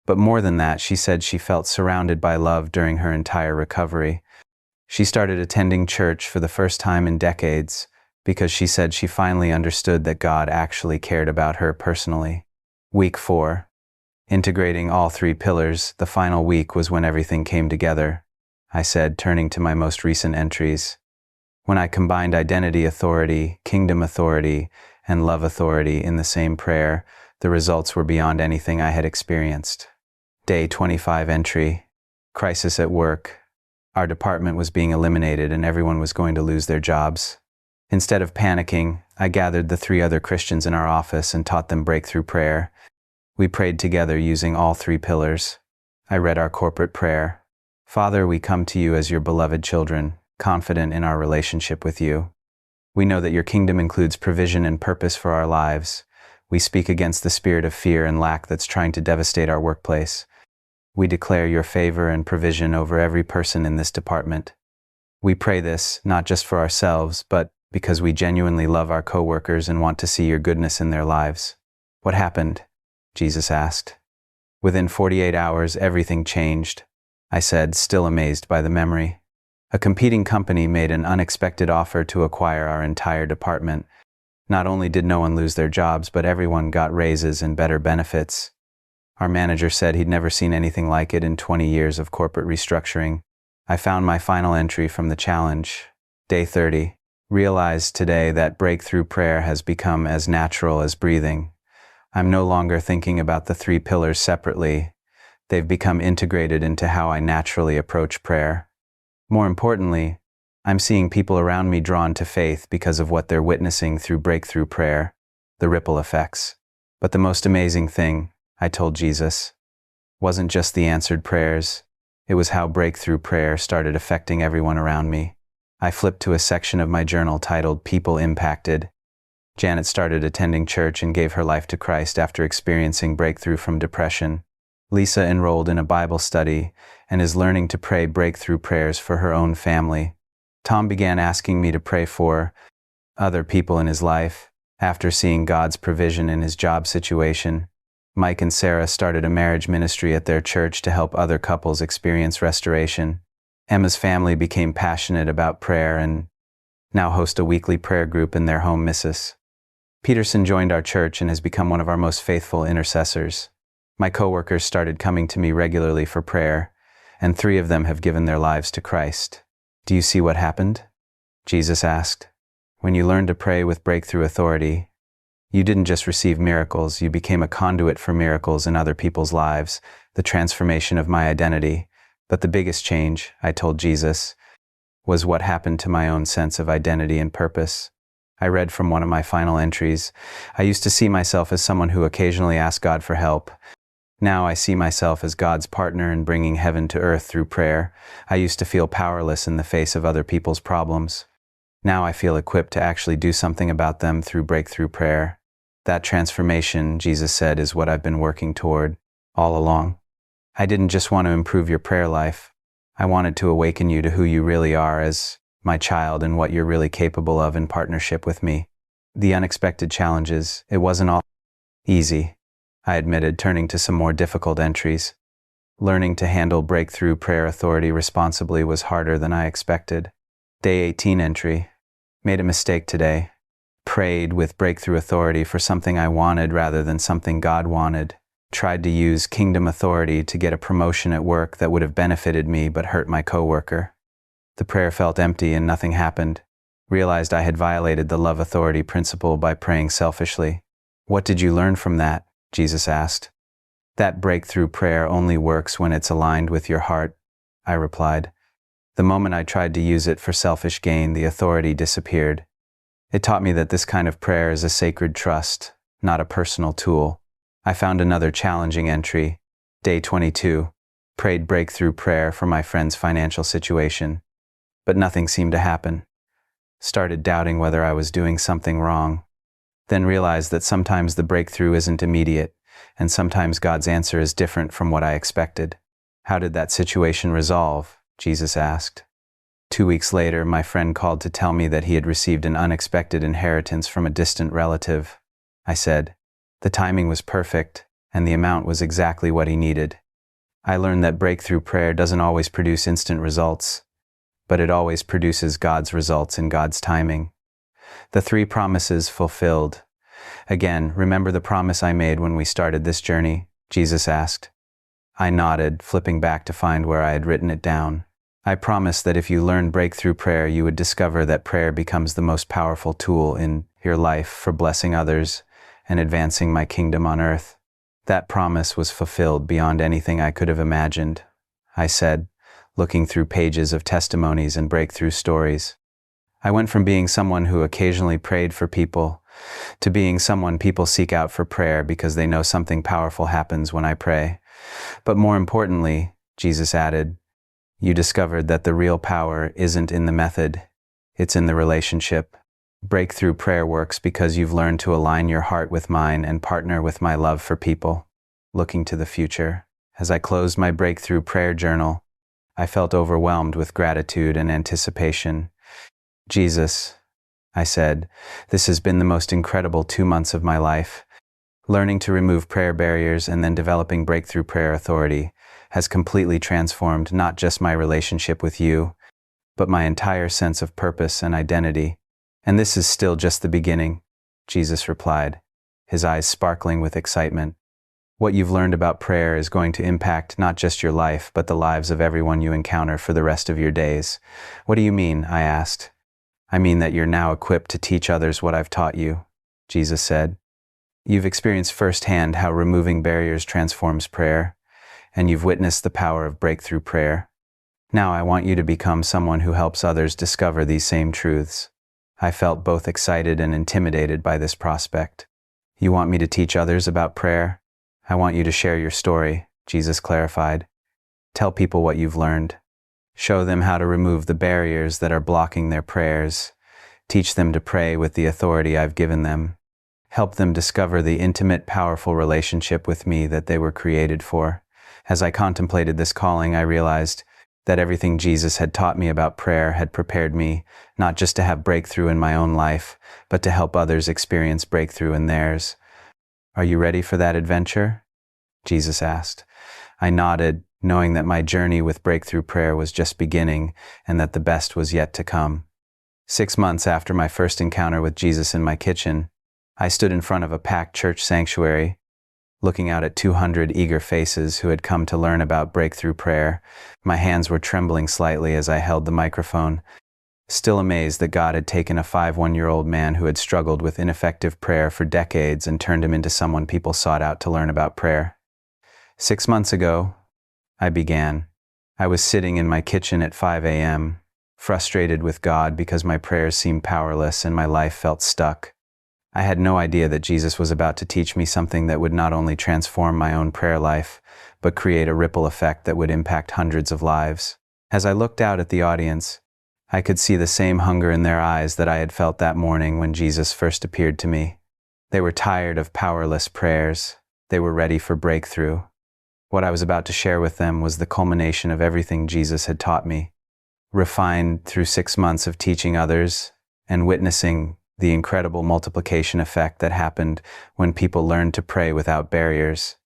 Speaker 1: But more than that, she said she felt surrounded by love during her entire recovery. She started attending church for the first time in decades because she said she finally understood that God actually cared about her personally. Week 4. Integrating all 3 pillars, the final week was when everything came together, I said, turning to my most recent entries. When I combined identity authority, kingdom authority, and love authority in the same prayer, the results were beyond anything I had experienced. Day 25 entry. Crisis at work. Our department was being eliminated and everyone was going to lose their jobs. Instead of panicking, I gathered the 3 other Christians in our office and taught them breakthrough prayer. We prayed together using all 3 pillars. I read our corporate prayer. Father, we come to you as your beloved children, confident in our relationship with you. We know that your kingdom includes provision and purpose for our lives. We speak against the spirit of fear and lack that's trying to devastate our workplace. We declare your favor and provision over every person in this department. We pray this not just for ourselves, but because we genuinely love our coworkers and want to see your goodness in their lives. What happened? Jesus asked. Within 48 hours, everything changed, I said, still amazed by the memory. A competing company made an unexpected offer to acquire our entire department. Not only did no one lose their jobs, but everyone got raises and better benefits. Our manager said he'd never seen anything like it in 20 years of corporate restructuring. I found my final entry from the challenge. Day 30. Realized today that breakthrough prayer has become as natural as breathing. I'm no longer thinking about the 3 pillars separately. They've become integrated into how I naturally approach prayer. More importantly, I'm seeing people around me drawn to faith because of what they're witnessing through breakthrough prayer, the ripple effects. But the most amazing thing, I told Jesus, wasn't just the answered prayers. It was how breakthrough prayer started affecting everyone around me. I flipped to a section of my journal titled People Impacted. Janet started attending church and gave her life to Christ after experiencing breakthrough from depression. Lisa enrolled in a Bible study and is learning to pray breakthrough prayers for her own family. Tom began asking me to pray for other people in his life after seeing God's provision in his job situation. Mike and Sarah started a marriage ministry at their church to help other couples experience restoration. Emma's family became passionate about prayer and now host a weekly prayer group in their home. Mrs. Peterson joined our church and has become one of our most faithful intercessors. My coworkers started coming to me regularly for prayer, and 3 of them have given their lives to Christ. Do you see what happened? Jesus asked. When you learned to pray with breakthrough authority, you didn't just receive miracles, you became a conduit for miracles in other people's lives, the transformation of my identity. But the biggest change, I told Jesus, was what happened to my own sense of identity and purpose. I read from one of my final entries. I used to see myself as someone who occasionally asked God for help. Now I see myself as God's partner in bringing heaven to earth through prayer. I used to feel powerless in the face of other people's problems. Now I feel equipped to actually do something about them through breakthrough prayer. That transformation, Jesus said, is what I've been working toward all along. I didn't just want to improve your prayer life. I wanted to awaken you to who you really are as my child and what you're really capable of in partnership with me. The unexpected challenges, it wasn't all easy, I admitted, turning to some more difficult entries. Learning to handle breakthrough prayer authority responsibly was harder than I expected. Day 18 entry. Made a mistake today. Prayed with breakthrough authority for something I wanted rather than something God wanted. Tried to use kingdom authority to get a promotion at work that would have benefited me but hurt my coworker. The prayer felt empty and nothing happened. Realized I had violated the love authority principle by praying selfishly. What did you learn from that? Jesus asked. That breakthrough prayer only works when it's aligned with your heart, I replied. The moment I tried to use it for selfish gain, the authority disappeared. It taught me that this kind of prayer is a sacred trust, not a personal tool. I found another challenging entry. Day 22. Prayed breakthrough prayer for my friend's financial situation. But nothing seemed to happen. Started doubting whether I was doing something wrong. Then realized that sometimes the breakthrough isn't immediate, and sometimes God's answer is different from what I expected. How did that situation resolve? Jesus asked. 2 weeks later, my friend called to tell me that he had received an unexpected inheritance from a distant relative. I said, the timing was perfect, and the amount was exactly what he needed. I learned that breakthrough prayer doesn't always produce instant results, but it always produces God's results in God's timing. The 3 promises fulfilled. Again, remember the promise I made when we started this journey? Jesus asked. I nodded, flipping back to find where I had written it down. I promised that if you learn breakthrough prayer, you would discover that prayer becomes the most powerful tool in your life for blessing others and advancing my kingdom on earth. That promise was fulfilled beyond anything I could have imagined, I said, looking through pages of testimonies and breakthrough stories. I went from being someone who occasionally prayed for people to being someone people seek out for prayer because they know something powerful happens when I pray. But more importantly, Jesus added, you discovered that the real power isn't in the method, it's in the relationship. Breakthrough prayer works because you've learned to align your heart with mine and partner with my love for people. Looking to the future, as I closed my breakthrough prayer journal, I felt overwhelmed with gratitude and anticipation. Jesus, I said, this has been the most incredible 2 months of my life. Learning to remove prayer barriers and then developing breakthrough prayer authority has completely transformed not just my relationship with you, but my entire sense of purpose and identity. And this is still just the beginning, Jesus replied, his eyes sparkling with excitement. What you've learned about prayer is going to impact not just your life, but the lives of everyone you encounter for the rest of your days. What do you mean? I asked. I mean that you're now equipped to teach others what I've taught you, Jesus said. You've experienced firsthand how removing barriers transforms prayer, and you've witnessed the power of breakthrough prayer. Now I want you to become someone who helps others discover these same truths. I felt both excited and intimidated by this prospect. You want me to teach others about prayer? I want you to share your story, Jesus clarified. Tell people what you've learned. Show them how to remove the barriers that are blocking their prayers. Teach them to pray with the authority I've given them. Help them discover the intimate, powerful relationship with me that they were created for. As I contemplated this calling, I realized that everything Jesus had taught me about prayer had prepared me not just to have breakthrough in my own life, but to help others experience breakthrough in theirs. Are you ready for that adventure? Jesus asked. I nodded, knowing that my journey with breakthrough prayer was just beginning and that the best was yet to come. 6 months after my first encounter with Jesus in my kitchen, I stood in front of a packed church sanctuary, looking out at 200 eager faces who had come to learn about breakthrough prayer. My hands were trembling slightly as I held the microphone, still amazed that God had taken a 51-year-old man who had struggled with ineffective prayer for decades and turned him into someone people sought out to learn about prayer. 6 months ago, I began. I was sitting in my kitchen at 5 a.m., frustrated with God because my prayers seemed powerless and my life felt stuck. I had no idea that Jesus was about to teach me something that would not only transform my own prayer life, but create a ripple effect that would impact hundreds of lives. As I looked out at the audience, I could see the same hunger in their eyes that I had felt that morning when Jesus first appeared to me. They were tired of powerless prayers. They were ready for breakthrough. What I was about to share with them was the culmination of everything Jesus had taught me, refined through 6 months of teaching others and witnessing the incredible multiplication effect that happened when people learned to pray without barriers.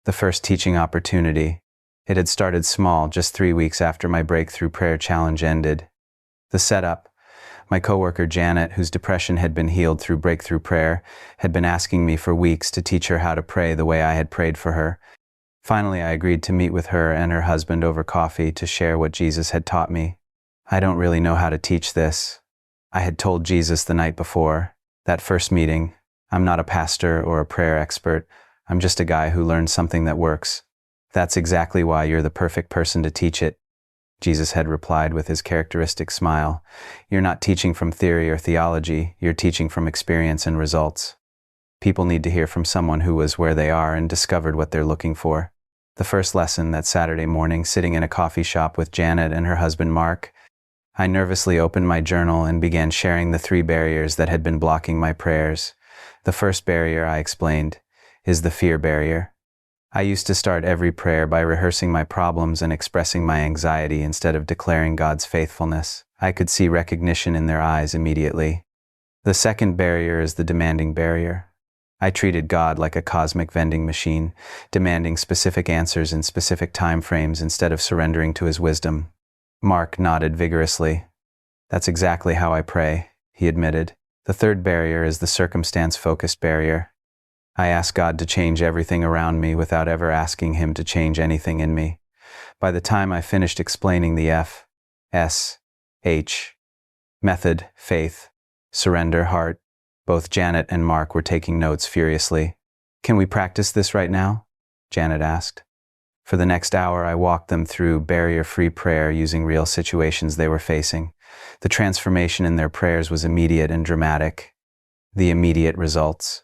Speaker 1: The first teaching opportunity. It had started small, just 3 weeks after my breakthrough prayer challenge ended. The setup. My coworker Janet, whose depression had been healed through breakthrough prayer, had been asking me for weeks to teach her how to pray the way I had prayed for her. Finally, I agreed to meet with her and her husband over coffee to share what Jesus had taught me. I don't really know how to teach this. I had told Jesus the night before, that first meeting, I'm not a pastor or a prayer expert. I'm just a guy who learned something that works. That's exactly why you're the perfect person to teach it, Jesus had replied with his characteristic smile. You're not teaching from theory or theology, you're teaching from experience and results. People need to hear from someone who was where they are and discovered what they're looking for. The first lesson that Saturday morning, sitting in a coffee shop with Janet and her husband Mark, I nervously opened my journal and began sharing the 3 barriers that had been blocking my prayers. The first barrier, I explained, is the fear barrier. I used to start every prayer by rehearsing my problems and expressing my anxiety instead of declaring God's faithfulness. I could see recognition in their eyes immediately. The second barrier is the demanding barrier. I treated God like a cosmic vending machine, demanding specific answers in specific time frames instead of surrendering to his wisdom. Mark nodded vigorously. That's exactly how I pray, he admitted. The third barrier is the circumstance-focused barrier. I ask God to change everything around me without ever asking him to change anything in me. By the time I finished explaining the F, S, H, method, faith, surrender, heart, both Janet and Mark were taking notes furiously. Can we practice this right now? Janet asked. For the next hour, I walked them through barrier-free prayer using real situations they were facing. The transformation in their prayers was immediate and dramatic. The immediate results.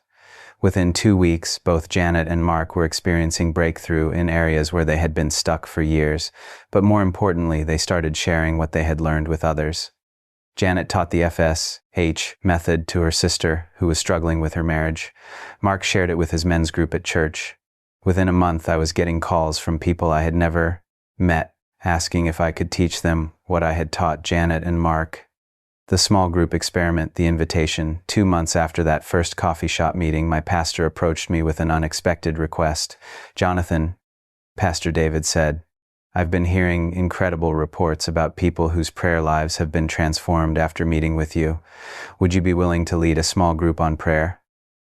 Speaker 1: Within 2 weeks, both Janet and Mark were experiencing breakthrough in areas where they had been stuck for years, but more importantly, they started sharing what they had learned with others. Janet taught the FSH method to her sister, who was struggling with her marriage. Mark shared it with his men's group at church. Within a month, I was getting calls from people I had never met, asking if I could teach them what I had taught Janet and Mark. The small group experiment, the invitation. 2 months after that first coffee shop meeting, my pastor approached me with an unexpected request. Jonathan, Pastor David said, I've been hearing incredible reports about people whose prayer lives have been transformed after meeting with you. Would you be willing to lead a small group on prayer?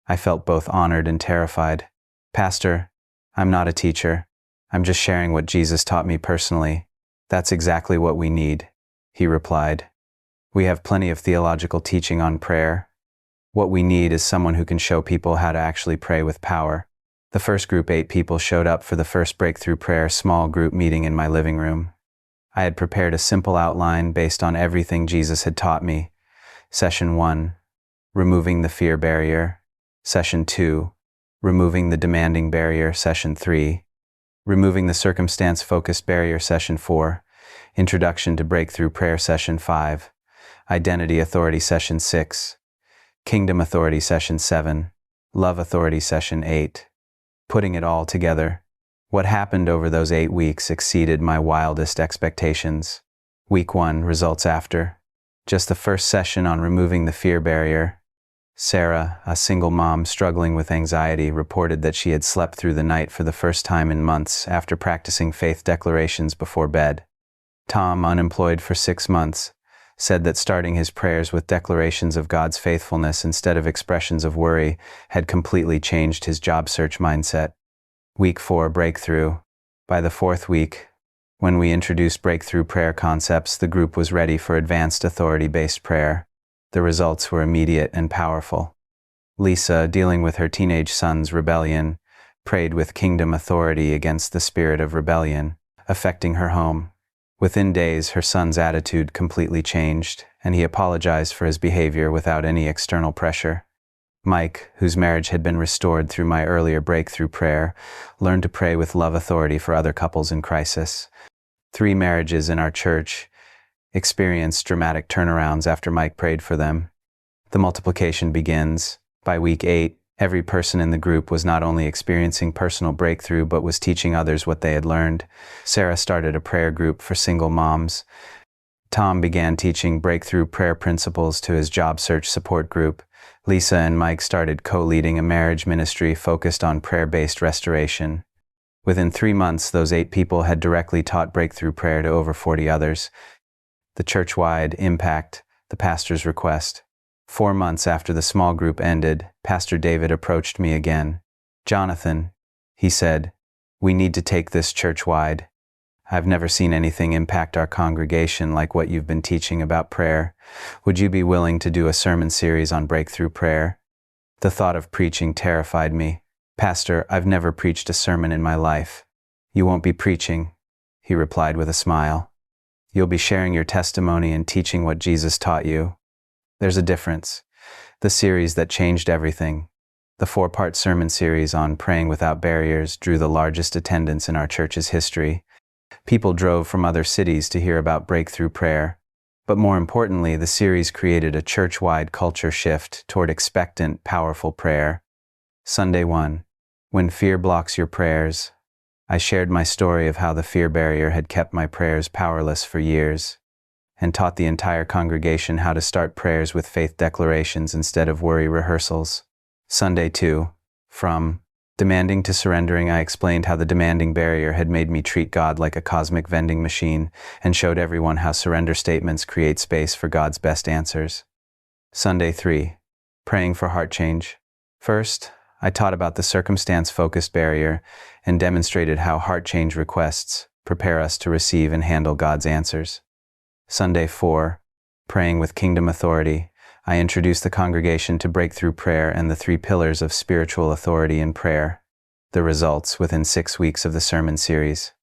Speaker 1: I felt both honored and terrified. Pastor, I'm not a teacher. I'm just sharing what Jesus taught me personally. That's exactly what we need, he replied. We have plenty of theological teaching on prayer. What we need is someone who can show people how to actually pray with power. The first group, 8 people, showed up for the first breakthrough prayer small group meeting in my living room. I had prepared a simple outline based on everything Jesus had taught me. Session 1, removing the fear barrier. Session 2, removing the demanding barrier. Session 3, removing the circumstance-focused barrier. Session 4, introduction to breakthrough prayer. Session 5, identity authority. Session 6, kingdom authority. Session 7, love authority. Session 8. Putting it all together, what happened over those 8 weeks exceeded my wildest expectations. Week 1, results after. Just the first session on removing the fear barrier. Sarah, a single mom struggling with anxiety, reported that she had slept through the night for the first time in months after practicing faith declarations before bed. Tom, unemployed for 6 months, said that starting his prayers with declarations of God's faithfulness instead of expressions of worry had completely changed his job search mindset. Week 4, breakthrough. By the 4th week, when we introduced breakthrough prayer concepts, the group was ready for advanced authority-based prayer. The results were immediate and powerful. Lisa, dealing with her teenage son's rebellion, prayed with kingdom authority against the spirit of rebellion, affecting her home. Within days, her son's attitude completely changed, and he apologized for his behavior without any external pressure. Mike, whose marriage had been restored through my earlier breakthrough prayer, learned to pray with love authority for other couples in crisis. 3 marriages in our church experienced dramatic turnarounds after Mike prayed for them. The multiplication begins. By week 8, every person in the group was not only experiencing personal breakthrough but was teaching others what they had learned. Sarah started a prayer group for single moms. Tom began teaching breakthrough prayer principles to his job search support group. Lisa and Mike started co-leading a marriage ministry focused on prayer-based restoration. Within 3 months, those 8 people had directly taught breakthrough prayer to over 40 others. The church-wide impact, the pastor's request. 4 months after the small group ended, Pastor David approached me again. "Jonathan," he said, "we need to take this church-wide. I've never seen anything impact our congregation like what you've been teaching about prayer. Would you be willing to do a sermon series on breakthrough prayer?" The thought of preaching terrified me. "Pastor, I've never preached a sermon in my life." "You won't be preaching," he replied with a smile. "You'll be sharing your testimony and teaching what Jesus taught you. There's a difference." The series that changed everything. The 4-part sermon series on praying without barriers drew the largest attendance in our church's history. People drove from other cities to hear about breakthrough prayer. But more importantly, the series created a church-wide culture shift toward expectant, powerful prayer. Sunday 1. When fear blocks your prayers. I shared my story of how the fear barrier had kept my prayers powerless for years, and taught the entire congregation how to start prayers with faith declarations instead of worry rehearsals. Sunday 2. From demanding to surrendering, I explained how the demanding barrier had made me treat God like a cosmic vending machine and showed everyone how surrender statements create space for God's best answers. Sunday 3. Praying for heart change. First, I taught about the circumstance-focused barrier and demonstrated how heart change requests prepare us to receive and handle God's answers. Sunday 4. Praying with kingdom authority. I introduced the congregation to breakthrough prayer and the 3 pillars of spiritual authority in prayer. The results within 6 weeks of the sermon series.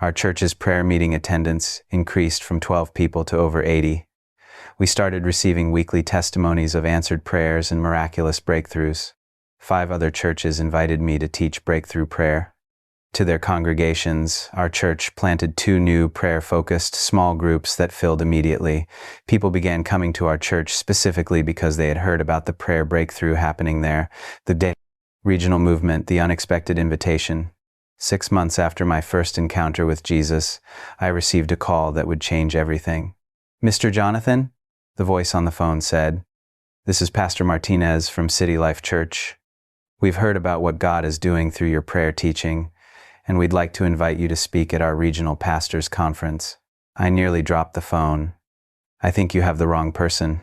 Speaker 1: Our church's prayer meeting attendance increased from 12 people to over 80. We started receiving weekly testimonies of answered prayers and miraculous breakthroughs. 5 other churches invited me to teach breakthrough prayer. To their congregations, our church planted 2 new prayer-focused small groups that filled immediately. People began coming to our church specifically because they had heard about the prayer breakthrough happening there. The day regional movement, the unexpected invitation. 6 months after my first encounter with Jesus, I received a call that would change everything. "Mr. Jonathan?" the voice on the phone said. "This is Pastor Martinez from City Life Church. We've heard about what God is doing through your prayer teaching, and we'd like to invite you to speak at our regional pastors' conference." I nearly dropped the phone. "I think you have the wrong person.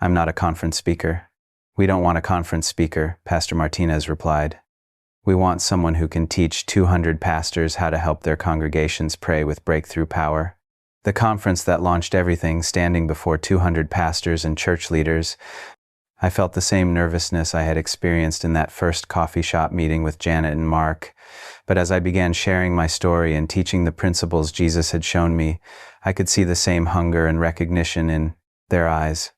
Speaker 1: I'm not a conference speaker." "We don't want a conference speaker," Pastor Martinez replied. "We want someone who can teach 200 pastors how to help their congregations pray with breakthrough power." The conference that launched everything, standing before 200 pastors and church leaders, I felt the same nervousness I had experienced in that first coffee shop meeting with Janet and Mark. But as I began sharing my story and teaching the principles Jesus had shown me, I could see the same hunger and recognition in their eyes.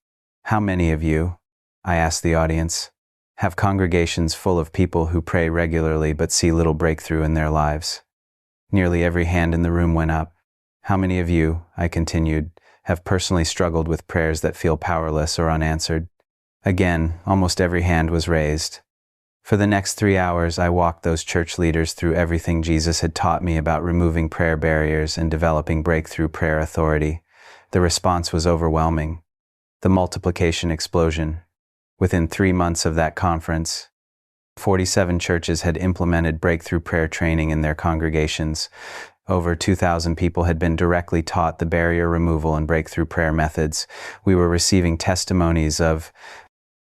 Speaker 1: "How many of you," I asked the audience, "have congregations full of people who pray regularly but see little breakthrough in their lives?" Nearly every hand in the room went up. "How many of you," I continued, "have personally struggled with prayers that feel powerless or unanswered?" Again, almost every hand was raised. For the next 3 hours, I walked those church leaders through everything Jesus had taught me about removing prayer barriers and developing breakthrough prayer authority. The response was overwhelming. The multiplication explosion. Within 3 months of that conference, 47 churches had implemented breakthrough prayer training in their congregations. Over 2,000 people had been directly taught the barrier removal and breakthrough prayer methods. We were receiving testimonies of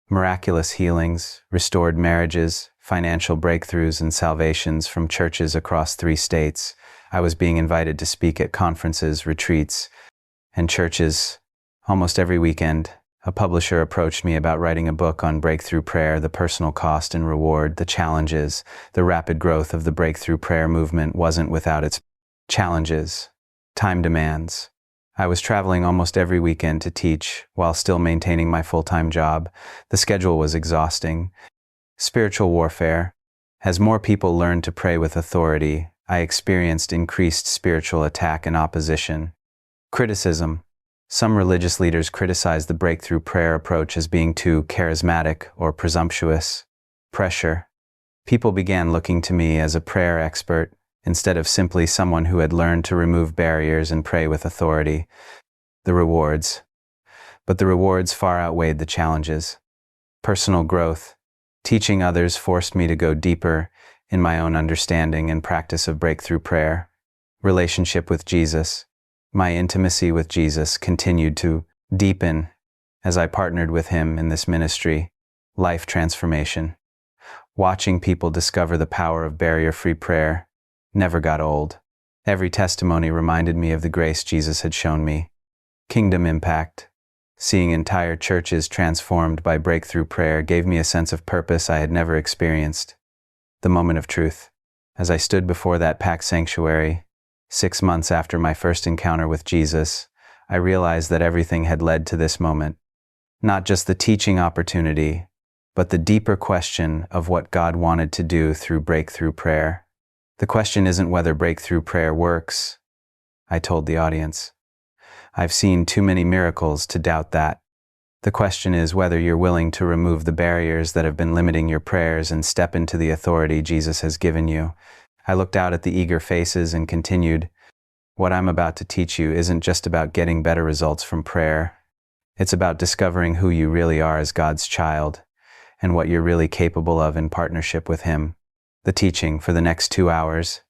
Speaker 1: miraculous healings, restored marriages, financial breakthroughs, and salvations from churches across 3 states. I was being invited to speak at conferences, retreats, and churches almost every weekend. A publisher approached me about writing a book on breakthrough prayer, the personal cost and reward, the challenges. The rapid growth of the breakthrough prayer movement wasn't without its challenges, time demands. I was traveling almost every weekend to teach while still maintaining my full-time job. The schedule was exhausting. Spiritual warfare. As more people learned to pray with authority, I experienced increased spiritual attack and opposition. Criticism. Some religious leaders criticized the breakthrough prayer approach as being too charismatic or presumptuous. Pressure. People began looking to me as a prayer expert, instead of simply someone who had learned to remove barriers and pray with authority. The rewards. But the rewards far outweighed the challenges. Personal growth. Teaching others forced me to go deeper in my own understanding and practice of breakthrough prayer. Relationship with Jesus. My intimacy with Jesus continued to deepen as I partnered with him in this ministry. Life transformation. Watching people discover the power of barrier-free prayer never got old. Every testimony reminded me of the grace Jesus had shown me. Kingdom impact. Seeing entire churches transformed by breakthrough prayer gave me a sense of purpose I had never experienced. The moment of truth. As I stood before that packed sanctuary, 6 months after my first encounter with Jesus, I realized that everything had led to this moment. Not just the teaching opportunity, but the deeper question of what God wanted to do through breakthrough prayer. The question isn't whether breakthrough prayer works, I told the audience. I've seen too many miracles to doubt that. The question is whether you're willing to remove the barriers that have been limiting your prayers and step into the authority Jesus has given you. I looked out at the eager faces and continued, what I'm about to teach you isn't just about getting better results from prayer. It's about discovering who you really are as God's child and what you're really capable of in partnership with Him. The teaching for the next 2 hours.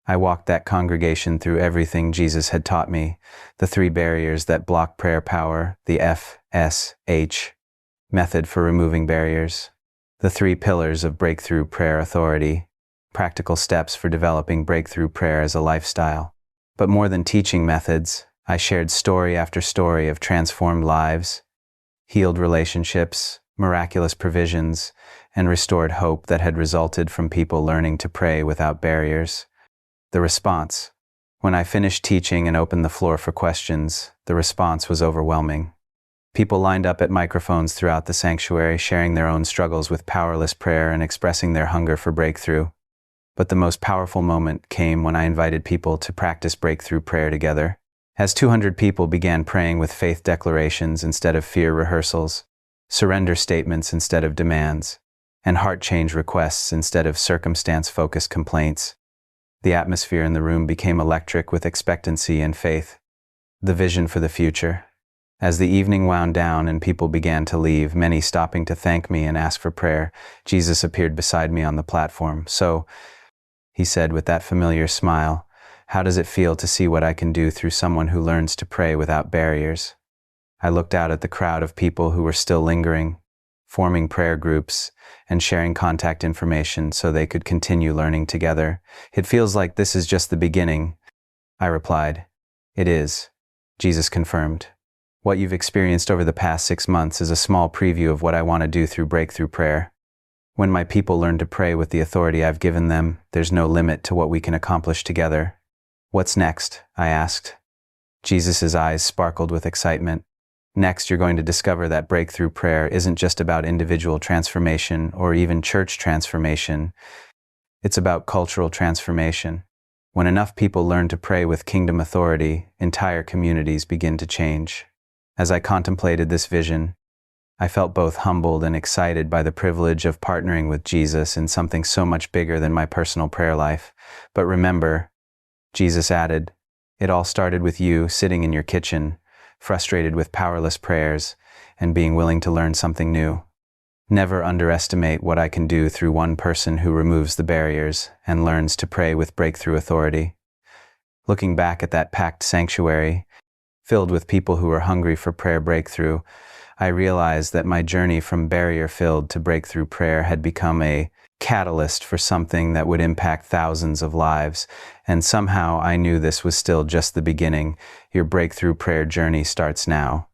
Speaker 1: I walked that congregation through everything Jesus had taught me, the 3 barriers that block prayer power, the FSH method for removing barriers, the 3 pillars of breakthrough prayer authority, practical steps for developing breakthrough prayer as a lifestyle. But more than teaching methods, I shared story after story of transformed lives, healed relationships, miraculous provisions, and restored hope that had resulted from people learning to pray without barriers. The response. When I finished teaching and opened the floor for questions, the response was overwhelming. People lined up at microphones throughout the sanctuary, sharing their own struggles with powerless prayer and expressing their hunger for breakthrough. But the most powerful moment came when I invited people to practice breakthrough prayer together. As 200 people began praying with faith declarations instead of fear rehearsals, surrender statements instead of demands, and heart change requests instead of circumstance-focused complaints, the atmosphere in the room became electric with expectancy and faith. The vision for the future. As the evening wound down and people began to leave, many stopping to thank me and ask for prayer, Jesus appeared beside me on the platform. So, he said with that familiar smile, how does it feel to see what I can do through someone who learns to pray without barriers? I looked out at the crowd of people who were still lingering, forming prayer groups, and sharing contact information so they could continue learning together. It feels like this is just the beginning, I replied. It is, Jesus confirmed. What you've experienced over the past 6 months is a small preview of what I want to do through breakthrough prayer. When my people learn to pray with the authority I've given them, there's no limit to what we can accomplish together. What's next? I asked. Jesus' eyes sparkled with excitement. Next, you're going to discover that breakthrough prayer isn't just about individual transformation or even church transformation. It's about cultural transformation. When enough people learn to pray with kingdom authority, entire communities begin to change. As I contemplated this vision, I felt both humbled and excited by the privilege of partnering with Jesus in something so much bigger than my personal prayer life. But remember, Jesus added, it all started with you sitting in your kitchen, frustrated with powerless prayers, and being willing to learn something new. Never underestimate what I can do through one person who removes the barriers and learns to pray with breakthrough authority. Looking back at that packed sanctuary, filled with people who were hungry for prayer breakthrough, I realized that my journey from barrier-filled to breakthrough prayer had become a catalyst for something that would impact thousands of lives, and somehow I knew this was still just the beginning. Your breakthrough prayer journey starts now.